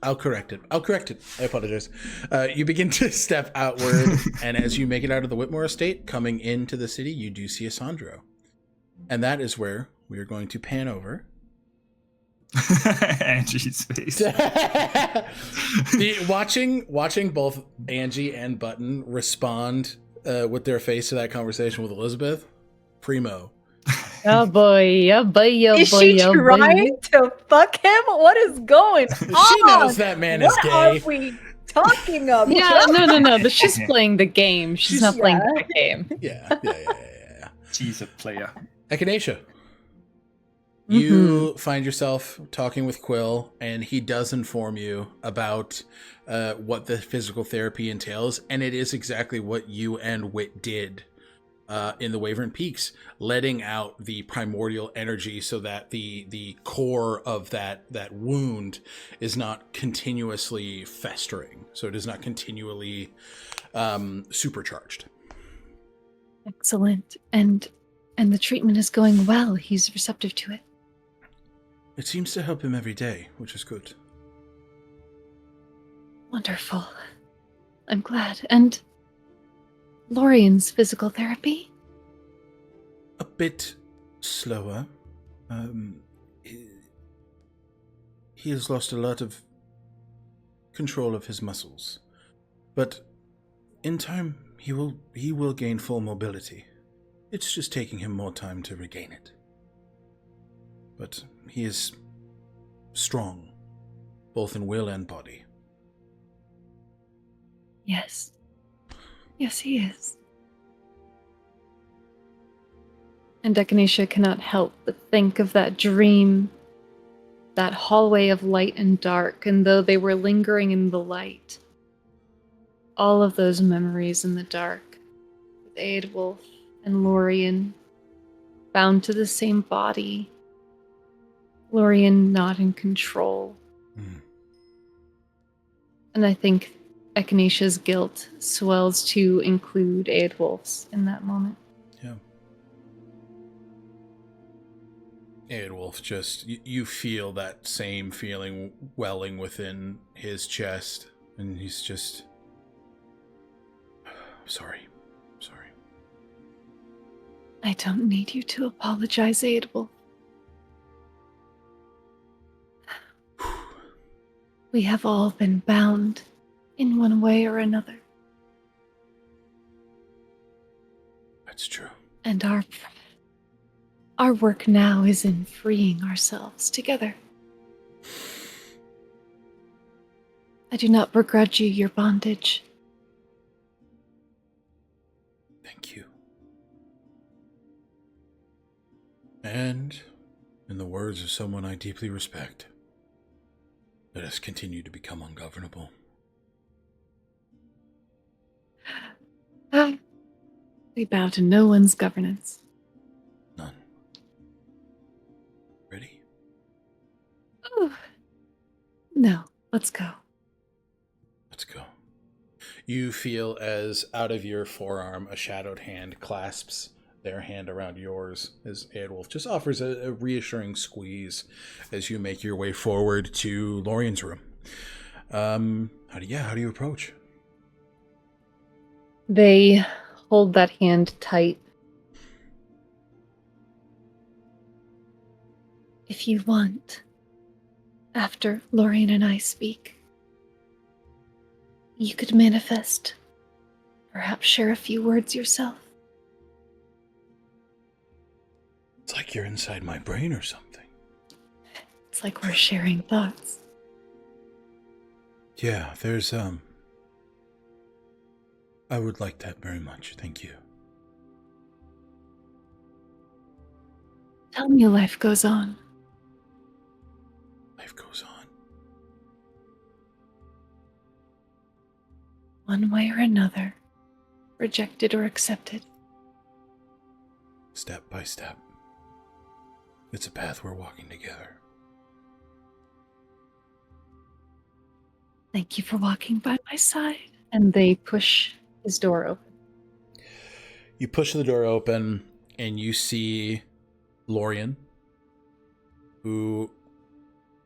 I'll correct it. I apologize. You begin to step outward, and as you make it out of the Whitmore estate, coming into the city, you do see a Sandro. And that is where we are going to pan over. Angie's face. Watching both Angie and Button respond with their face to that conversation with Elizabeth, primo. Oh boy, oh boy, oh Is boy, she oh boy. trying to fuck him? What is going on? She knows that man is what gay. are we talking about? Yeah, no. She's playing the game. She's not playing the game. Yeah. She's a player. Echinacea. You find yourself talking with Quill, and he does inform you about what the physical therapy entails, and it is exactly what you and Wit did in the Wavering Peaks, letting out the primordial energy so that the core of that wound is not continuously festering, so it is not continually supercharged. Excellent. And the treatment is going well. He's receptive to it. It seems to help him every day, which is good. Wonderful. I'm glad. And Lorian's physical therapy? A bit slower. He has lost a lot of control of his muscles. But in time, he will gain full mobility. It's just taking him more time to regain it. But he is strong, both in will and body. Yes. Yes, he is. And Echinacea cannot help but think of that dream, that hallway of light and dark, and though they were lingering in the light, all of those memories in the dark, with Aedwulf and Lorian, bound to the same body, Lorian not in control. And I think Echinacea's guilt swells to include Aedwulf's in that moment. Yeah. Aedwulf just, you feel that same feeling welling within his chest, and he's just, sorry. I don't need you to apologize, Aedwulf. We have all been bound in one way or another. That's true. And our work now is in freeing ourselves together. I do not begrudge you your bondage. Thank you. And, in the words of someone I deeply respect, let us continue to become ungovernable. We bow to no one's governance. None. Ready? Ooh. No, let's go. Let's go. You feel as out of your forearm a shadowed hand clasps their hand around yours as Aedwulf just offers a reassuring squeeze as you make your way forward to Lorian's room. How do you approach? They hold that hand tight. If you want, after Lorian and I speak, you could manifest. Perhaps share a few words yourself. It's like you're inside my brain or something. It's like we're sharing thoughts. Yeah, there's, I would like that very much, thank you. Tell me life goes on. Life goes on. One way or another. Rejected or accepted. Step by step. It's a path we're walking together. Thank you for walking by my side. And they push his door open. You push the door open and you see Lorian, who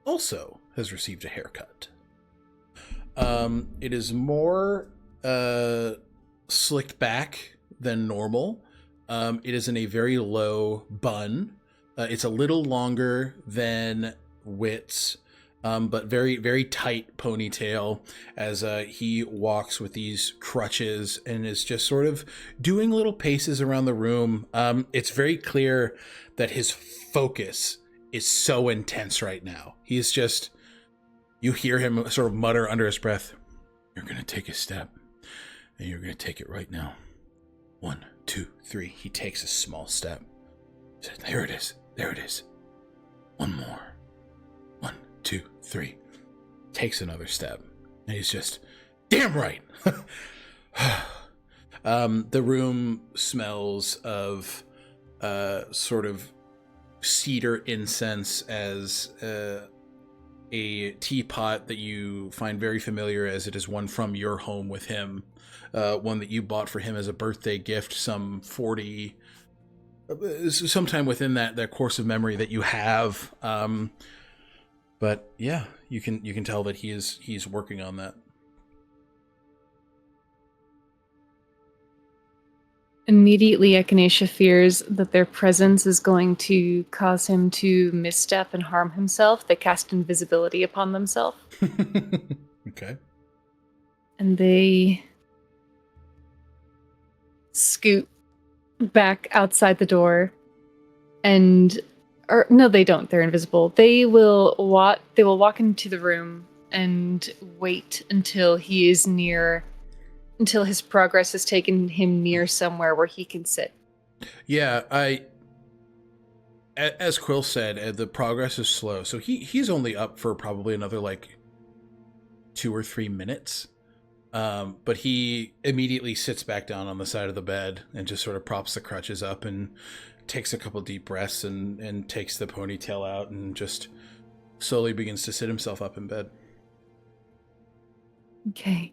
also has received a haircut. It is more slicked back than normal. It is in a very low bun. It's a little longer than Wit's, but very, very tight ponytail as he walks with these crutches and is just sort of doing little paces around the room. It's very clear that his focus is so intense right now. He's just, you hear him sort of mutter under his breath, "You're going to take a step, and you're going to take it right now. 1, 2, 3. He takes a small step. He says, "There it is. There it is. One more. 1, 2, 3. Takes another step. And he's just, damn right. The room smells of sort of cedar incense as a teapot that you find very familiar, as it is one from your home with him. One that you bought for him as a birthday gift sometime within that course of memory that you have. But yeah, you can tell that he's working on that. Immediately, Echinacea fears that their presence is going to cause him to misstep and harm himself. They cast invisibility upon themselves. Okay. And they scoot back outside the door. Or no, they don't. They're invisible. They will walk into the room and wait until he is near, until his progress has taken him near somewhere where he can sit. Yeah, as Quill said, the progress is slow. So he's only up for probably another 2 or 3 minutes. But he immediately sits back down on the side of the bed and just sort of props the crutches up and takes a couple deep breaths and takes the ponytail out and just slowly begins to sit himself up in bed. Okay.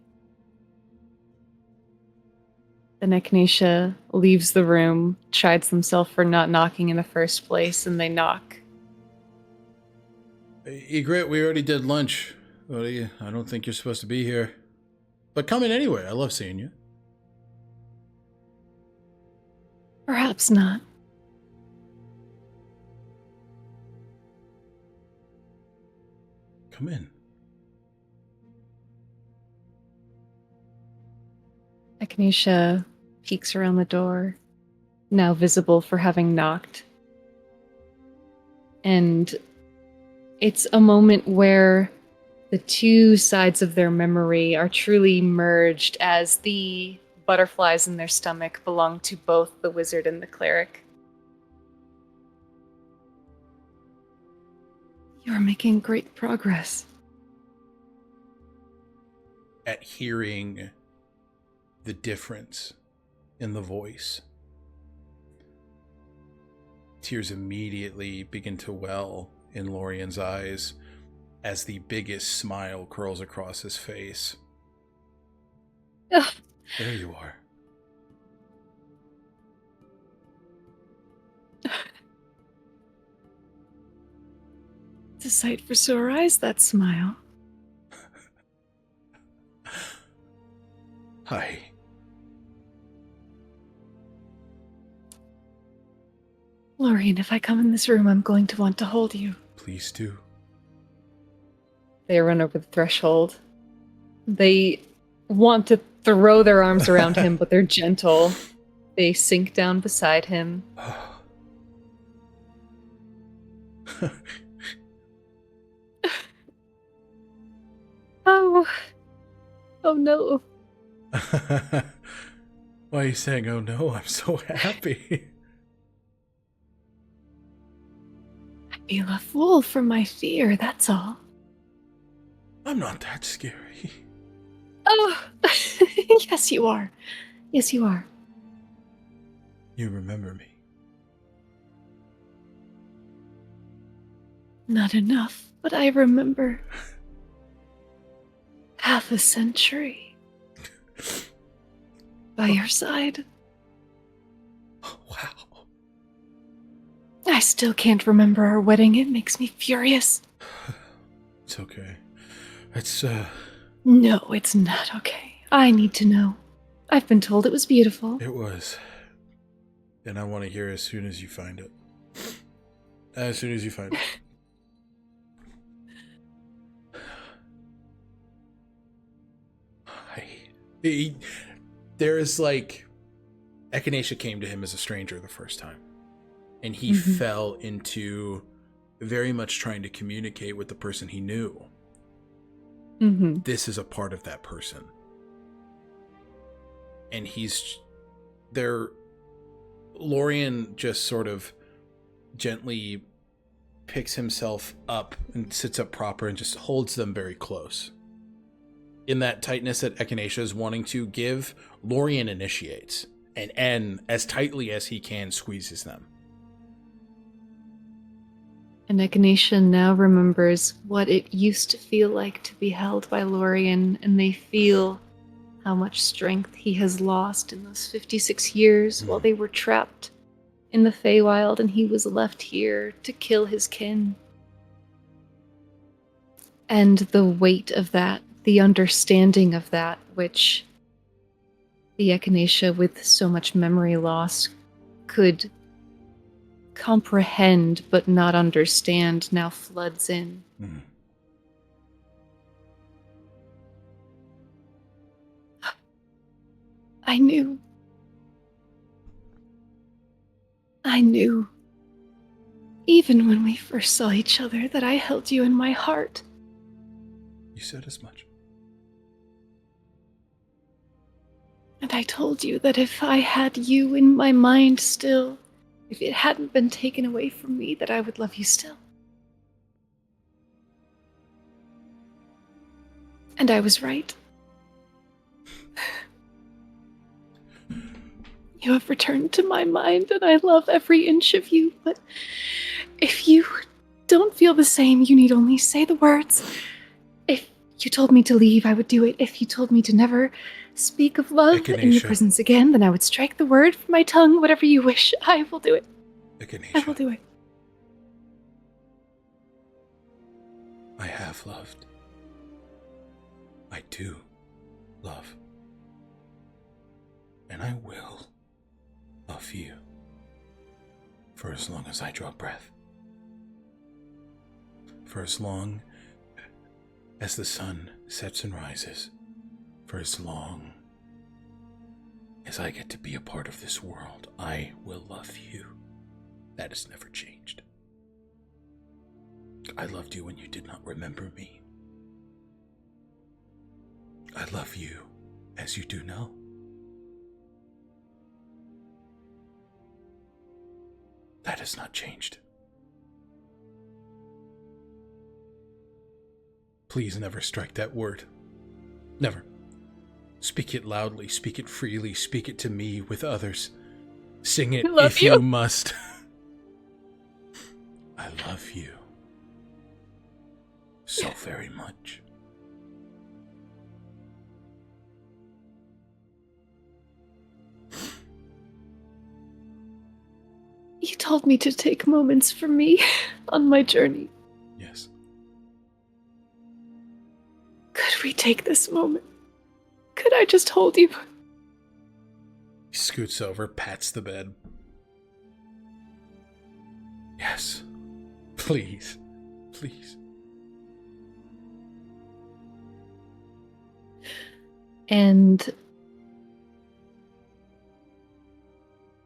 Then Echinacea leaves the room, chides themselves for not knocking in the first place, and they knock. Egret, we already did lunch. I don't think you're supposed to be here. But come in anyway. I love seeing you. Perhaps not. Come in. Echinacea peeks around the door, now visible for having knocked. And it's a moment where the two sides of their memory are truly merged, as the butterflies in their stomach belong to both the wizard and the cleric. You are making great progress. At hearing the difference in the voice, tears immediately begin to well in Lorian's eyes as the biggest smile curls across his face. Ugh. There you are. It's a sight for sore eyes, that smile. Hi. Lorian, if I come in this room, I'm going to want to hold you. Please do. They run over the threshold. They want to throw their arms around him, but they're gentle. They sink down beside him. Oh. Oh no. Why are you saying, oh no? I'm so happy. I feel a fool from my fear, that's all. I'm not that scary. Oh, yes you are. Yes you are. You remember me. Not enough, but I remember. Half a century. By your side. Oh, wow. I still can't remember our wedding. It makes me furious. It's okay. It's, No, it's not okay. I need to know. I've been told it was beautiful. It was. And I want to hear as soon as you find it. As soon as you find it. There is like... Echinacea came to him as a stranger the first time. And he fell into very much trying to communicate with the person he knew. This is a part of that person. And Lorian just sort of gently picks himself up and sits up proper and just holds them very close. In that tightness that Echinacea is wanting to give, Lorian initiates and as tightly as he can squeezes them. And Echinacea now remembers what it used to feel like to be held by Lorian, and they feel how much strength he has lost in those 56 years while they were trapped in the Feywild and he was left here to kill his kin. And the weight of that, the understanding of that, which the Echinacea with so much memory loss could comprehend but not understand, now floods in. I knew. Even when we first saw each other, that I held you in my heart. You said as much. And I told you that if I had you in my mind still, if it hadn't been taken away from me, that I would love you still. And I was right. You have returned to my mind, and I love every inch of you, but if you don't feel the same, you need only say the words. If you told me to leave, I would do it. If you told me to never speak of love in your Echinacea. presence again, then I would strike the word from my tongue. Whatever you wish, I will do it. Echinacea. I will do it. I have loved. I do love. And I will love you for as long as I draw breath. For as long as the sun sets and rises. For as long as I get to be a part of this world, I will love you. That has never changed. I loved you when you did not remember me. I love you as you do now. That has not changed. Please never strike that word. Never. Speak it loudly, speak it freely, speak it to me with others. Sing it if you must. I love you so very much. You told me to take moments for me on my journey. Yes. Could we take this moment? Could I just hold you? He scoots over, pats the bed. Yes. Please. Please. And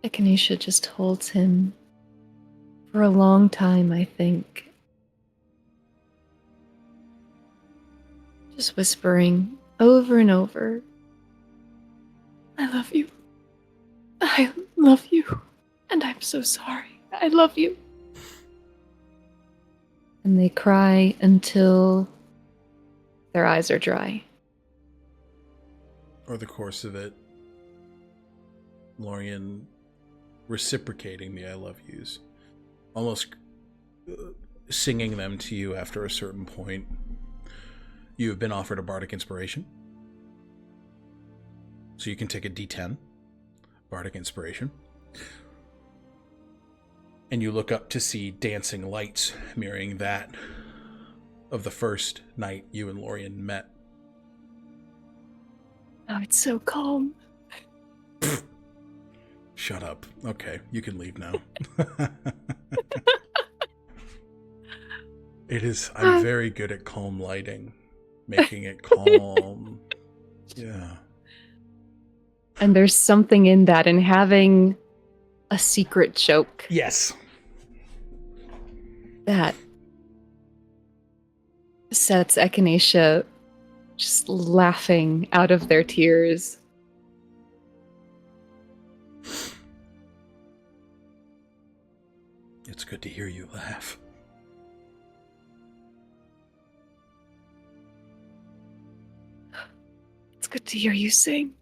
Echinacea just holds him for a long time, I think. Just whispering over and over, I love you. I love you. And I'm so sorry. I love you. And they cry until their eyes are dry. Over the course of it, Lorian reciprocating the I love yous, almost singing them to you after a certain point. You have been offered a bardic inspiration. So you can take a D10, bardic inspiration. And you look up to see dancing lights mirroring that of the first night you and Lorian met. Oh, it's so calm. Shut up. Okay, you can leave now. I'm very good at calm lighting. Making it calm. Yeah. And there's something in that, in having a secret joke. Yes. That sets Echinacea just laughing out of their tears. It's good to hear you laugh. It's good to hear you sing.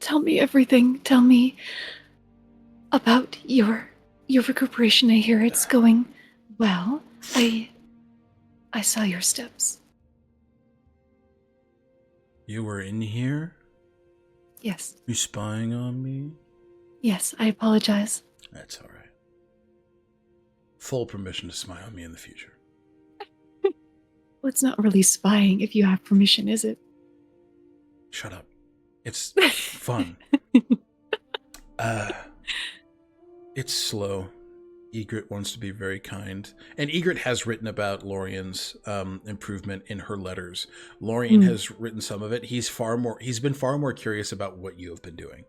Tell me everything. Tell me about your recuperation. I hear it's going well. I saw your steps. You were in here? Yes. You spying on me? Yes, I apologize. That's all right. Full permission to spy on me in the future. Well, it's not really spying if you have permission, is it? Shut up. It's fun. It's slow. Egret wants to be very kind. And Egret has written about Lorian's improvement in her letters. Lorian has written some of it. He's been far more curious about what you have been doing.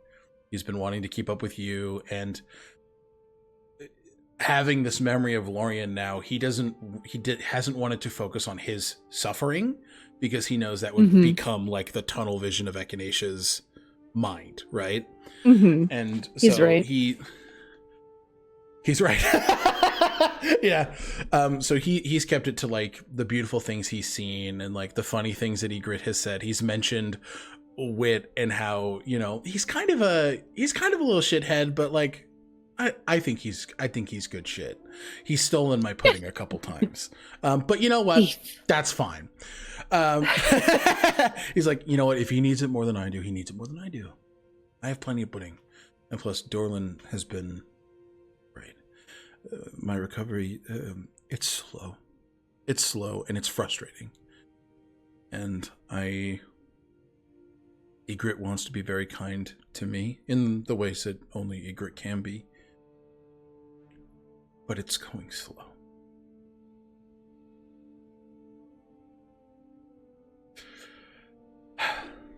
He's been wanting to keep up with you, and having this memory of Lorian now, he hasn't wanted to focus on his suffering, because he knows that would become like the tunnel vision of Echinacea's mind, right? And so he's right. He's right. Yeah. So he's kept it to like the beautiful things he's seen and like the funny things that Egret has said. He's mentioned Wit and how, you know, he's kind of a little shithead, but like I think he's good shit. He's stolen my pudding a couple times. But you know what? That's fine. He's like, you know what? If he needs it more than I do, he needs it more than I do. I have plenty of pudding. And plus, Dorlin has been right. My recovery, it's slow. It's slow and it's frustrating. And Egret wants to be very kind to me in the ways that only Egret can be. But it's going slow.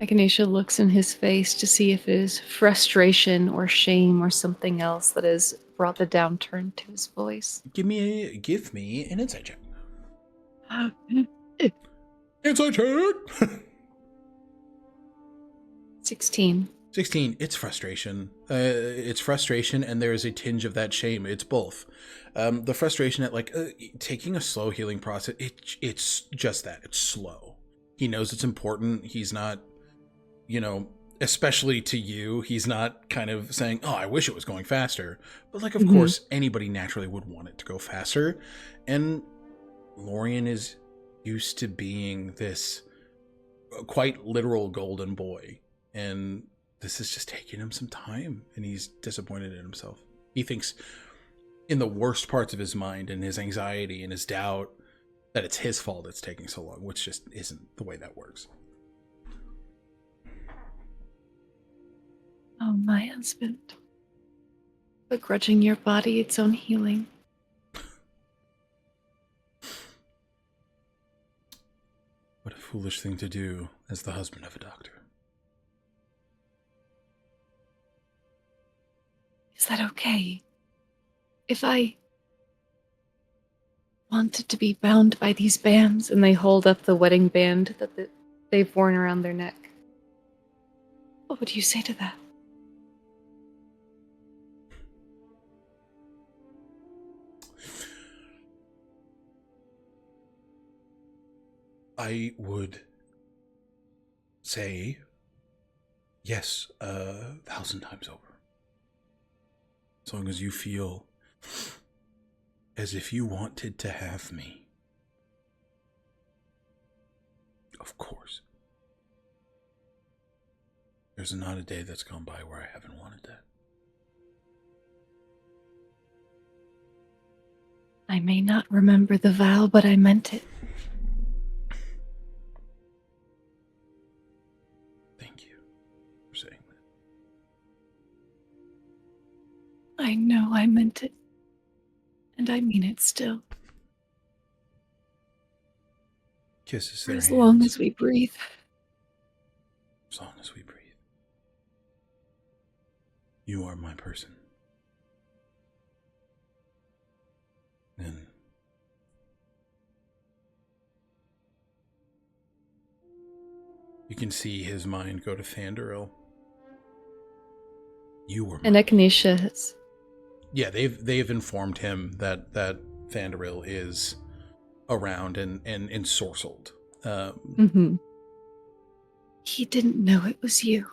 Echinacea looks in his face to see if it is frustration or shame or something else that has brought the downturn to his voice. Give me an insight check. Insight check! 16. 16. It's frustration. It's frustration, and there is a tinge of that shame. It's both. The frustration at like taking a slow healing process. It's just that. It's slow. He knows it's important. He's not, you know, especially to you, he's not kind of saying, "Oh, I wish it was going faster." But like, of course, anybody naturally would want it to go faster. And Lorian is used to being this quite literal golden boy, and this is just taking him some time, and he's disappointed in himself. He thinks in the worst parts of his mind and his anxiety and his doubt that it's his fault it's taking so long, which just isn't the way that works. Oh, my husband. Begrudging your body its own healing. What a foolish thing to do as the husband of a doctor. Is that okay? If I wanted to be bound by these bands, and they hold up the wedding band that they've worn around their neck, what would you say to that? I would say yes 1,000 times over. As long as you feel as if you wanted to have me. Of course. There's not a day that's gone by where I haven't wanted that. I may not remember the vow, but I meant it. Thank you for saying that. I know I meant it. And I mean it still. Kisses For their as hands. long as we breathe. As long as we breathe. You are my person. And you can see his mind go to Thandoril. You were And my... Echinacea has... Yeah, they've informed him that Thandoril is around and ensorcelled. He didn't know it was you.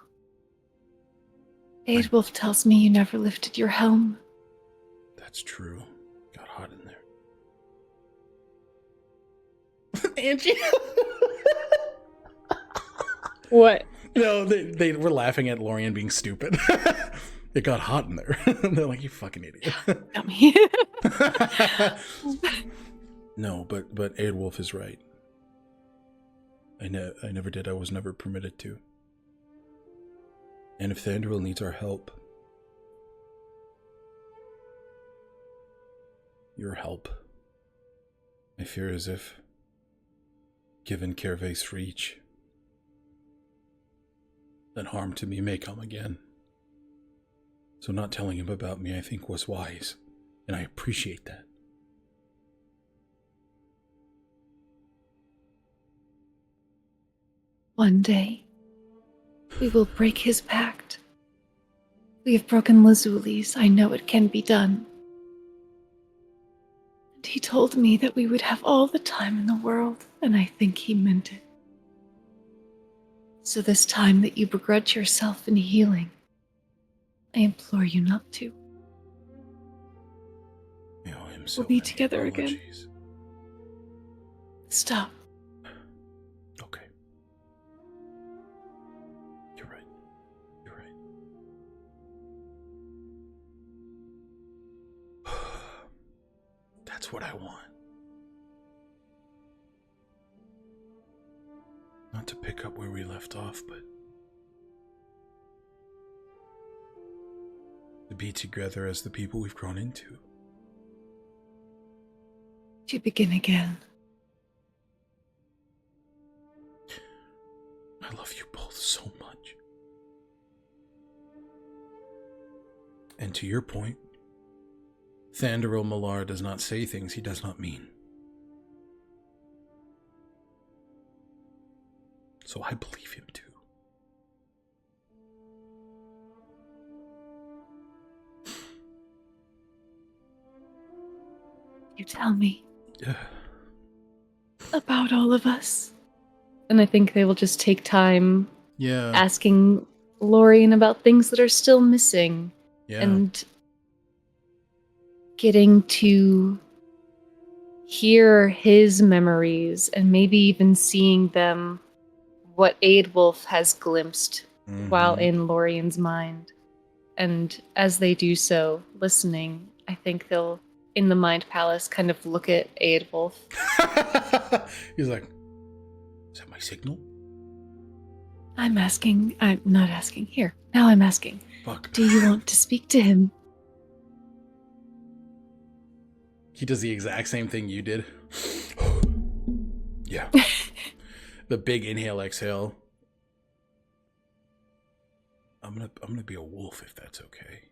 Aidwolf tells me you never lifted your helm. That's true. Got hot in there. Angie. What? No, they were laughing at Lorian being stupid. It got hot in there. They're like, you fucking idiot. Dummy. No, but Aidwolf is right. I never did. I was never permitted to. And if Thandoril needs our help, your help, I fear as if, given Kerva's reach, then harm to me may come again. So not telling him about me, I think, was wise, and I appreciate that. One day, we will break his pact. We have broken Lazuli's. I know it can be done. And he told me that we would have all the time in the world, and I think he meant it. So this time that you begrudge yourself in healing, I implore you not to. I owe him so We'll be many together again. apologies. Stop. Okay. You're right. You're right. That's what I want. Not to pick up where we left off, but to be together as the people we've grown into. To begin again. I love you both so much. And to your point, Thandoril Malar does not say things he does not mean. So I believe him too. You tell me Yeah. about all of us. And I think they will just take time Yeah. asking Lorian about things that are still missing. Yeah. And getting to hear his memories and maybe even seeing them, what Aidwolf has glimpsed while in Lorian's mind. And as they do so, listening, I think they'll, in the Mind Palace, kind of look at Aidwolf. He's like, is that my signal? I'm not asking. Here, now I'm asking. Fuck. Do you want to speak to him? He does the exact same thing you did. Yeah. the big inhale, exhale. I'm gonna be a wolf if that's okay.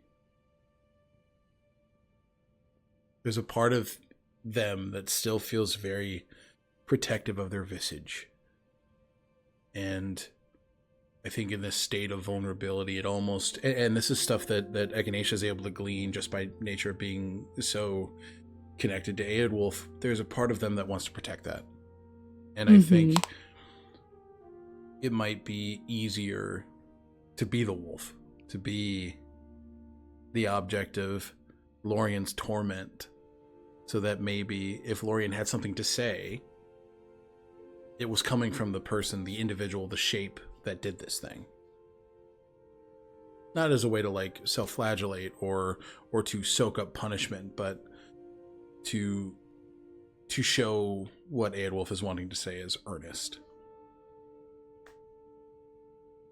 There's a part of them that still feels very protective of their visage. And I think in this state of vulnerability, it almost, and this is stuff that Echinacea is able to glean just by nature of being so connected to Eadwulf, there's a part of them that wants to protect that. And I think it might be easier to be the wolf, to be the object of Lorian's torment, so that maybe if Lorian had something to say, it was coming from the person, the individual, the shape that did this thing. Not as a way to like self-flagellate or to soak up punishment, but to show what Eadwulf is wanting to say is earnest.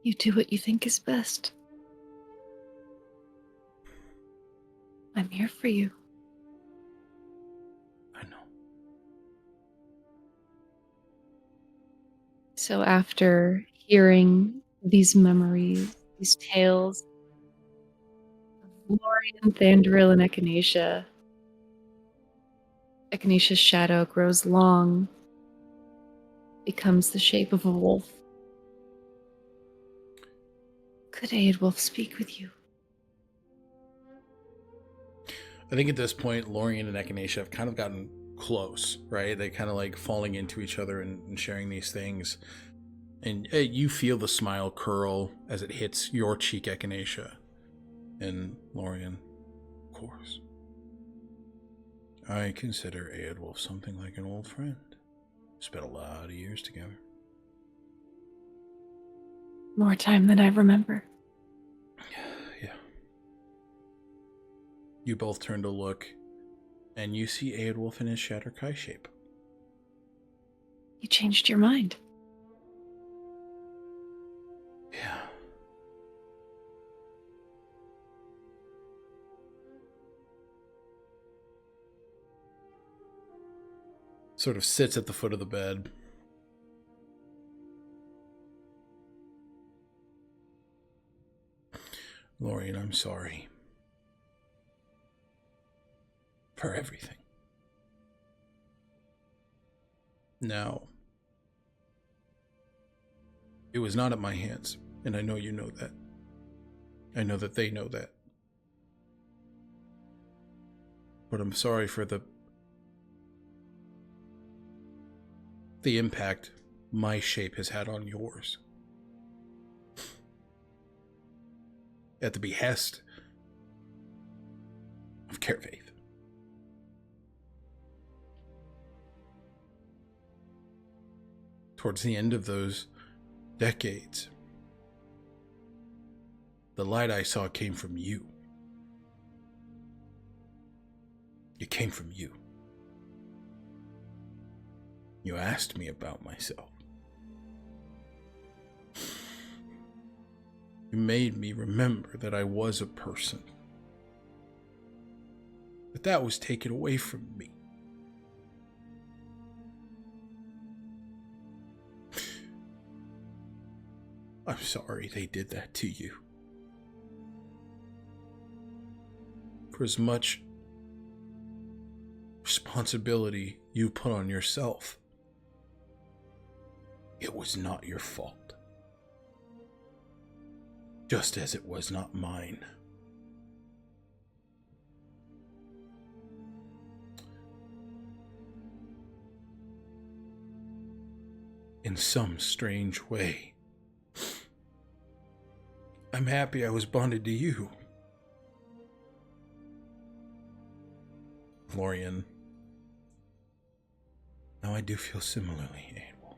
You do what you think is best. I'm here for you. I know. So after hearing these memories, these tales of Lorian, Thandril, and Echinacea, Echinacea's shadow grows long, becomes the shape of a wolf. Could Eadwulf speak with you? I think at this point, Lorian and Echinacea have kind of gotten close, right? They kind of like falling into each other and sharing these things. And you feel the smile curl as it hits your cheek, Echinacea. And Lorian, of course. I consider Eadwulf something like an old friend. Spent a lot of years together. More time than I remember. Yeah. You both turn to look, and you see Eadwulf in his Shatterkai shape. You changed your mind. Yeah. Sort of sits at the foot of the bed. Lorian, I'm sorry. For everything. Now, it was not at my hands, and I know you know that. I know that they know that. But I'm sorry for the impact my shape has had on yours. At the behest of Kervaith. Towards the end of those decades, the light I saw came from you. It came from you. You asked me about myself. You made me remember that I was a person. But that was taken away from me. I'm sorry they did that to you. For as much responsibility you put on yourself, it was not your fault. Just as it was not mine. In some strange way, I'm happy I was bonded to you. Lorian. Now I do feel similarly, Eadwulf.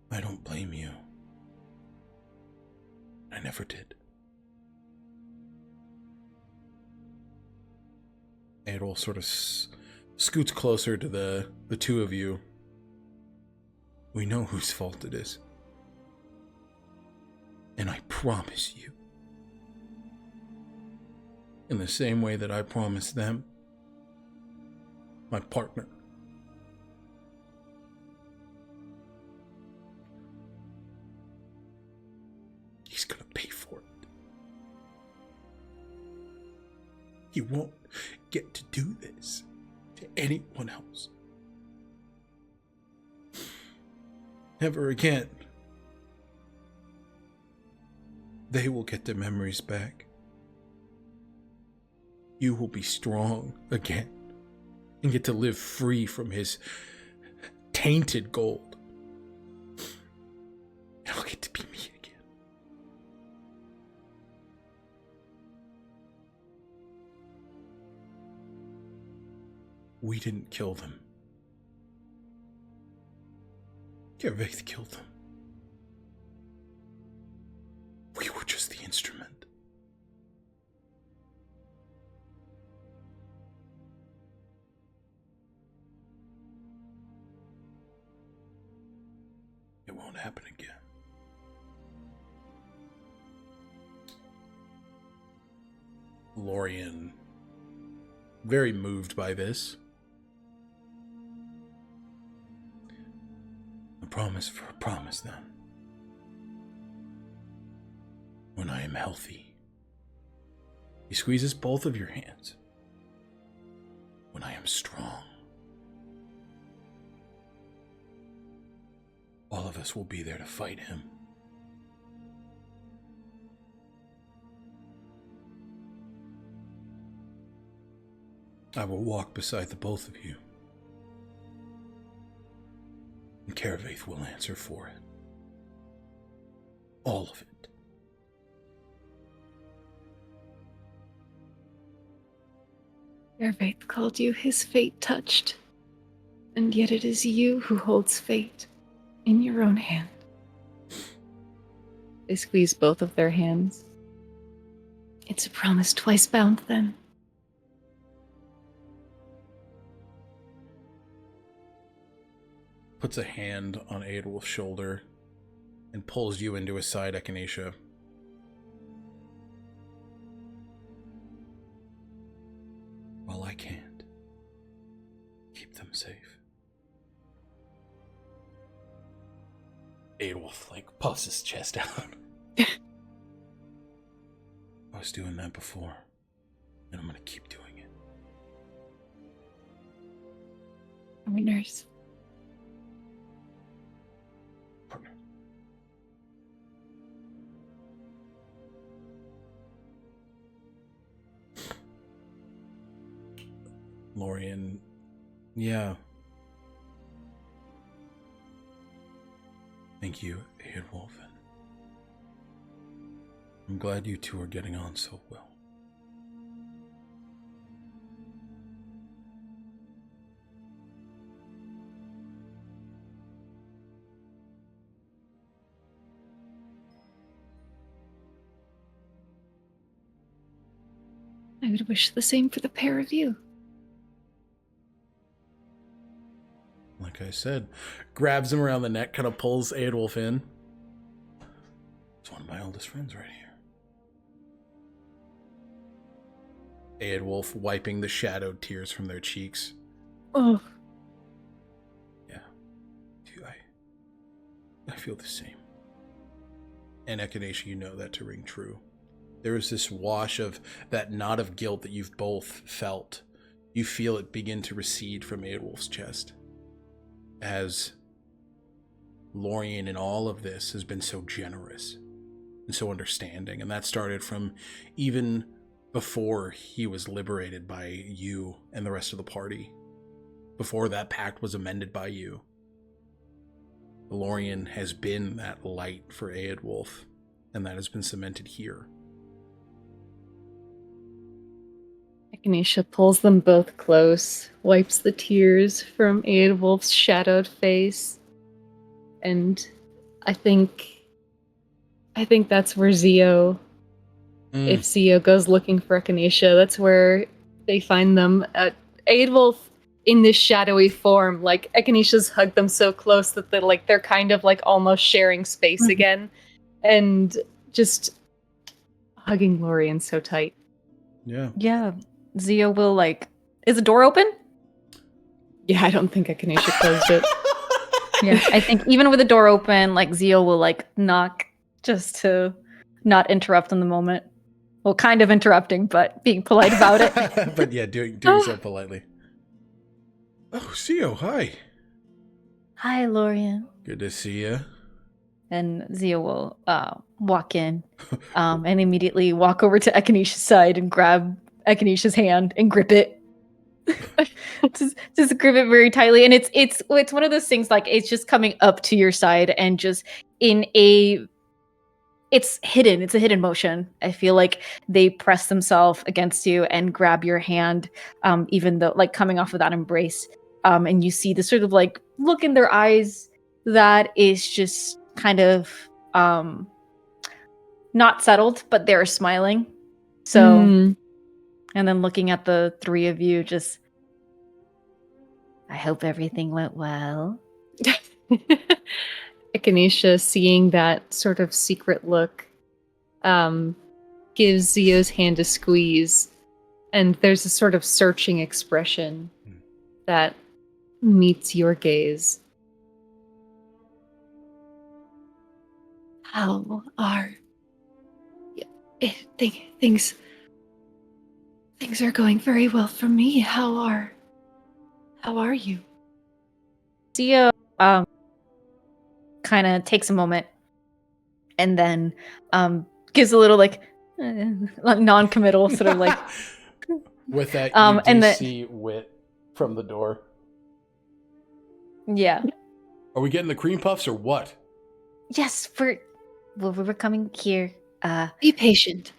I don't blame you. I never did. Eadwulf sort of scoots closer to the two of you. We know whose fault it is. And I promise you, in the same way that I promised them, my partner, pay for it. You won't get to do this to anyone else. Never again. They will get their memories back. You will be strong again and get to live free from his tainted gold. And I'll get to be me again. We didn't kill them. Gervaith killed them. We were just the instrument. It won't happen again. Lorian, very moved by this. A promise for a promise, then. When I am healthy. He squeezes both of your hands. When I am strong. All of us will be there to fight him. I will walk beside the both of you. And Gervaith will answer for it. All of it. Gervaith called you his fate touched, and yet it is you who holds fate in your own hand. They squeeze both of their hands. It's a promise twice bound, then. Puts a hand on Aedwulf's shoulder and pulls you into his side, Echinacea. Well, I can't. Keep them safe. Aedwulf, puffs his chest out. I was doing that before, and I'm gonna keep doing it. I'm a nurse. Partner. Lorian, yeah. Thank you, Aedwulf. I'm glad you two are getting on so well. I would wish the same for the pair of you. Like I said, grabs him around the neck, kind of pulls Aedwulf in. It's one of my oldest friends right here. Aedwulf wiping the shadowed tears from their cheeks. Oh. Yeah. I feel the same. And Echinacea, you know that to ring true. There is this wash of that knot of guilt that you've both felt. You feel it begin to recede from Aedwulf's chest. As Lorian in all of this has been so generous and so understanding. And that started from even before he was liberated by you and the rest of the party. Before that pact was amended by you. Lorian has been that light for Aedwulf, and that has been cemented here. Echinacea pulls them both close, wipes the tears from Aedwulf's shadowed face, and I think that's where Xio, if Xio goes looking for Echinacea, that's where they find them. Aedwulf in this shadowy form, Echinacea's hugged them so close that they're kind of almost sharing space again, and just hugging Lorian so tight. Yeah. Yeah. Xio will is the door open? Yeah, I don't think Echinacea closed it. Yeah, I think even with the door open, Xio will knock just to not interrupt in the moment. Well, kind of interrupting, but being polite about it. But yeah, doing so politely. Oh, Xio, hi. Hi, Lorian. Good to see you. And Xio will walk in and immediately walk over to Echinacea's side and grab Echinacea's hand and grip it. just grip it very tightly. And it's one of those things, like, it's just coming up to your side and just it's hidden. It's a hidden motion. I feel like they press themselves against you and grab your hand, even though, like, coming off of that embrace. And you see the sort of, like, look in their eyes that is just kind of not settled, but they're smiling. So, and then looking at the three of you, just, I hope everything went well. Echinacea, seeing that sort of secret look, gives Xio's hand a squeeze, and there's a sort of searching expression that meets your gaze. How are things are going very well for me. How are you? Xio kind of takes a moment and then gives a little, like, non-committal sort of, like. With that, you and see Wit from the door. Yeah. Are we getting the cream puffs or what? Yes, we're coming here. Be patient.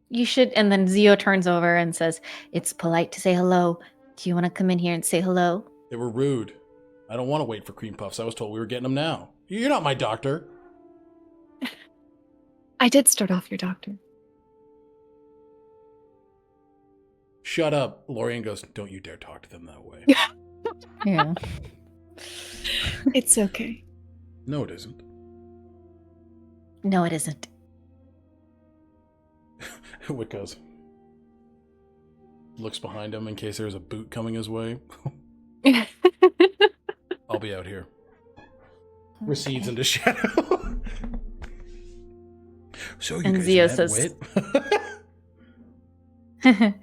You should. And then Xio turns over and says, "It's polite to say hello. Do you want to come in here and say hello?" They were rude. I don't want to wait for cream puffs. I was told we were getting them now. You're not my doctor. I did start off your doctor. Shut up. Lorian goes, don't you dare talk to them that way. Yeah. It's okay. No, it isn't. No, it isn't. Wit goes, looks behind him in case there's a boot coming his way. I'll be out here. Recedes into shadow. So you And guys Xio met says- Wit?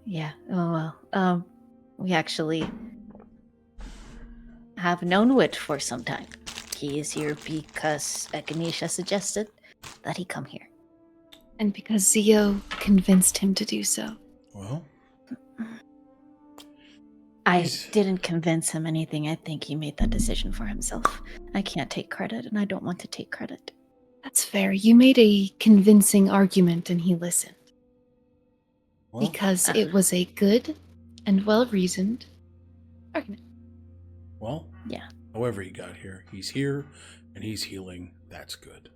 Yeah. Oh well. We actually have known Wit for some time. He is here because Echinacea suggested that he come here. And because Xio convinced him to do so. Well, I He's- didn't convince him anything. I think he made that decision for himself. I can't take credit, and I don't want to take credit. That's fair. You made a convincing argument and he listened. well, Because it was a good and well-reasoned argument. well. Yeah. However he got here, he's here and he's healing. That's good.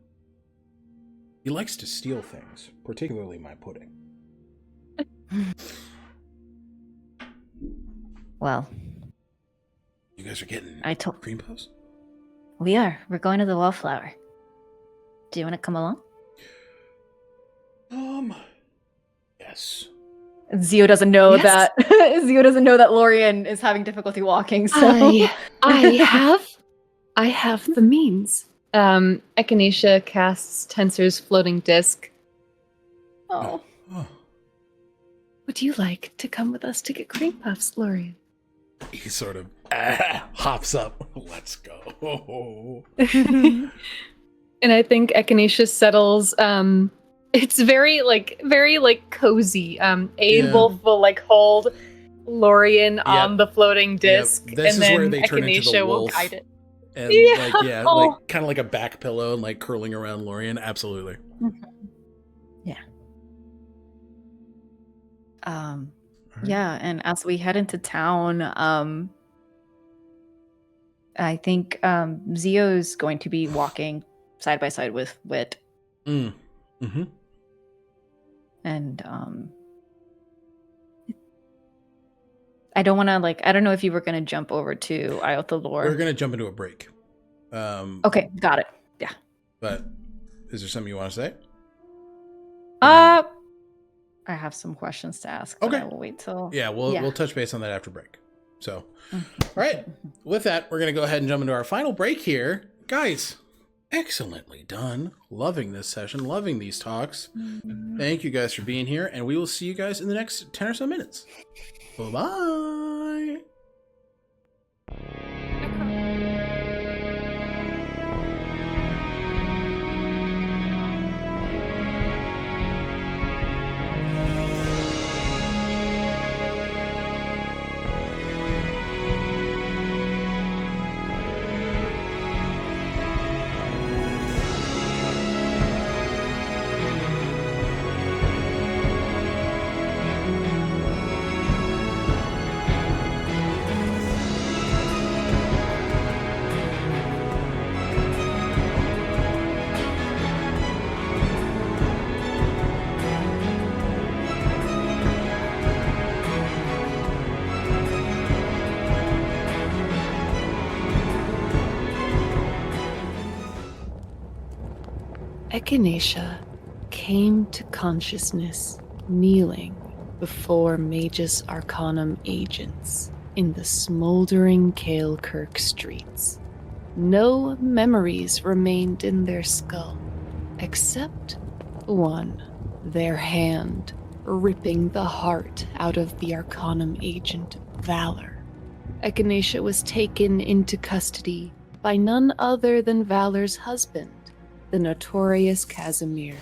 He likes to steal things, particularly my pudding. Well, You guys are getting I told cream puffs? we are. We're going to the Wallflower. Do you want to come along? Yes. Zio doesn't know Yes. that Zio doesn't know that Lorian is having difficulty walking. So I have the means. Echinacea casts Tensor's floating disc. Oh. Oh. Would you like to come with us to get cream puffs, Lorian? He sort of hops up. Let's go. And I think Echinacea settles. It's very cozy. Yeah. Wolf will hold Lorian on Yep. the floating disc, This and is then where they turn into the Echinacea will wolf. guide it. And Yeah. Oh. kind of like a back pillow and curling around Lorian. Absolutely. Yeah. Yeah, and as we head into town, I think Zio's going to be walking side by side with Wit. Mm-hmm. And I don't want to I don't know if you were going to jump over to Iyo Thalor. We're gonna jump into a break. Okay, got it. Yeah. But is there something you want to say? I have some questions to ask. But Okay. I will wait till. Yeah, we'll touch base on that after break. So, all right. With that, we're gonna go ahead and jump into our final break here, guys. Excellently done. Loving this session, loving these talks. Thank you guys for being here, and we will see you guys in the next 10 or so minutes. Bye-bye. Echinacea came to consciousness kneeling before Magus Arcanum agents in the smoldering Kaelkirk streets. No memories remained in their skull, except one, their hand ripping the heart out of the Arcanum agent Valor. Echinacea was taken into custody by none other than Valor's husband, the notorious Casimir.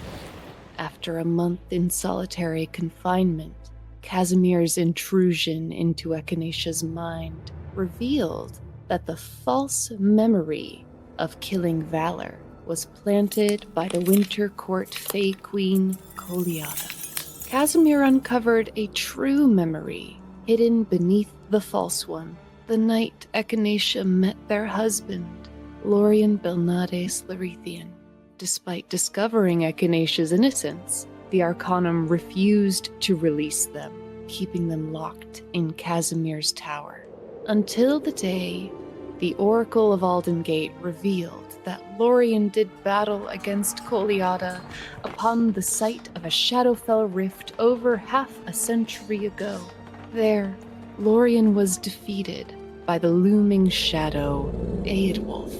After a month in solitary confinement, Casimir's intrusion into Echinacea's mind revealed that the false memory of killing Valor was planted by the Winter Court Fey Queen Coliata. Casimir uncovered a true memory hidden beneath the false one the night Echinacea met their husband, Lorian Belnades Larethian. Despite discovering Echinacea's innocence, the Arcanum refused to release them, keeping them locked in Casimir's tower. Until the day the Oracle of Aldengate revealed that Lorian did battle against Coliata upon the site of a Shadowfell rift over half a century ago. There, Lorian was defeated by the looming shadow Eadwulf.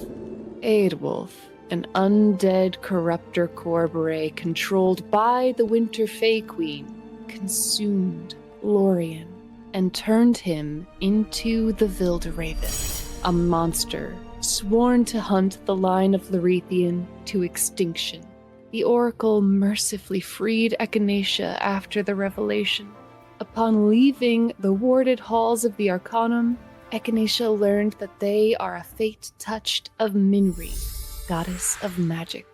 Eadwulf, an undead corruptor Corberay controlled by the Winter Fey Queen, consumed Lorian and turned him into the Vildraven, a monster sworn to hunt the line of Larethian to extinction. The Oracle mercifully freed Echinacea after the revelation. Upon leaving the warded halls of the Arcanum, Echinacea learned that they are a fate touched of Minri, goddess of magic.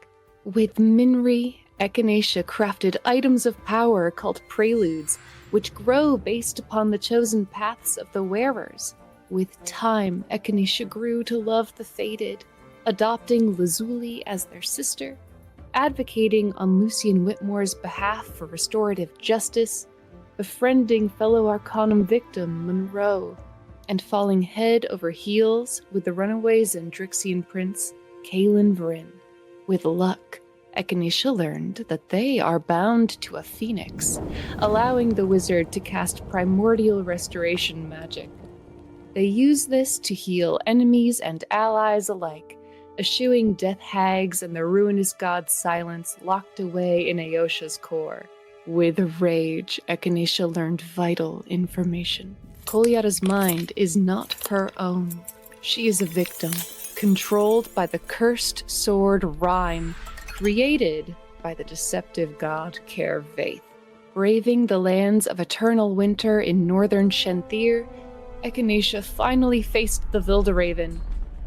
With Minri, Echinacea crafted items of power called preludes, which grow based upon the chosen paths of the wearers. With time, Echinacea grew to love the fated, adopting Lazuli as their sister, advocating on Lucian Whitmore's behalf for restorative justice, befriending fellow Arcanum victim Monroe, and falling head over heels with the runaway Zendrixian prince Kaelin Vryn. With luck, Echinacea learned that they are bound to a phoenix, allowing the wizard to cast primordial restoration magic. They use this to heal enemies and allies alike, eschewing death hags and the ruinous god Silence locked away in Aosha's core. With rage, Echinacea learned vital information. Coliata's mind is not her own. She is a victim, controlled by the cursed sword Rhyme, created by the deceptive god Kervaith. Braving the lands of eternal winter in northern Shenthir, Echinacea finally faced the Vildraven.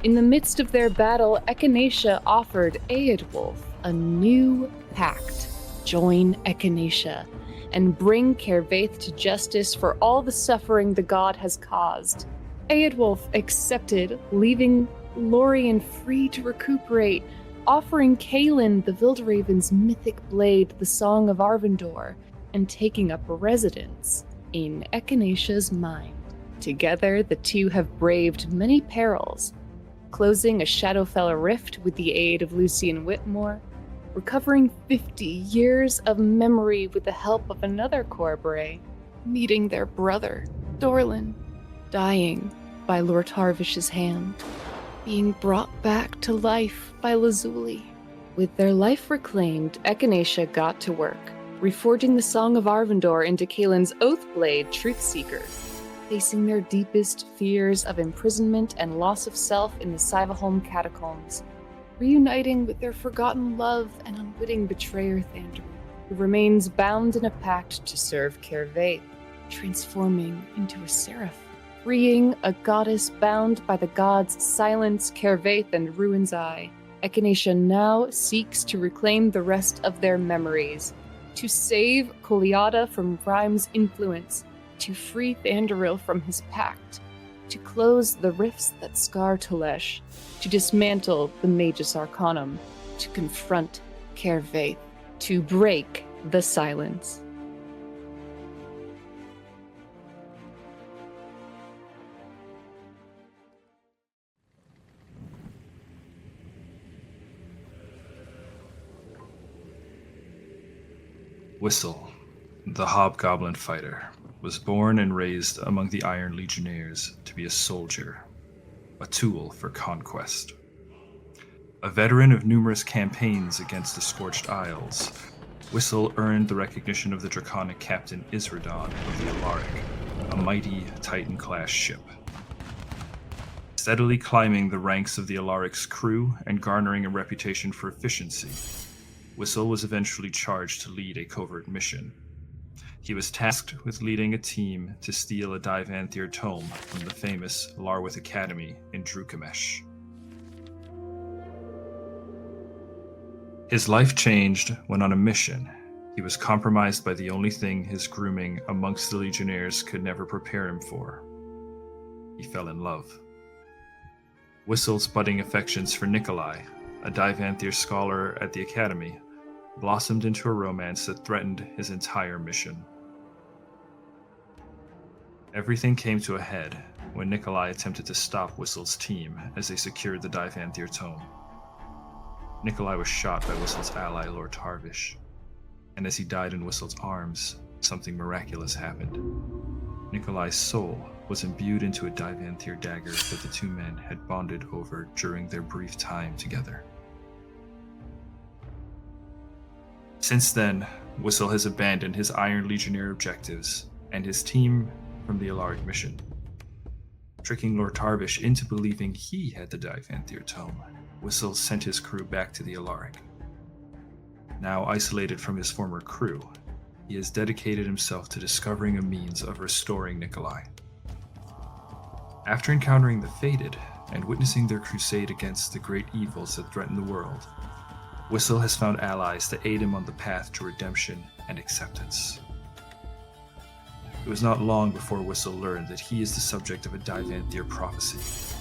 In the midst of their battle, Echinacea offered Eadwulf a new pact. Join Echinacea and bring Kervaith to justice for all the suffering the god has caused. Eadwulf accepted, leaving Lorian free to recuperate, offering Kaelin the Vildraven's mythic blade, the Song of Arvindor, and taking up residence in Echinacea's mind. Together, the two have braved many perils, closing a Shadowfell rift with the aid of Lucian Whitmore, recovering 50 years of memory with the help of another Corberay, meeting their brother, Dorlin, dying by Lord Harvish's hand. being brought back to life by Lazuli. With their life reclaimed, Echinacea got to work, reforging the Song of Arvindor into Kaelin's Oathblade Truthseeker, facing their deepest fears of imprisonment and loss of self in the Sivaholm catacombs, reuniting with their forgotten love and unwitting betrayer Thandor, who remains bound in a pact to serve Kervaith, transforming into a seraph, freeing a goddess bound by the gods Silence, Kervaith, and Ruin's Eye. Echinacea now seeks to reclaim the rest of their memories, to save Koliada from Rhyme's influence, to free Thandoril from his pact, to close the rifts that scar Tolesh, to dismantle the Magus Arcanum, to confront Kervaith, to break the silence. Whistle, the Hobgoblin fighter, was born and raised among the Iron Legionnaires to be a soldier, a tool for conquest. A veteran of numerous campaigns against the Scorched Isles, Whistle earned the recognition of the draconic captain Isradon of the Alaric, a mighty Titan-class ship. Steadily climbing the ranks of the Alaric's crew and garnering a reputation for efficiency, Whistle was eventually charged to lead a covert mission. He was tasked with leading a team to steal a Divanthier tome from the famous Larwith Academy in Drukamesh. His life changed when on a mission, he was compromised by the only thing his grooming amongst the Legionnaires could never prepare him for. He fell in love. Whistle's budding affections for Nikolai, a Divanthier scholar at the Academy, blossomed into a romance that threatened his entire mission. Everything came to a head when Nikolai attempted to stop Whistle's team as they secured the Divanthier tome. Nikolai was shot by Whistle's ally, Lord Tarvish, and as he died in Whistle's arms, something miraculous happened. Nikolai's soul was imbued into a Divanthier dagger that the two men had bonded over during their brief time together. Since then, Whistle has abandoned his Iron Legionnaire objectives and his team from the Alaric mission. Tricking Lord Tarvish into believing he had the Divanthier tome, Whistle sent his crew back to the Alaric. Now isolated from his former crew, he has dedicated himself to discovering a means of restoring Nikolai. After encountering the Fated and witnessing their crusade against the great evils that threaten the world, Whistle has found allies to aid him on the path to redemption and acceptance. It was not long before Whistle learned that he is the subject of a Divanthier prophecy,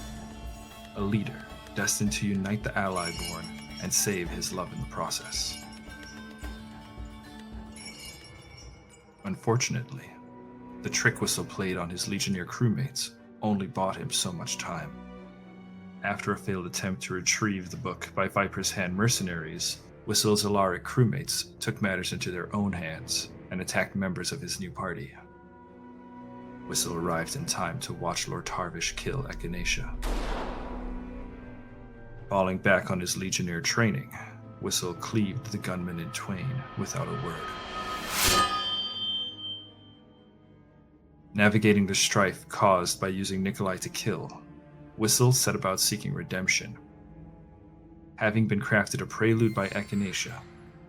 a leader destined to unite the Ally-born and save his love in the process. Unfortunately, the trick Whistle played on his Legionnaire crewmates only bought him so much time. After a failed attempt to retrieve the book by Viper's Hand mercenaries, Whistle's Alaric crewmates took matters into their own hands and attacked members of his new party. Whistle arrived in time to watch Lord Tarvish kill Echinacea. Falling back on his Legionnaire training, Whistle cleaved the gunman in twain without a word. Navigating the strife caused by using Nikolai to kill, Whistle set about seeking redemption. Having been crafted a prelude by Echinacea,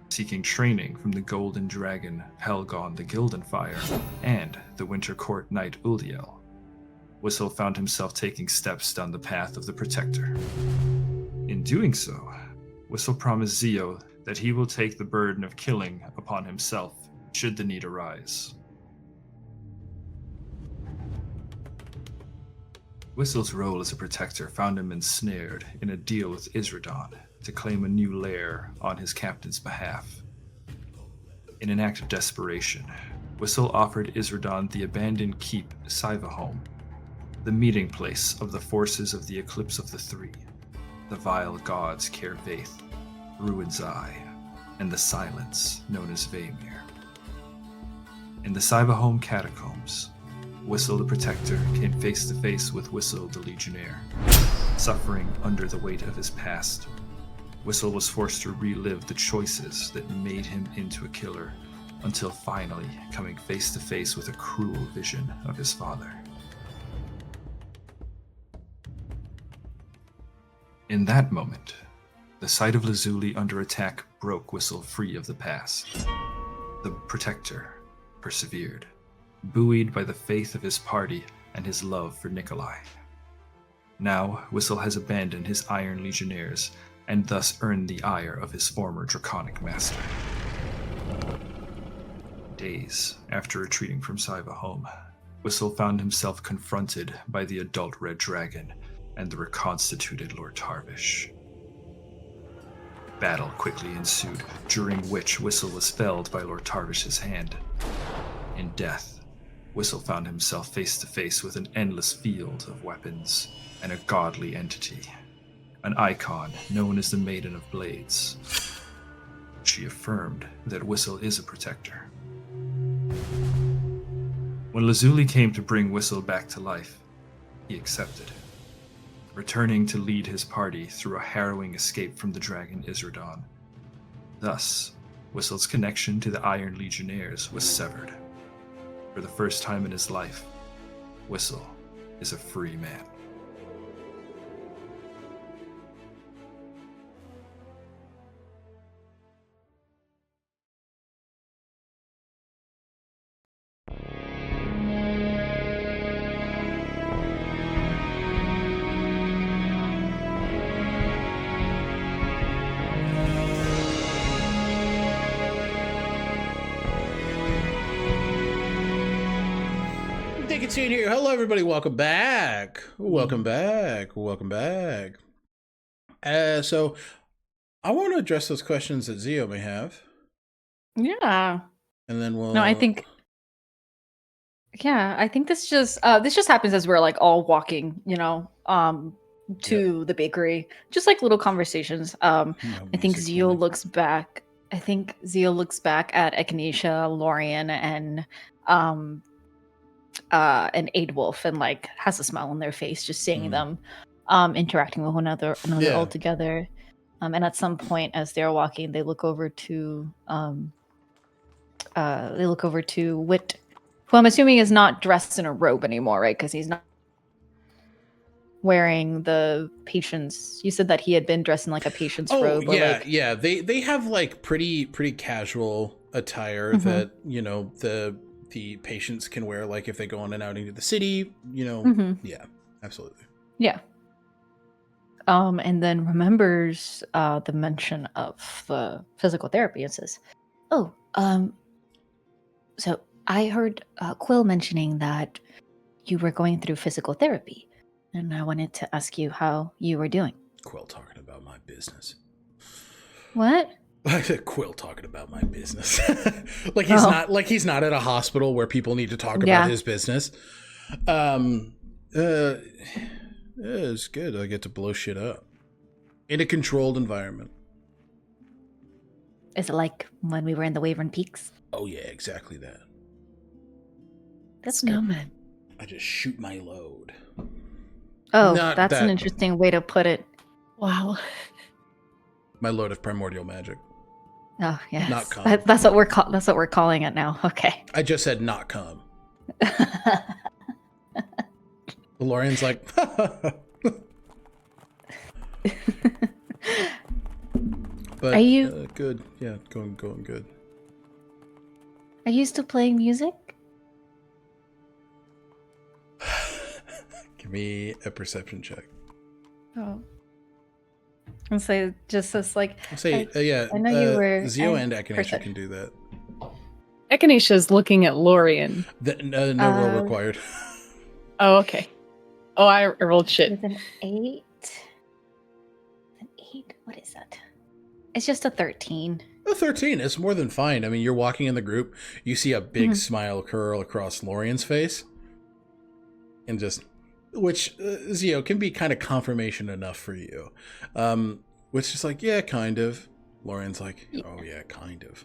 seeking training from the Golden Dragon Helgon the Gildenfire and the Winter Court Knight Uldiel, Whistle found himself taking steps down the path of the Protector. In doing so, Whistle promised Xio that he will take the burden of killing upon himself should the need arise. Whistle's role as a protector found him ensnared in a deal with Isradon to claim a new lair on his captain's behalf. In an act of desperation, Whistle offered Isradon the abandoned keep Sivaholm, the meeting place of the forces of the Eclipse of the Three, the vile gods Kervaith, Ruin's Eye, and the Silence known as Vaemir. In the Sivaholm catacombs, Whistle the Protector came face to face with Whistle the Legionnaire. Suffering under the weight of his past, Whistle was forced to relive the choices that made him into a killer, until finally coming face to face with a cruel vision of his father. In that moment, the sight of Lazuli under attack broke Whistle free of the past. The Protector persevered, buoyed by the faith of his party and his love for Nikolai. Now, Whistle has abandoned his Iron Legionnaires and thus earned the ire of his former draconic master. Days after retreating from Saiva home, Whistle found himself confronted by the adult Red Dragon and the reconstituted Lord Tarvish. Battle quickly ensued, during which Whistle was felled by Lord Tarvish's hand. In death, Whistle found himself face to face with an endless field of weapons and a godly entity, an icon known as the Maiden of Blades. She affirmed that Whistle is a protector. When Lazuli came to bring Whistle back to life, he accepted, returning to lead his party through a harrowing escape from the dragon Isradon. Thus, Whistle's connection to the Iron Legionnaires was severed. For the first time in his life, Whistle is a free man. Here. Hello, everybody. Welcome back. Welcome back. So, I want to address those questions that Xio may have. Yeah. And then we'll... No, I think this just happens as we're like all walking, to the bakery. Just like little conversations. I think Xio looks back. at Echinacea, Lorian, and Aidwolf, and like has a smile on their face just seeing them interacting with one another all together. And at some point as they're walking, they look over to Wit, who I'm assuming is not dressed in a robe anymore, right? Because he's not wearing the patient's. You said that he had been dressed in like a patient's robe. Yeah. They have like pretty casual attire that the patients can wear, like if they go on an outing to the city, Yeah, absolutely. Yeah. And then remembers the mention of the physical therapy and says, so I heard Quill mentioning that you were going through physical therapy, and I wanted to ask you how you were doing. Quill talking about my business. What? Quill talking about my business. he's not at a hospital where people need to talk about his business. It's good. I get to blow shit up in a controlled environment. Is it like when we were in the Wavern Peaks? Oh yeah, exactly that. That's good. Man. I just shoot my load. Oh, that's an interesting way to put it. Wow. My load of primordial magic. Oh yeah, not cum. That's what we're calling it now. Okay. I just said not cum. Lorian's like, but are you good? Yeah, going good. Are you still playing music? Give me a perception check. Oh. And say just as like. I know you were. Xio and Echinacea can do that. Echinacea's looking at Lorian. No roll required. Oh, okay. Oh, I rolled shit. With an 8. An 8? What is that? It's just a 13. A 13 is more than fine. I mean, you're walking in the group. You see a big smile curl across Lorian's face. And just... Which, Xio, can be kind of confirmation enough for you. Which is like, yeah, kind of. Lorian's like, oh yeah, kind of.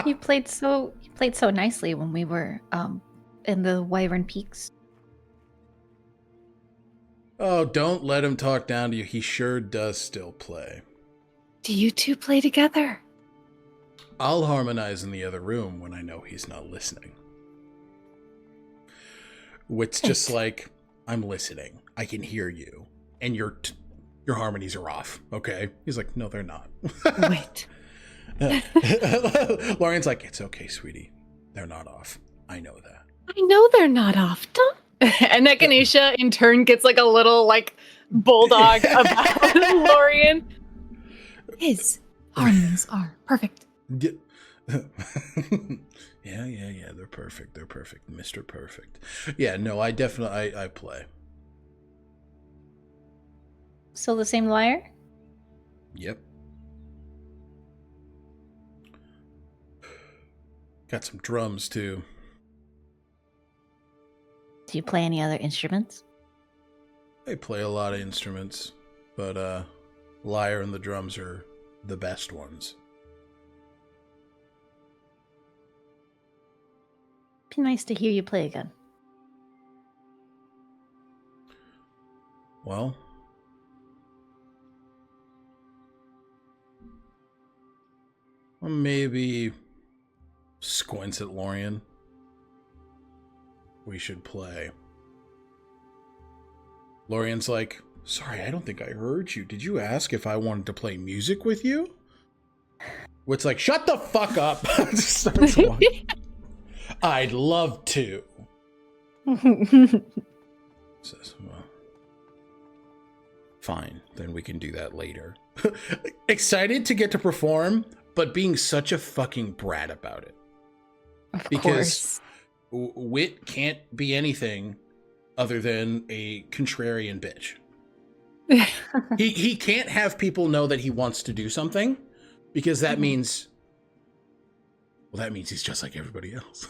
You played so nicely when we were in the Wyvern Peaks. Oh, don't let him talk down to you. He sure does still play. Do you two play together? I'll harmonize in the other room when I know he's not listening. Wit's just like, I'm listening. I can hear you. And your harmonies are off, okay? He's like, no, they're not. Wait. Lorian's like, it's okay, sweetie. They're not off. I know that. I know they're not off. Don't. And Echinacea in turn gets like a little like bulldog about Lorian. His harmonies are perfect. Yeah, they're perfect. They're perfect. Mr. Perfect. Yeah, no, I definitely I play. Still the same lyre? Yep. Got some drums too. Do you play any other instruments? I play a lot of instruments, but lyre and the drums are the best ones. Be nice to hear you play again. Well, maybe squints at Lorian. We should play. Lorian's like, sorry, I don't think I heard you. Did you ask if I wanted to play music with you? Wit's like, shut the fuck up. Just starts walking. I'd love to. Says, well, fine, then we can do that later. Excited to get to perform, but being such a fucking brat about it. Of Because course. Wit can't be anything other than a contrarian bitch. He can't have people know that he wants to do something, because that means, well, that means he's just like everybody else.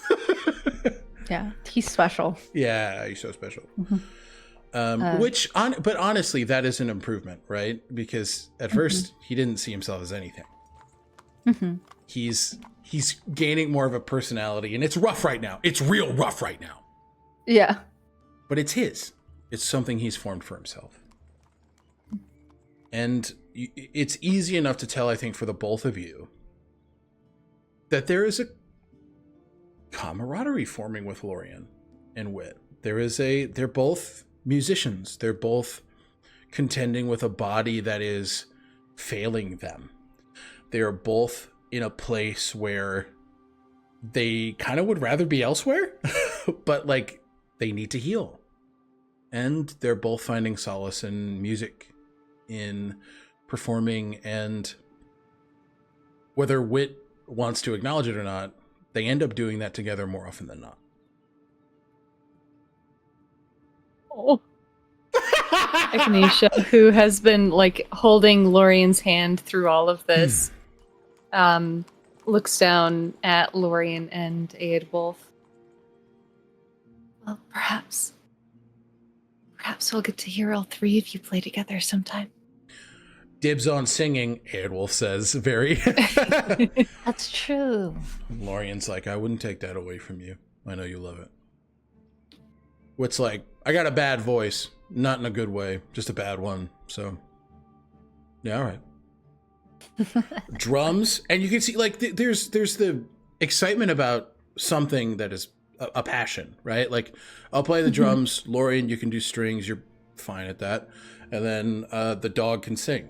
Yeah, he's special. Yeah, he's so special. Mm-hmm. But honestly, that is an improvement, right? Because at first he didn't see himself as anything. Mm-hmm. He's gaining more of a personality, and it's rough right now. It's real rough right now. Yeah. But it's his. It's something he's formed for himself. And it's easy enough to tell, I think, for the both of you, that there is a camaraderie forming with Lorian and Wit. They're both musicians. They're both contending with a body that is failing them. They are both in a place where they kind of would rather be elsewhere, but like they need to heal. And they're both finding solace in music, in performing, and whether Wit wants to acknowledge it or not, they end up doing that together more often than not. Oh. Echinacea, who has been like holding Lorian's hand through all of this, looks down at Lorian and Aedwulf. Well, perhaps we'll get to hear all three of you play together sometime. Dibs on singing, Aedwulf says, very. That's true. Lorian's like, I wouldn't take that away from you. I know you love it. Wit's like, I got a bad voice. Not in a good way, just a bad one. So, yeah, all right. Drums, and you can see, like, there's the excitement about something that is a passion, right? Like, I'll play the drums. Lorian, you can do strings. You're fine at that. And then the dog can sing.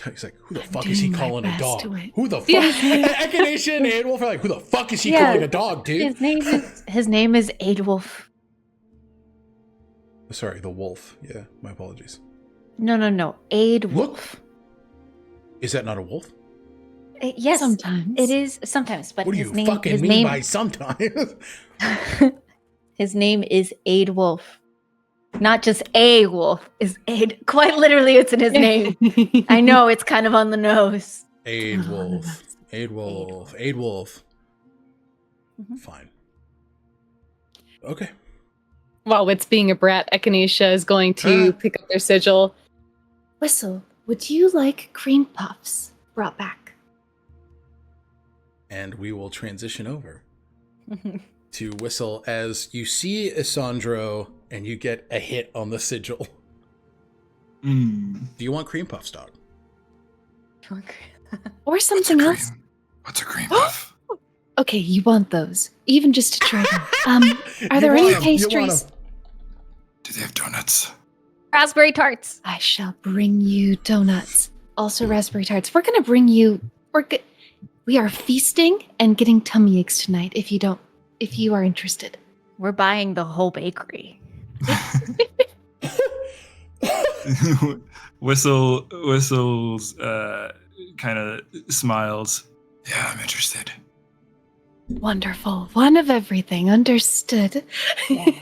He's like, who the fuck is he calling a dog? Who the fuck? Echinacea and Aedwulf are like, who the fuck is he calling a dog, dude? His name is Aedwulf. Sorry, the wolf. Yeah, my apologies. No. Aedwulf. Look. Is that not a wolf? Yes. Sometimes. It is sometimes, but What do his you name, fucking his mean name, by sometimes? his name is Aedwulf. Not just a wolf. Is Aed. Quite literally, it's in his name. I know, it's kind of on the nose. Aedwulf. Mhm. Fine. Okay. While Wit's being a brat, Echinacea is going to pick up their sigil. Whistle, would you like cream puffs brought back? And we will transition over to whistle as you see Isandro and you get a hit on the sigil. Do you want cream puffs, dog? Or something else? What's a cream puff? Okay, you want those. Even just to try them. Are there any pastries? Do they have donuts? Raspberry tarts. I shall bring you donuts. Also raspberry tarts. We're gonna bring you... We are feasting and getting tummy aches tonight if you are interested. We're buying the whole bakery. Whistles kind of smiles. Yeah, I'm interested. Wonderful. One of everything. Understood. And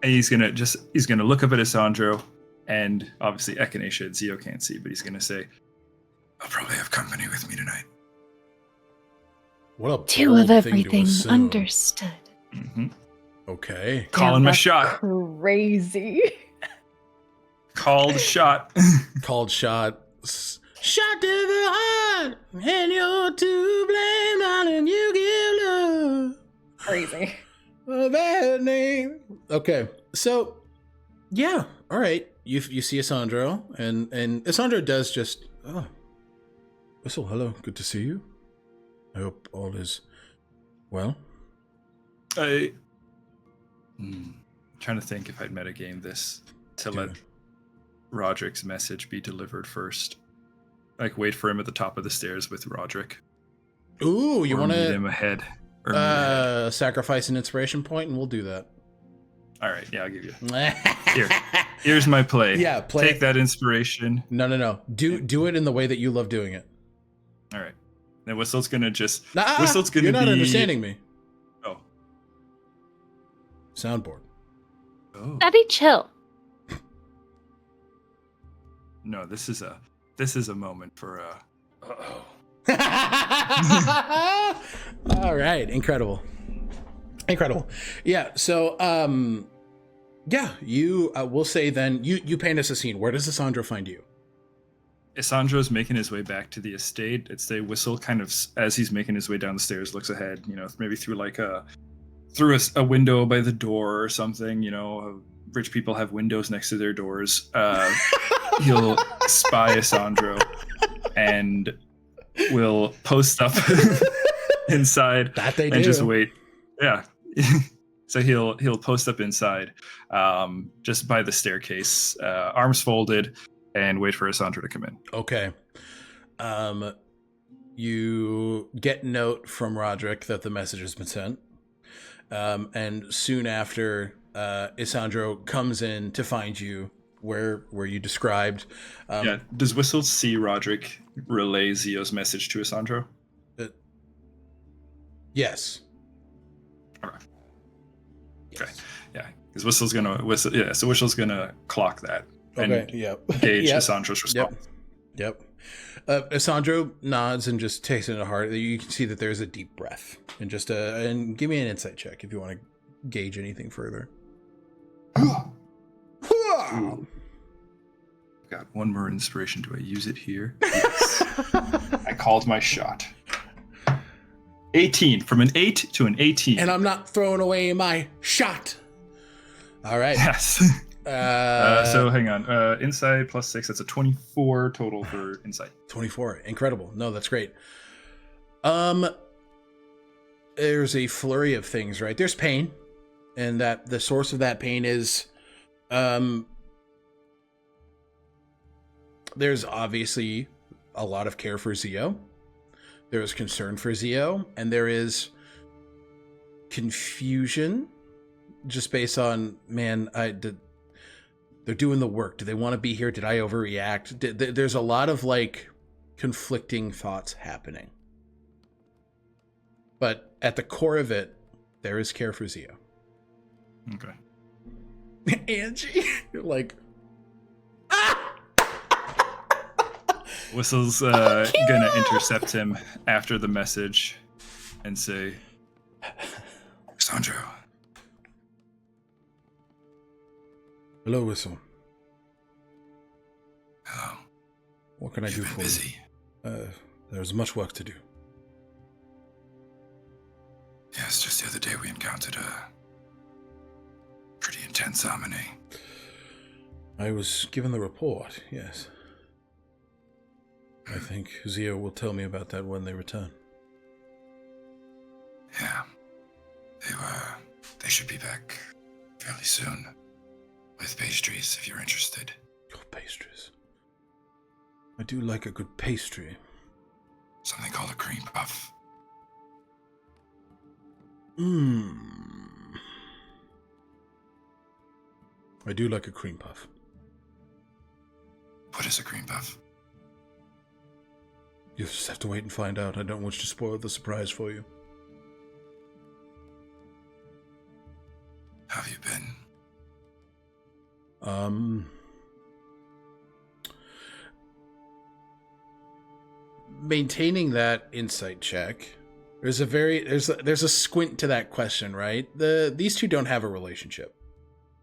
he's gonna look up at Isandro, and obviously Echinacea and Xio can't see, but he's gonna say, I'll probably have company with me tonight. What a Two bold of thing to everything. assume. Understood. Okay. Calling my shot. Crazy. Called shot. Called shot. Shot to the heart, and you're to blame, darling. You give love Crazy. a bad name. Okay, so yeah, all right. You see Isandro, and Isandro does just Whistle. Hello, good to see you. I hope all is well. I'm trying to think if I'd metagame this to let Roderick's message be delivered first. Like, wait for him at the top of the stairs with Roderick. Ooh, you want meet him to ahead? Or meet ahead. sacrifice an inspiration point, and we'll do that. All right, yeah, I'll give you. Here's my play. Yeah, play Take it. that inspiration. No. Do it in the way that you love doing it. All right. Then Whistle's gonna just. Nah, Whistle's gonna you're not be... understanding me. Oh. Soundboard. Oh. Daddy, chill. No, this is a moment for uh-oh. All right, incredible. Yeah, so you we'll say then you paint us a scene. Where does Isandro find you? Isandro's making his way back to the estate. It's the Whistle kind of, as he's making his way down the stairs, looks ahead, maybe through a window by the door or something. Rich people have windows next to their doors. He'll spy Isandro and will post up inside That they and do. just wait. Yeah. So he'll post up inside, just by the staircase, arms folded, and wait for Isandro to come in. Okay. You get note from Roderick that the message has been sent. And soon after, Isandro comes in to find you where you described. Does Whistle see Roderick relay Xio's message to Isandro? Yes. All right. Okay. Yeah, because Whistle's gonna clock that. And Okay. Yep. gauge Yep. Isandro's response. Yep. Isandro nods and just takes it to heart. You can see that there's a deep breath, and just and give me an insight check if you want to gauge anything further. Got one more inspiration. Do I use it here? Yes. I called my shot. 18. From an 8 to an 18. And I'm not throwing away my shot. All right. Yes. So hang on. Insight plus 6. That's a 24 total for insight. 24. Incredible. No, that's great. There's a flurry of things, right? There's pain, and that the source of that pain is there's obviously a lot of care for Xio. There is concern for Xio, and there is confusion just based on, man, they're doing the work. Do they want to be here? Did I overreact? There's a lot of conflicting thoughts happening. But at the core of it, there is care for Xio. Okay. Angie, you're like, Whistle's gonna intercept him after the message and say, Sandro. hello, Whistle. Hello. What can I do You've for been busy. you? There's much work to do. Yes, just the other day Yesterday we encountered a pretty intense Amine. I was given the report, yes. I think Xio will tell me about that when they return. Yeah. They should be back fairly soon. With pastries, if you're interested. Oh, pastries. I do like a good pastry. Something called a cream puff. I do like a cream puff. What is a cream puff? You just have to wait and find out. I don't wish to spoil the surprise for you. How have you been? Maintaining that insight check. There's a squint to that question, right? These two don't have a relationship.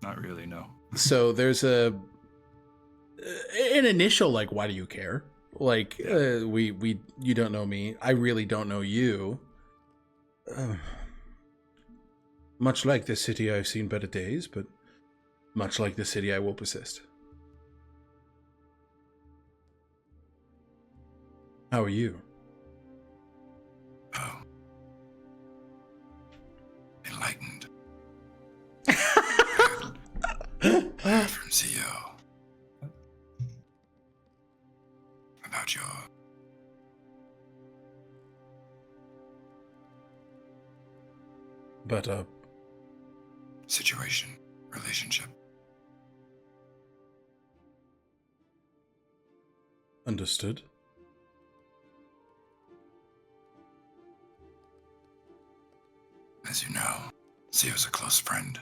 Not really, no. So there's an initial like, why do you care? Like, you don't know me. I really don't know you. Much like this city, I've seen better days, but much like this city, I will persist. How are you? Oh. Enlightened. Heard from Xio. About your... But, situation, relationship. Understood. As you know, Xio's a close friend.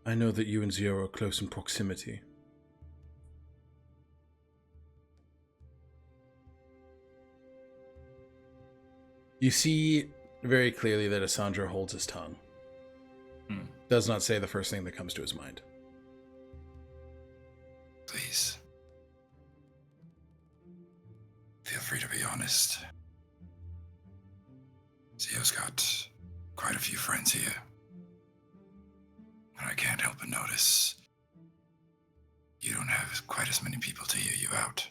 I know that you and Xio are close in proximity. You see very clearly that Asandra holds his tongue. Does not say the first thing that comes to his mind. Please. Feel free to be honest. Xio's got quite a few friends here. And I can't help but notice you don't have quite as many people to hear you out.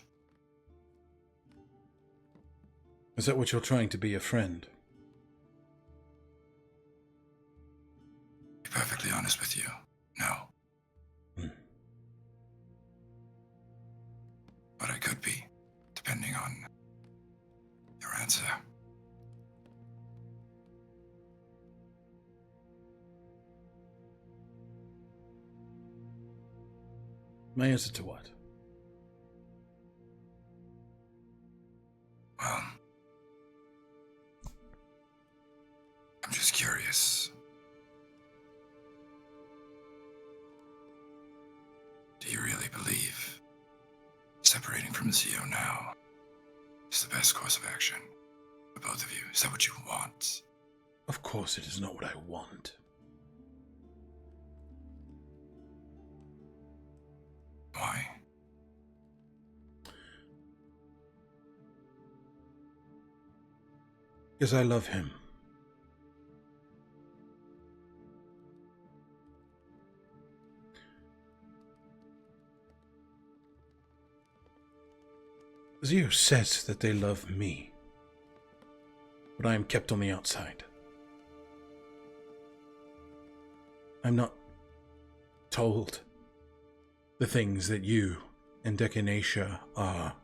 Is that what you're trying to be, a friend? To be perfectly honest with you, no. But I could be, depending on your answer. My answer to what? Well, I'm just curious. Do you really believe separating from Xio now is the best course of action for both of you? Is that what you want? Of course it is not what I want. Why? Because I love him. Xio says that they love me, but I am kept on the outside. I'm not told the things that you and Echinacea are.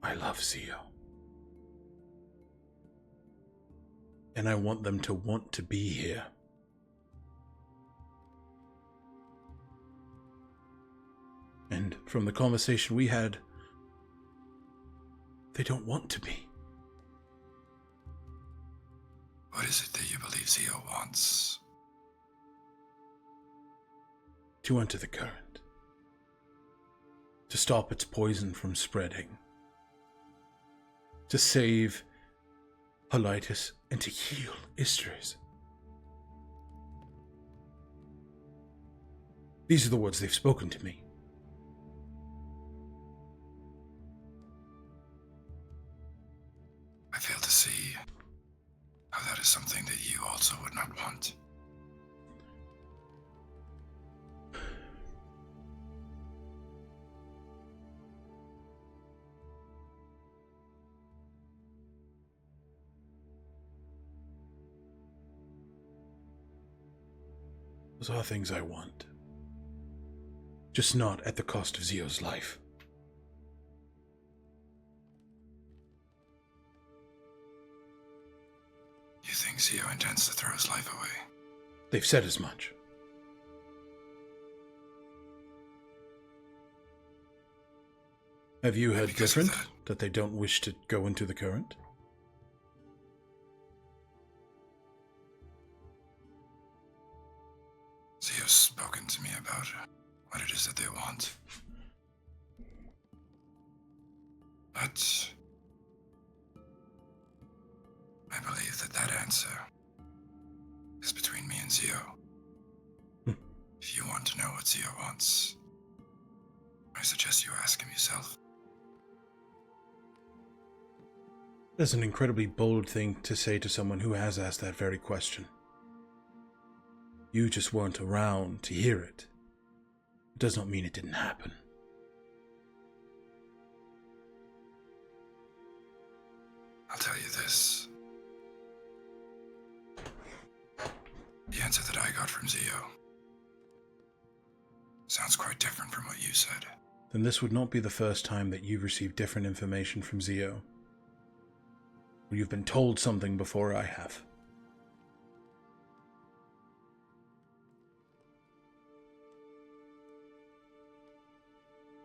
I love Xio. And I want them to want to be here. And from the conversation we had, they don't want to be. What is it that you believe Xio wants? to enter the current, to stop its poison from spreading, to save Holitis and to heal Isteris. These are the words they've spoken to me. I fail to see how that is something that you also would not want. Those are things I want. Just not at the cost of Xio's life. You think Xio intends to throw his life away? They've said as much. Have you heard Because of different? That they don't wish to go into the current? Xio's spoken to me about what it is that they want. But I believe that answer is between me and Xio. If you want to know what Xio wants, I suggest you ask him yourself. That's an incredibly bold thing to say to someone who has asked that very question. You just weren't around to hear it. It does not mean it didn't happen. I'll tell you this. The answer that I got from Xio sounds quite different from what you said. Then this would not be the first time that you've received different information from Xio. Or you've been told something before I have.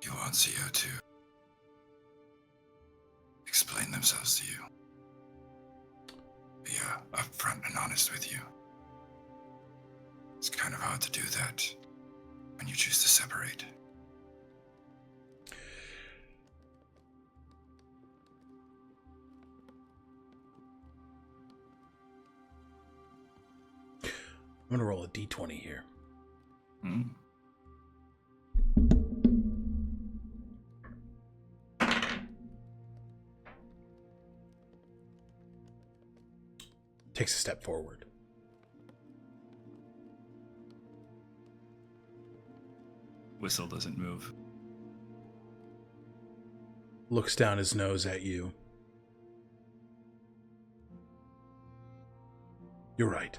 You want Xio to explain themselves to you. Be upfront and honest with you. It's kind of hard to do that when you choose to separate. I'm gonna roll a d20 here. Hmm. Takes a step forward. Whistle doesn't move. Looks down his nose at you. You're right.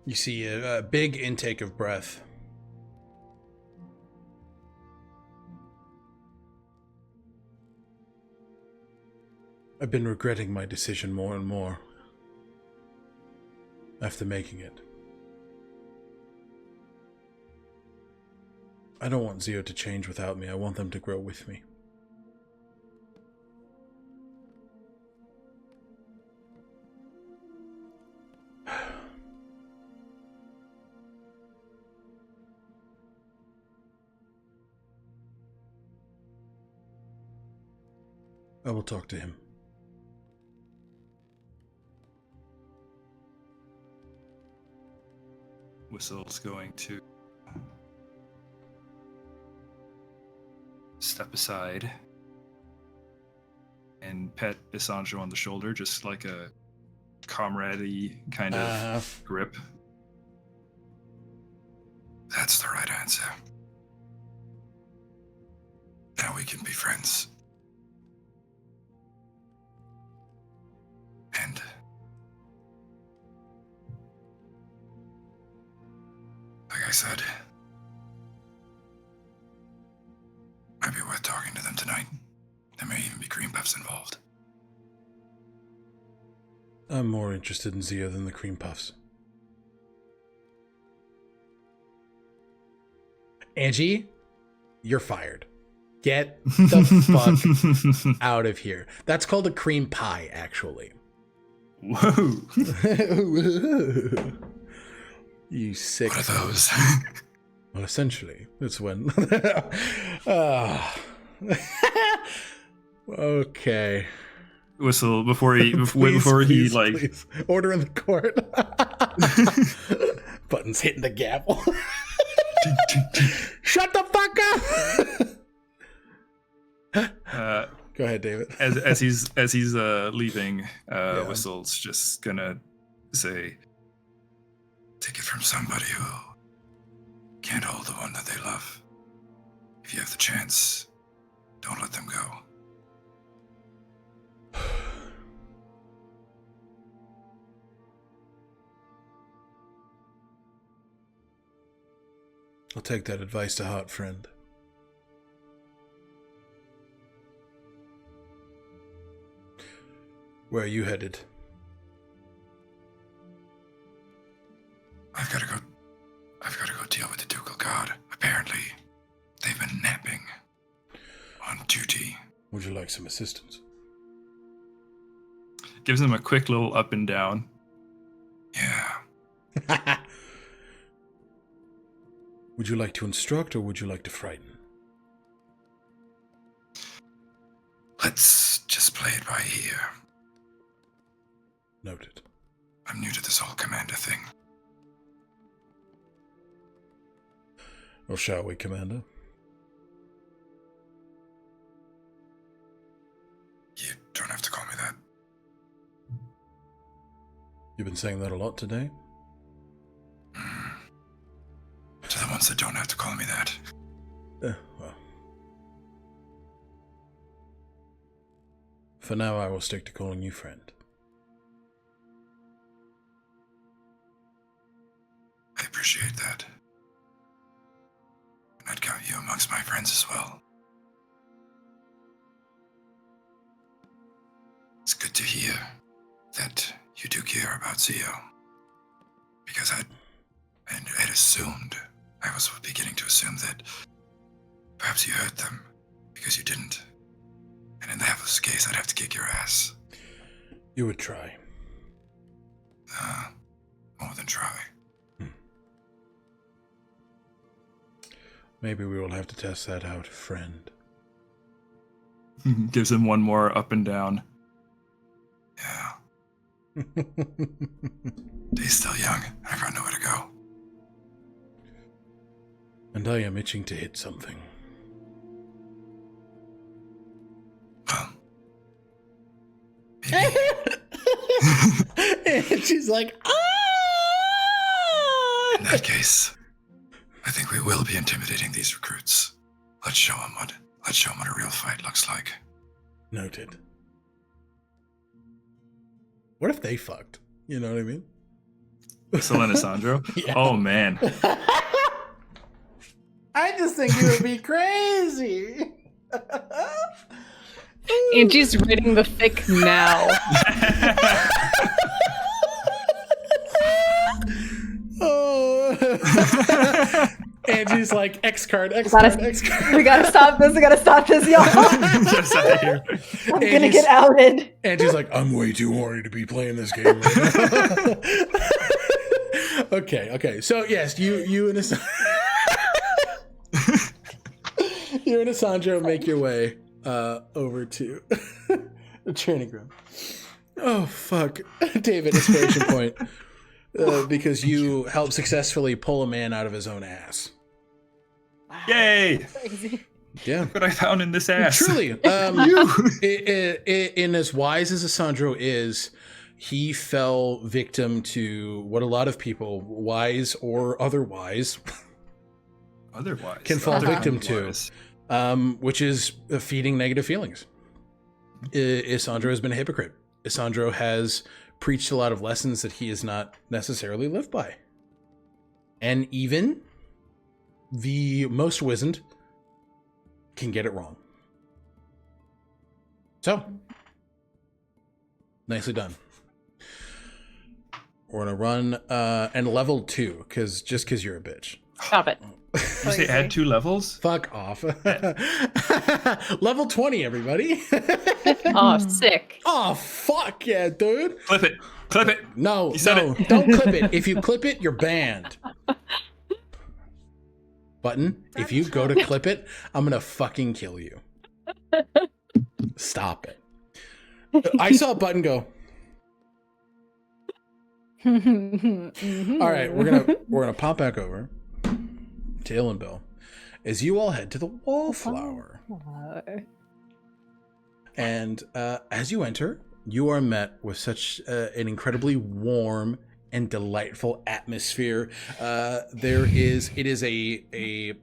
You see a big intake of breath. I've been regretting my decision more and more after making it. I don't want Xio to change without me. I want them to grow with me. I will talk to him. Whistle's going to step aside and pet Isanjo on the shoulder, just like a comrade-y kind of grip. That's the right answer. Now we can be friends. And like I said, might be worth talking to them tonight. There may even be cream puffs involved. I'm more interested in Xio than the cream puffs. Angie, you're fired. Get the fuck out of here. That's called a cream pie, actually. Whoa. You sick. What are those? Well, essentially, it's when. Okay. Whistle before he Please, like. please. Order in the court. Button's hitting the gavel. Shut the fuck up. Go ahead, David. as he's leaving, Whistle's just gonna say, Take it from somebody who can't hold the one that they love. If you have the chance, don't let them go. I'll take that advice to heart, friend. Where are you headed? I've got to go deal with the Ducal Guard. Apparently, they've been napping on duty. Would you like some assistance? gives him a quick little up and down. Yeah. Would you like to instruct or would you like to frighten? Let's just play it by ear. Noted. I'm new to this whole commander thing. Well, shall we, Commander? You don't have to call me that. You've been saying that a lot today? To the ones that don't have to call me that. Well. For now, I will stick to calling you friend. I appreciate that. And I'd count you amongst my friends as well. It's good to hear that you do care about Xio. Because I'd assumed, I was beginning to assume that perhaps you hurt them because you didn't. And in that case, I'd have to kick your ass. You would try. More than try. Maybe we will have to test that out, friend. Gives him one more up and down. Yeah. He's still young. I've got nowhere to go. And I am itching to hit something. Well, maybe. And she's like, ah! In that case, I think we will be intimidating these recruits. Let's show them what a real fight looks like. Noted. What if they fucked? You know what I mean? Whistle and Alessandro? Yeah. Oh, man. I just think it would be crazy. Angie's reading the fic now. Oh. Angie's like, X card. We gotta stop this, y'all. Just out of here. I'm gonna get outed. Angie's like, I'm way too horny to be playing this game right now. Okay. So yes, you and you and Alessandro make your way over to the training room. Oh fuck, David, inspiration point, because you helped successfully pull a man out of his own ass. Yay! Yeah, Look what I found in this ass. truly. In as wise as Alessandro is, he fell victim to what a lot of people, wise or otherwise, can fall victim to, which is feeding negative feelings. Alessandro has been a hypocrite. Alessandro has preached a lot of lessons that he has not necessarily lived by. And even the most wizened can get it wrong. So, nicely done. We're gonna run and level 2, because you're a bitch. Stop it. You say add 2 levels? Fuck off. Level 20, everybody. Oh, sick. Oh, fuck yeah, dude. Clip it. No, You said it. don't clip it. If you clip it, you're banned. Button, if you go to clip it, I'm gonna fucking kill you. Stop it. I saw Button go. All right, we're gonna pop back over to Ilynbelle as you all head to the Wallflower. And as you enter, you are met with such an incredibly warm and delightful atmosphere. It is a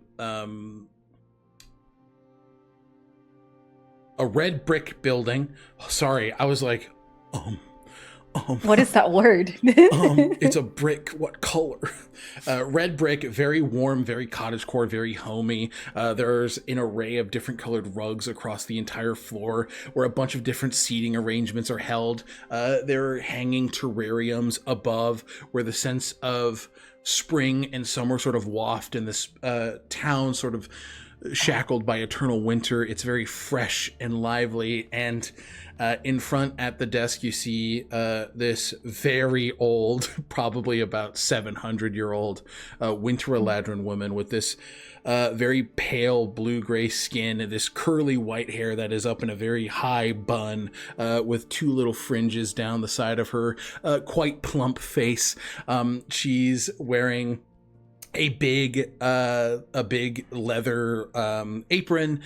red brick building. Oh, sorry, I was like, What is that word? It's a brick. What color? Red brick, very warm, very cottagecore, very homey. There's an array of different colored rugs across the entire floor where a bunch of different seating arrangements are held. There are hanging terrariums above where the sense of spring and summer sort of waft in this town sort of shackled by eternal winter. It's very fresh and lively, and in front at the desk you see this very old, probably about 700-year-old Winter Eladrin woman with this very pale blue-gray skin, this curly white hair that is up in a very high bun with two little fringes down the side of her quite plump face. She's wearing a big leather apron.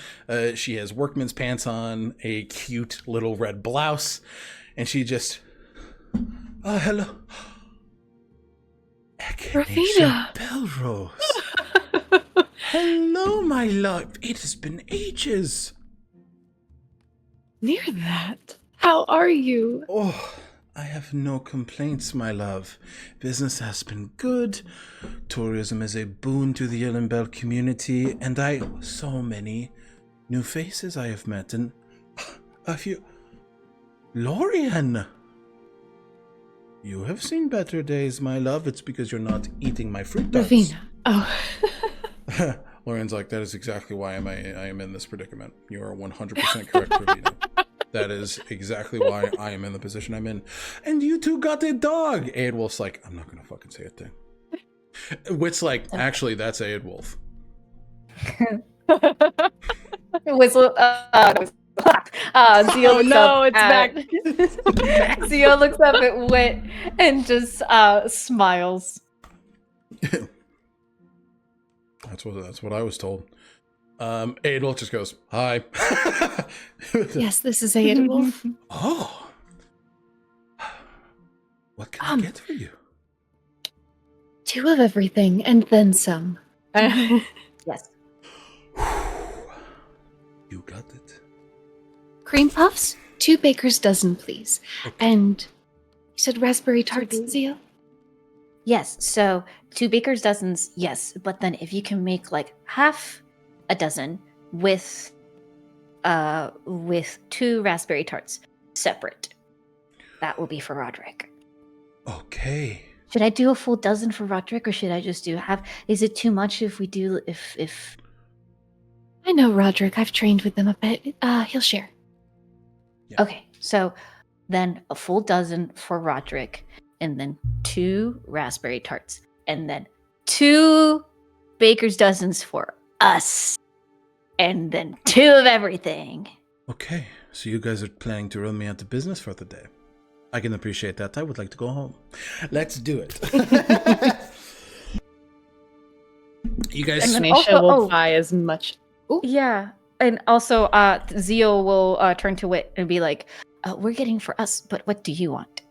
She has workman's pants on, a cute little red blouse, and she just, hello, Echinacea, Belrose. Hello, my love. It has been ages. Near that. How are you? Oh, I have no complaints, my love. Business has been good. Tourism is a boon to the Ilynbelle community, and so many new faces I have met, and a few... Lorian! You have seen better days, my love. It's because you're not eating my fruit darts. Ravina. Oh. Lorian's like, that is exactly why I am in this predicament. You are 100% correct, Ravina. That is exactly why I am in the position I'm in. And you two got a dog. Aedwulf's like, I'm not going to fucking say a thing. Wit's like, actually, that's Aedwulf. Whistle. Xio looks up it's at, back. Xio looks up at Wit and just smiles. That's what I was told. Aedwulf just goes, hi. Yes, this is Aedwulf. Oh. What can I get for you? 2 of everything, and then some. Yes. You got it. Cream puffs, 2 baker's dozen, please. Okay. And you said raspberry tarts, Xio? Yes, so 2 baker's dozens, yes. But then if you can make like half a dozen with 2 raspberry tarts separate, that will be for Roderick. Okay. Should I do a full dozen for Roderick, or should I just do half? Is it too much if we do if I know Roderick. I've trained with them a bit. He'll share. Yeah. Okay, so then a full dozen for Roderick, and then 2 raspberry tarts, and then 2 baker's dozens for us, and then 2 of everything. Okay, so you guys are planning to run me out of business for the day. I can appreciate that. I would like to go home. Let's do it. You guys... Echinacea will buy as much. Ooh. Yeah. And also, Xio will turn to Wit and be like, We're getting for us, but what do you want?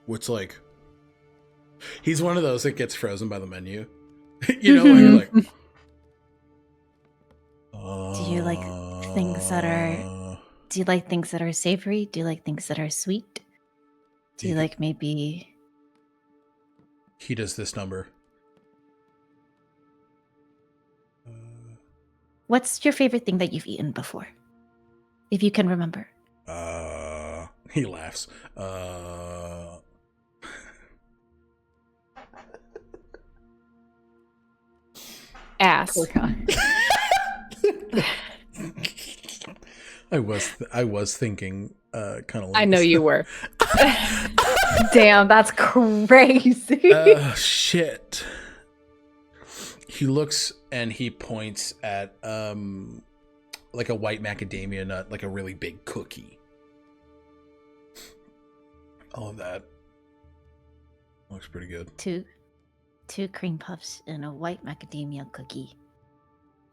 What's like... He's one of those that gets frozen by the menu. You know, when you're like... Do you like things that are... Do you like things that are savory? Do you like things that are sweet? Do you like maybe... He does this number. What's your favorite thing that you've eaten before? If you can remember. He laughs. Ass. poor guy. I was thinking kind of like I know you were. Damn, that's crazy. Oh, shit. He looks and he points at like a white macadamia nut, like a really big cookie. All of that looks pretty good. Two cream puffs and a white macadamia cookie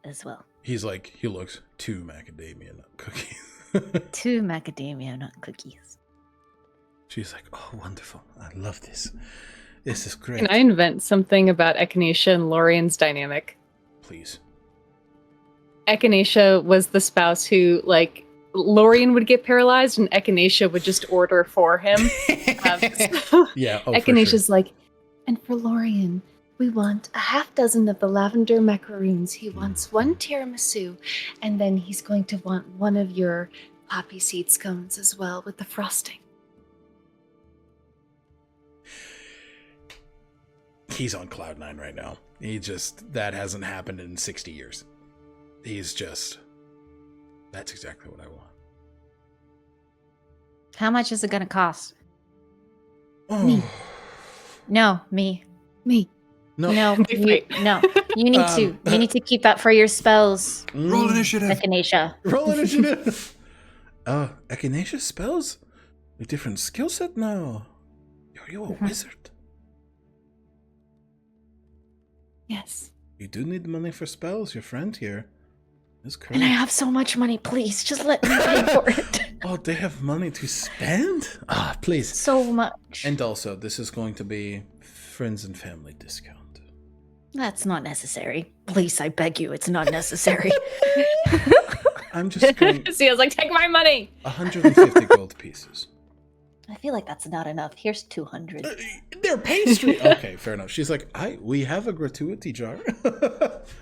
as well. He looks 2 macadamia nut cookies. 2 macadamia nut cookies. She's like, oh, wonderful. I love this. This is great. Can I invent something about Echinacea and Lorian's dynamic? Please. Echinacea was the spouse who, like, Lorian would get paralyzed and Echinacea would just order for him. Yeah. Oh, Echinacea's like, and for Lorian, we want a half dozen of the lavender macaroons. He wants 1 tiramisu, and then he's going to want 1 of your poppy seed scones as well with the frosting. He's on cloud 9 right now. That hasn't happened in 60 years. That's exactly what I want. How much is it gonna cost? Oh. Me. No, me. Me. No. No, They fight. no. You need to. You need to keep that for your spells, Roll initiative. Echinacea. Roll initiative. Echinacea spells? A different skill set now. Are you a wizard? Yes. You do need money for spells, your friend here. That's correct. And I have so much money. Please, just let me pay for it. Oh, they have money to spend? Ah, please. So much. And also, this is going to be friends and family discount. That's not necessary. Please, I beg you, it's not necessary. I'm just going Sia's like, take my money! 150 gold pieces. I feel like that's not enough. Here's 200. They're pastry. Okay, fair enough. She's like, we have a gratuity jar.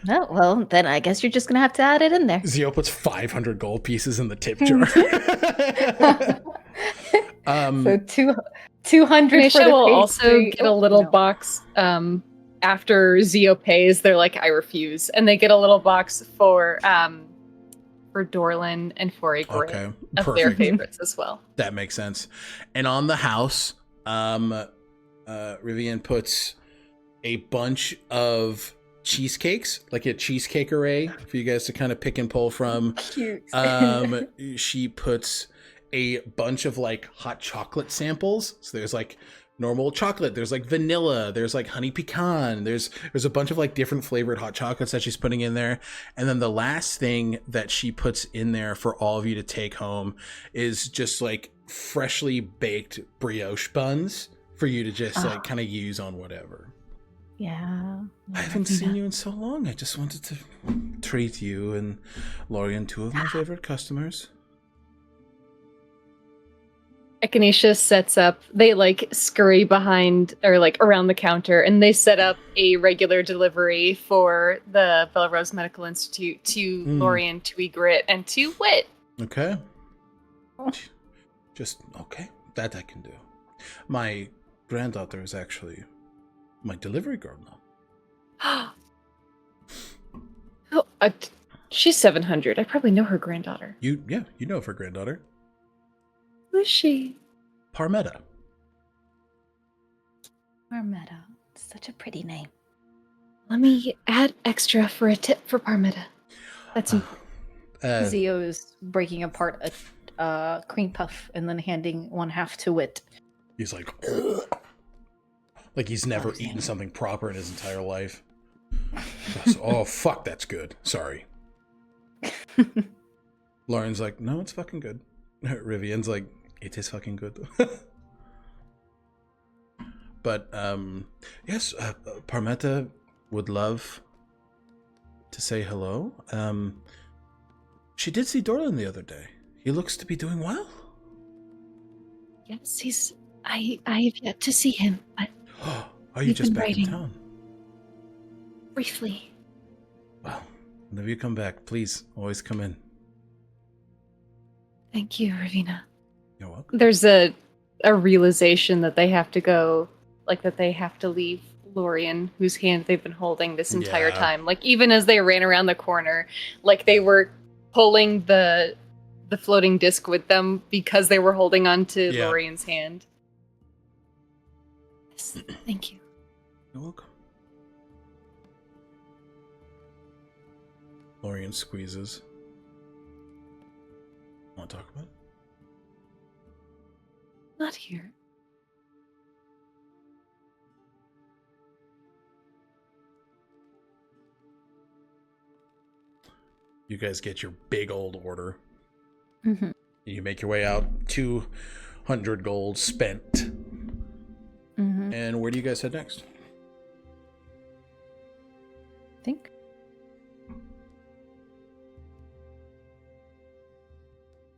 No, well, then I guess you're just gonna have to add it in there. Zio puts 500 gold pieces in the tip jar. So 200 for Echinacea the will also pastry. get a Oh, little no. box after Zio pays. They're like, I refuse. And they get a little box for Dorlin and for a grit Okay, of their perfect. favorites as well. That makes sense. And on the house, Rivian puts a bunch of cheesecakes, like a cheesecake array for you guys to kind of pick and pull from. Cute. She puts a bunch of like hot chocolate samples. So there's like normal chocolate, there's like vanilla, there's like honey pecan, there's a bunch of like different flavored hot chocolates that she's putting in there. And then the last thing that she puts in there for all of you to take home is just like freshly baked brioche buns for you to just like kind of use on whatever. Yeah. I haven't seen you in so long. I just wanted to treat you and Lorian, 2 of my favorite customers. Echinacea sets up, they like scurry behind or like around the counter and they set up a regular delivery for the Belrose Medical Institute to Lorian, to Grit, and to Wit. Okay. Just, okay. That I can do. My granddaughter is actually my delivery girl now. She's 700. I probably know her granddaughter. You know of her granddaughter. Who is she? Parmetta. Parmetta. Such a pretty name. Let me add extra for a tip for Parmetta. That's important. Zio is breaking apart a cream puff and then handing 1/2 to Wit. He's like, like he's never eaten something proper in his entire life. Goes, oh, fuck, that's good. Sorry. Lauren's like, no, it's fucking good. Rivian's like, it is fucking good. But, yes, Parmetta would love to say hello. She did see Dorlin the other day. He looks to be doing well. Yes, I have yet to see him, but Are you We've just been back in writing. town? briefly. Well, whenever you come back, please always come in. Thank you, Ravina. You're welcome. There's a realization that they have to go, like that they have to leave Lorian, whose hand they've been holding this entire Yeah. time. Like even as they ran around the corner, like they were pulling the floating disc with them because they were holding on to Yeah. Lorian's hand. Yes, thank you. You're welcome. Lorian squeezes. Want to talk about it? Not here. You guys get your big old order. Mm-hmm. You make your way out. 200 gold spent. Mm-hmm. And where do you guys head next? I think.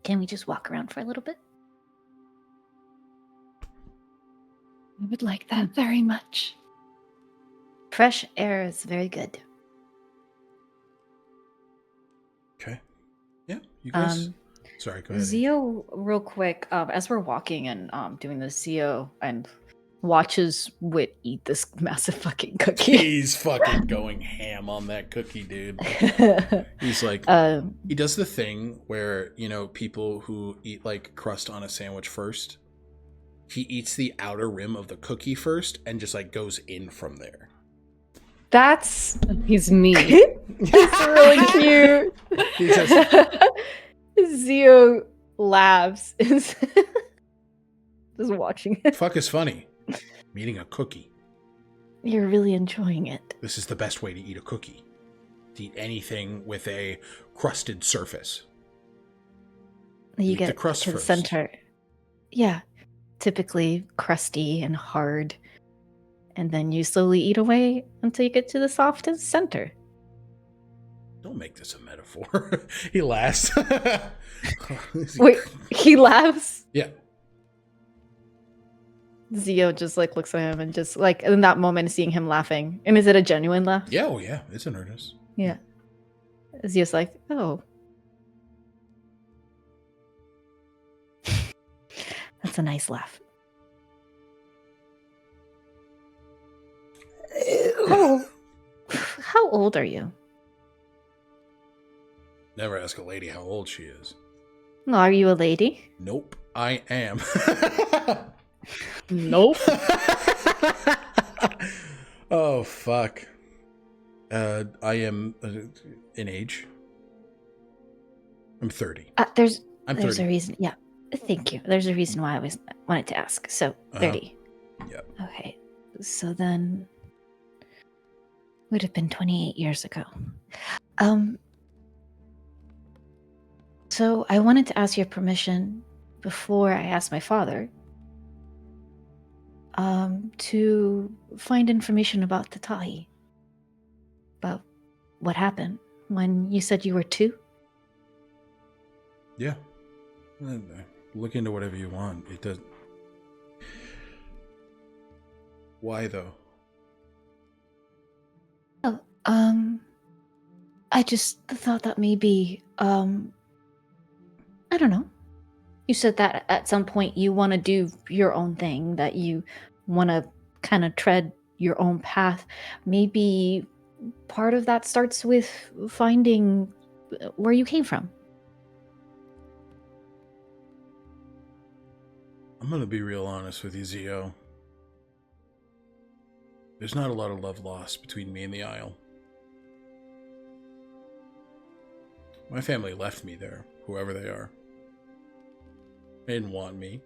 Can we just walk around for a little bit? I would like that very much. Fresh air is very good. Okay. Yeah, you guys. Sorry, go ahead. Xio, real quick, as we're walking and doing this, Xio and watches Wit eat this massive fucking cookie. He's fucking going ham on that cookie, dude. He's like, he does the thing where, you know, people who eat like crust on a sandwich first, he eats the outer rim of the cookie first and just like goes in from there. That's He's me. it's really cute. He just, Xio laughs. Just watching it. fuck is funny. I'm eating a cookie. You're really enjoying it. This is the best way to eat a cookie. To eat anything with a crusted surface. You Eat the get crust to the first. center. Yeah. Typically crusty and hard. And then you slowly eat away until you get to the softest center. Don't make this a metaphor. He laughs. Wait, he laughs? Yeah. Xio just like looks at him and just like in that moment seeing him laughing. And is it a genuine laugh? Yeah, oh yeah. It's an earnest. Yeah. Xio's like, oh. That's a nice laugh. Oh. How old are you? Never ask a lady how old she is. No, are you a lady? Nope, I am. Nope. Oh, fuck. I am in age. I'm 30. There's I'm a 30. reason. Yeah. Thank you. There's a reason why I wanted to ask. So, 30. Yeah. Okay. So then would have been 28 years ago. So I wanted to ask your permission before I asked my father to find information about the Tahi. About what happened when you said you were 2? Yeah. Look into whatever you want. It does. Why though? Oh, I just thought that maybe, I don't know. You said that at some point you want to do your own thing, that you want to kind of tread your own path. Maybe part of that starts with finding where you came from. I'm gonna be real honest with you, Xio. There's not a lot of love lost between me and the Isle. My family left me there, whoever they are. They didn't want me.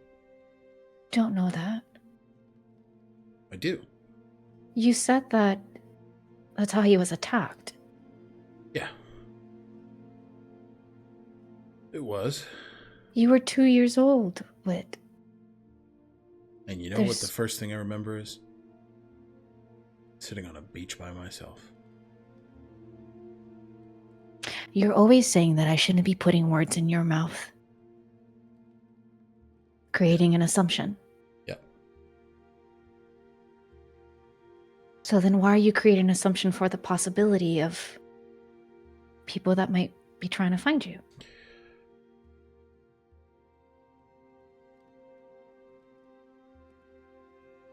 Don't know that. I do. You said that Atahi was attacked. Yeah. It was. You were 2 years old, Wit. And you know what the first thing I remember is? Sitting on a beach by myself. You're always saying that I shouldn't be putting words in your mouth. Creating an assumption. Yep. So then why are you creating an assumption for the possibility of people that might be trying to find you?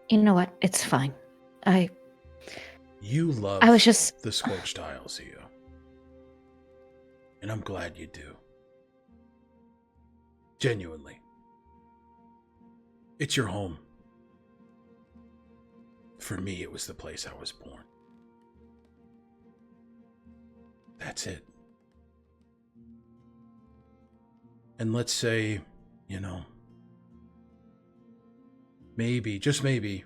You know what? It's fine. You love I was just... the Scorched Isles, Iyo. And I'm glad you do. Genuinely. It's your home. for me, it was the place I was born. That's it. And let's say, you know, maybe, just maybe,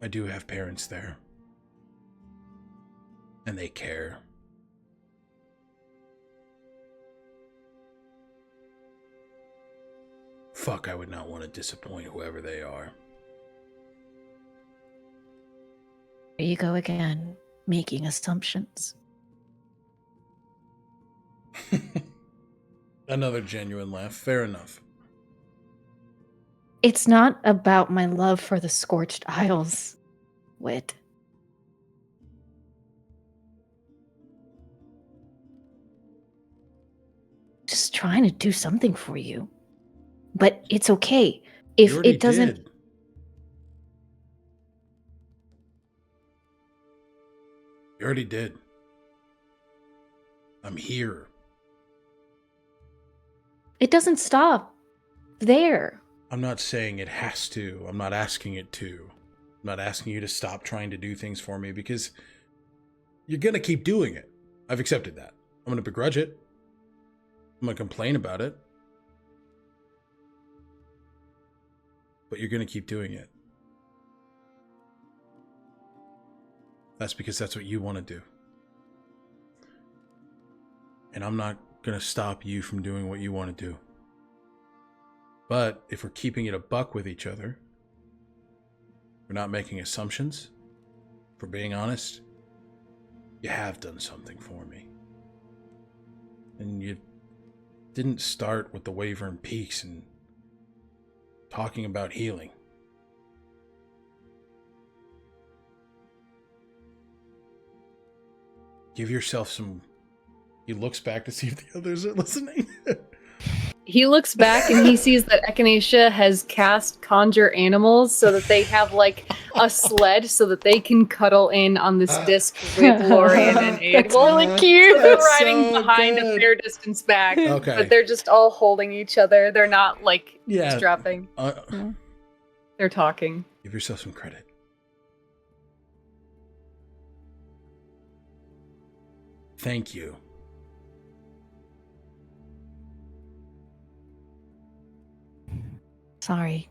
I do have parents there. And they care. Fuck, I would not want to disappoint whoever they are. Here you go again, making assumptions. Another genuine laugh. Fair enough. It's not about my love for the Scorched Isles, Wit. Just trying to do something for you. But it's okay. If You already it doesn't... did. You already did. I'm here. It doesn't stop there. I'm not saying it has to. I'm not asking it to. I'm not asking you to stop trying to do things for me because you're going to keep doing it. I've accepted that. I'm going to begrudge it. I'm going to complain about it. But you're going to keep doing it. That's because that's what you want to do. And I'm not going to stop you from doing what you want to do. But if we're keeping it a buck with each other, we're not making assumptions, if we're being honest, you have done something for me. And you didn't start with the Wyvern Peaks and talking about healing. Give yourself some... He looks back to see if the others are listening. He looks back and he sees that Echinacea has cast Conjure Animals so that they have like a sled so that they can cuddle in on this disc with Lorian and Aid. That's really cute. They're That's riding so behind good. a fair distance back, Okay. but they're just all holding each other. They're not like Yeah. strapping. They're talking. Give yourself some credit. Thank you. Sorry,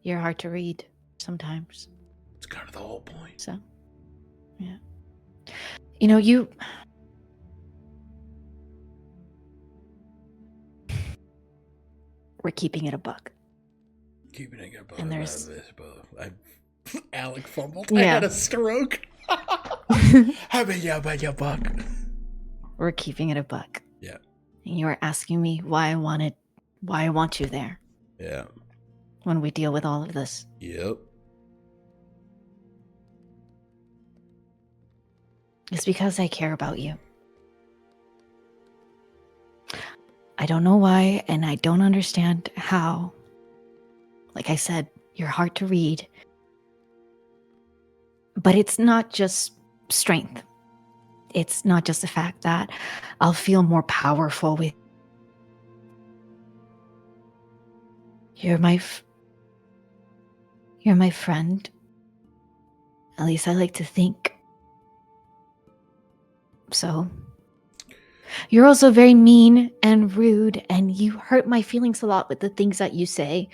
you're hard to read sometimes. It's kind of the whole point. So, yeah. You know, you... We're keeping it a buck. Keeping it above And there's- this, Alec fumbled. Yeah. I had a stroke. How about you buck? We're keeping it a buck. Yeah. And you were asking me why I want you there Yeah. when we deal with all of this. Yep. It's because I care about you. I don't know why, and I don't understand how. Like I said, you're hard to read. But it's not just strength. It's not just the fact that I'll feel more powerful with... You're my friend. At least I like to think. So, you're also very mean and rude, and you hurt my feelings a lot with the things that you say.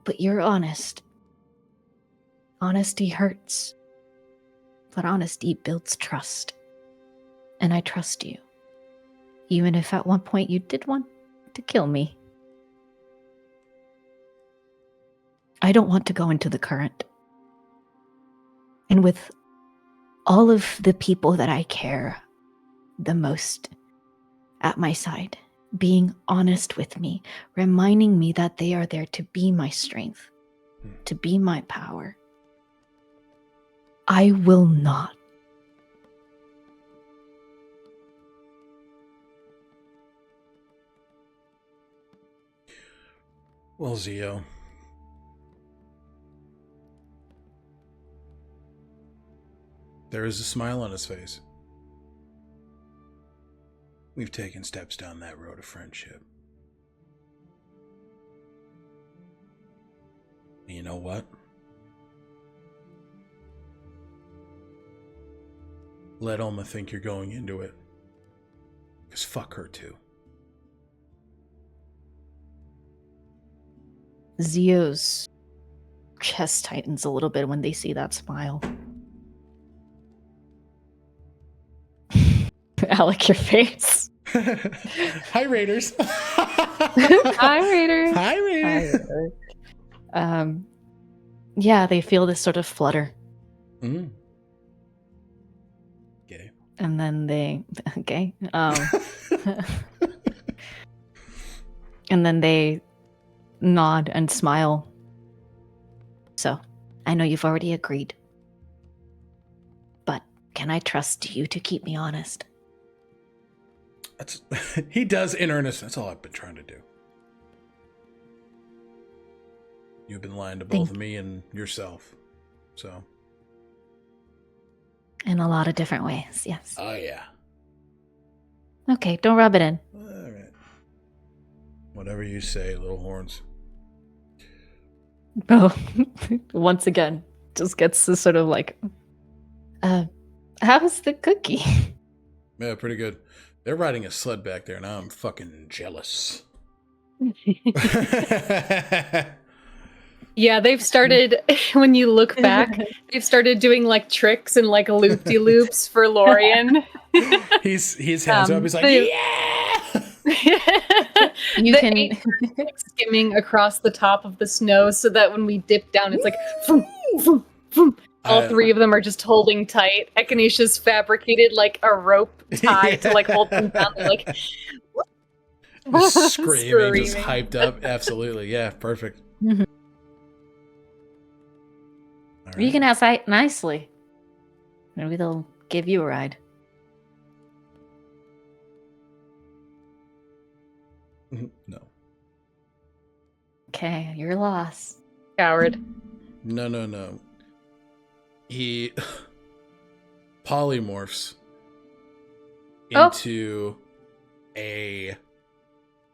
But you're honest. Honesty hurts. But honesty builds trust. And I trust you. Even if at one point you did want to kill me. I don't want to go into the current. And with all of the people that I care the most at my side, being honest with me, reminding me that they are there to be my strength, to be my power, I will not. Well, Xio. There is a smile on his face. We've taken steps down that road of friendship. And you know what? let Alma think you're going into it. Because fuck her too. Xio's chest tightens a little bit when they see that smile. Alec, your face. Hi, Raiders. Hi, Raider. Hi, Raiders. Yeah, they feel this sort of flutter. Mm. Gay. And then they and then they nod and smile. So, I know you've already agreed. But can I trust you to keep me honest? That's he does in earnest. That's all I've been trying to do. You've been lying to both of me and yourself. So. In a lot of different ways, yes. Oh, yeah. Okay, don't rub it in. All right. Whatever you say, little horns. Oh, once again, just gets this sort of like, how's the cookie? Yeah, pretty good. They're riding a sled back there, and I'm fucking jealous. Yeah, they've started, when you look back, they've started doing like tricks and like loop-de-loops for Lorian. His hands up, he's like, yeah! You The can eight are, like, skimming across the top of the snow so that when we dip down, it's like, vroom, vroom, vroom. All three of them are just holding tight. Echinacea fabricated like a rope tie to like hold them down. They're like screaming, just hyped up. Absolutely, yeah, perfect. Mhm. All You right. can ask nicely. Maybe they'll give you a ride. No, Okay, your loss. Coward. no. He polymorphs into a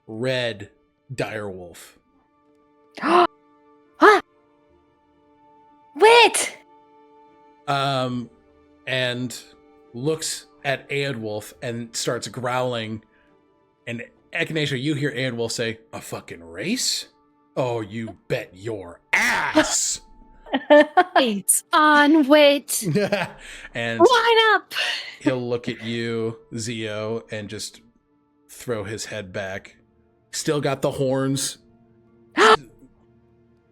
red direwolf. Huh? Wit! And looks at Aedwolf and starts growling. And Echinacea, you hear Aedwolf say, "A fucking race? Oh, you bet your ass!" It's on, Wit. And Line up. he'll look at you, Xio, and just throw his head back. Still got the horns.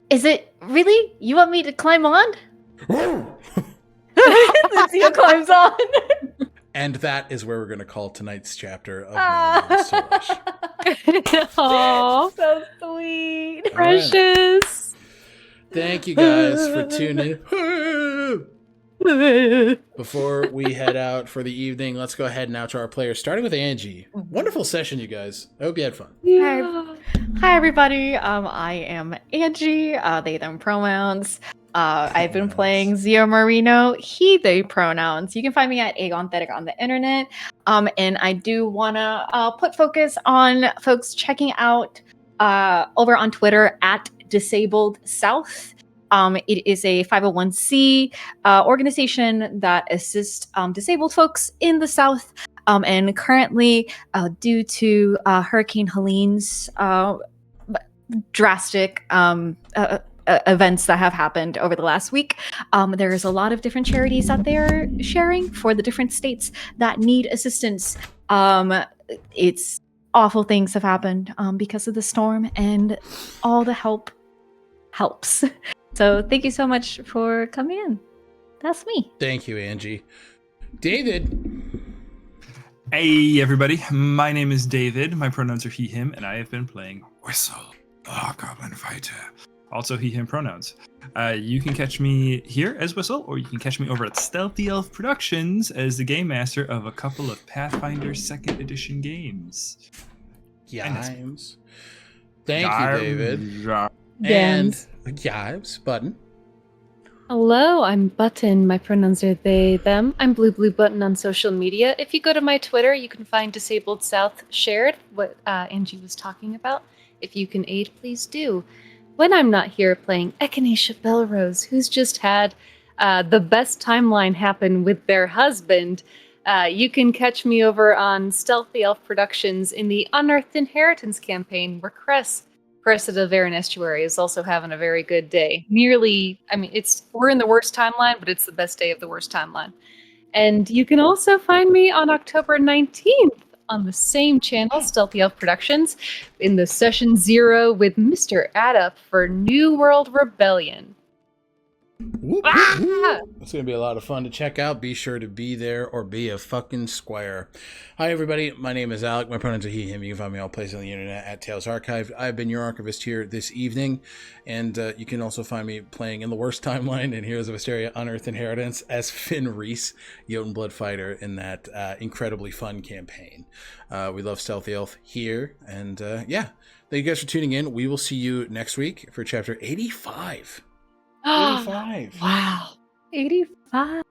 Is it really? You want me to climb on? Xio climbs on. And that is where we're going to call tonight's chapter of No Names Tolesh. Aww, So sweet. All right. precious. Thank you guys for tuning in. Before we head out for the evening, let's go ahead now to our players, starting with Angie. Wonderful session, you guys. I hope you had fun. Yeah. Hi everybody. I am Angie. They them pronouns. I've been playing Xio Marino, he they pronouns. You can find me at Agonethetic on the internet. And I do wanna put focus on folks checking out over on Twitter at Disabled South. It is a 501c organization that assists disabled folks in the South. And currently, due to Hurricane Helene's drastic events that have happened over the last week, there is a lot of different charities that they're sharing for the different states that need assistance. It's awful things have happened because of the storm, and all the help helps. So thank you so much for coming in. That's me. Thank you, Angie. David. Hey, everybody. My name is David. My pronouns are he, him, and I have been playing Whistle, the Hobgoblin fighter. also he, him pronouns. You can catch me here as Whistle, or you can catch me over at Stealthy Elf Productions as the game master of a couple of Pathfinder 2nd Edition games. Yimes. Thank you, David. Yes. And Yives, Button. Hello, I'm Button. My pronouns are they, them. I'm Bluebluebutton on social media. If you go to my Twitter, you can find Disabled South shared, what Angie was talking about. If you can aid, please do. When I'm not here playing Echinacea Belrose, who's just had the best timeline happen with their husband, You can catch me over on Stealthy Elf Productions in the Unearthed Inheritance campaign, where Cress of the Varen Estuary is also having a very good day. We're in the worst timeline, but it's the best day of the worst timeline. And you can also find me on October 19th on the same channel, Stealthy Elf Productions, in the Session 0 with Mr. Adup for New World Rebellion. Whoop, whoop, whoop. It's going to be a lot of fun to check out. Be sure to be there or be a fucking square. Hi, everybody. My name is Alec. My pronouns are he, him. You can find me all places on the internet at Tales Archived. I've been your Archivist here this evening, and you can also find me playing in the worst timeline in Heroes of Asteria Unearthed Inheritance as Finn Reese, Jotun Blood Fighter, in that incredibly fun campaign. We love Stealthy Elf here, and yeah. Thank you guys for tuning in. We will see you next week for Chapter 85. 85. Wow. 85.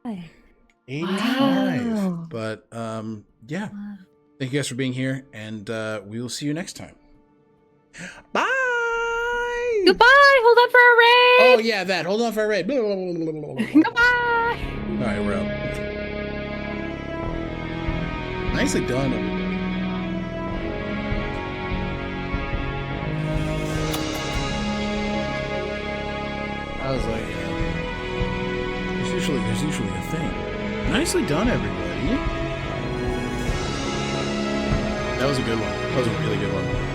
85. Wow. But yeah. Thank you guys for being here, and we will see you next time. Bye. Goodbye. Hold on for a raid. Oh yeah, that. Hold on for a raid. Goodbye. All right, we're out. Nicely done, everybody. I was like, there's usually a thing. Nicely done, everybody. That was a good one. That was a really good one.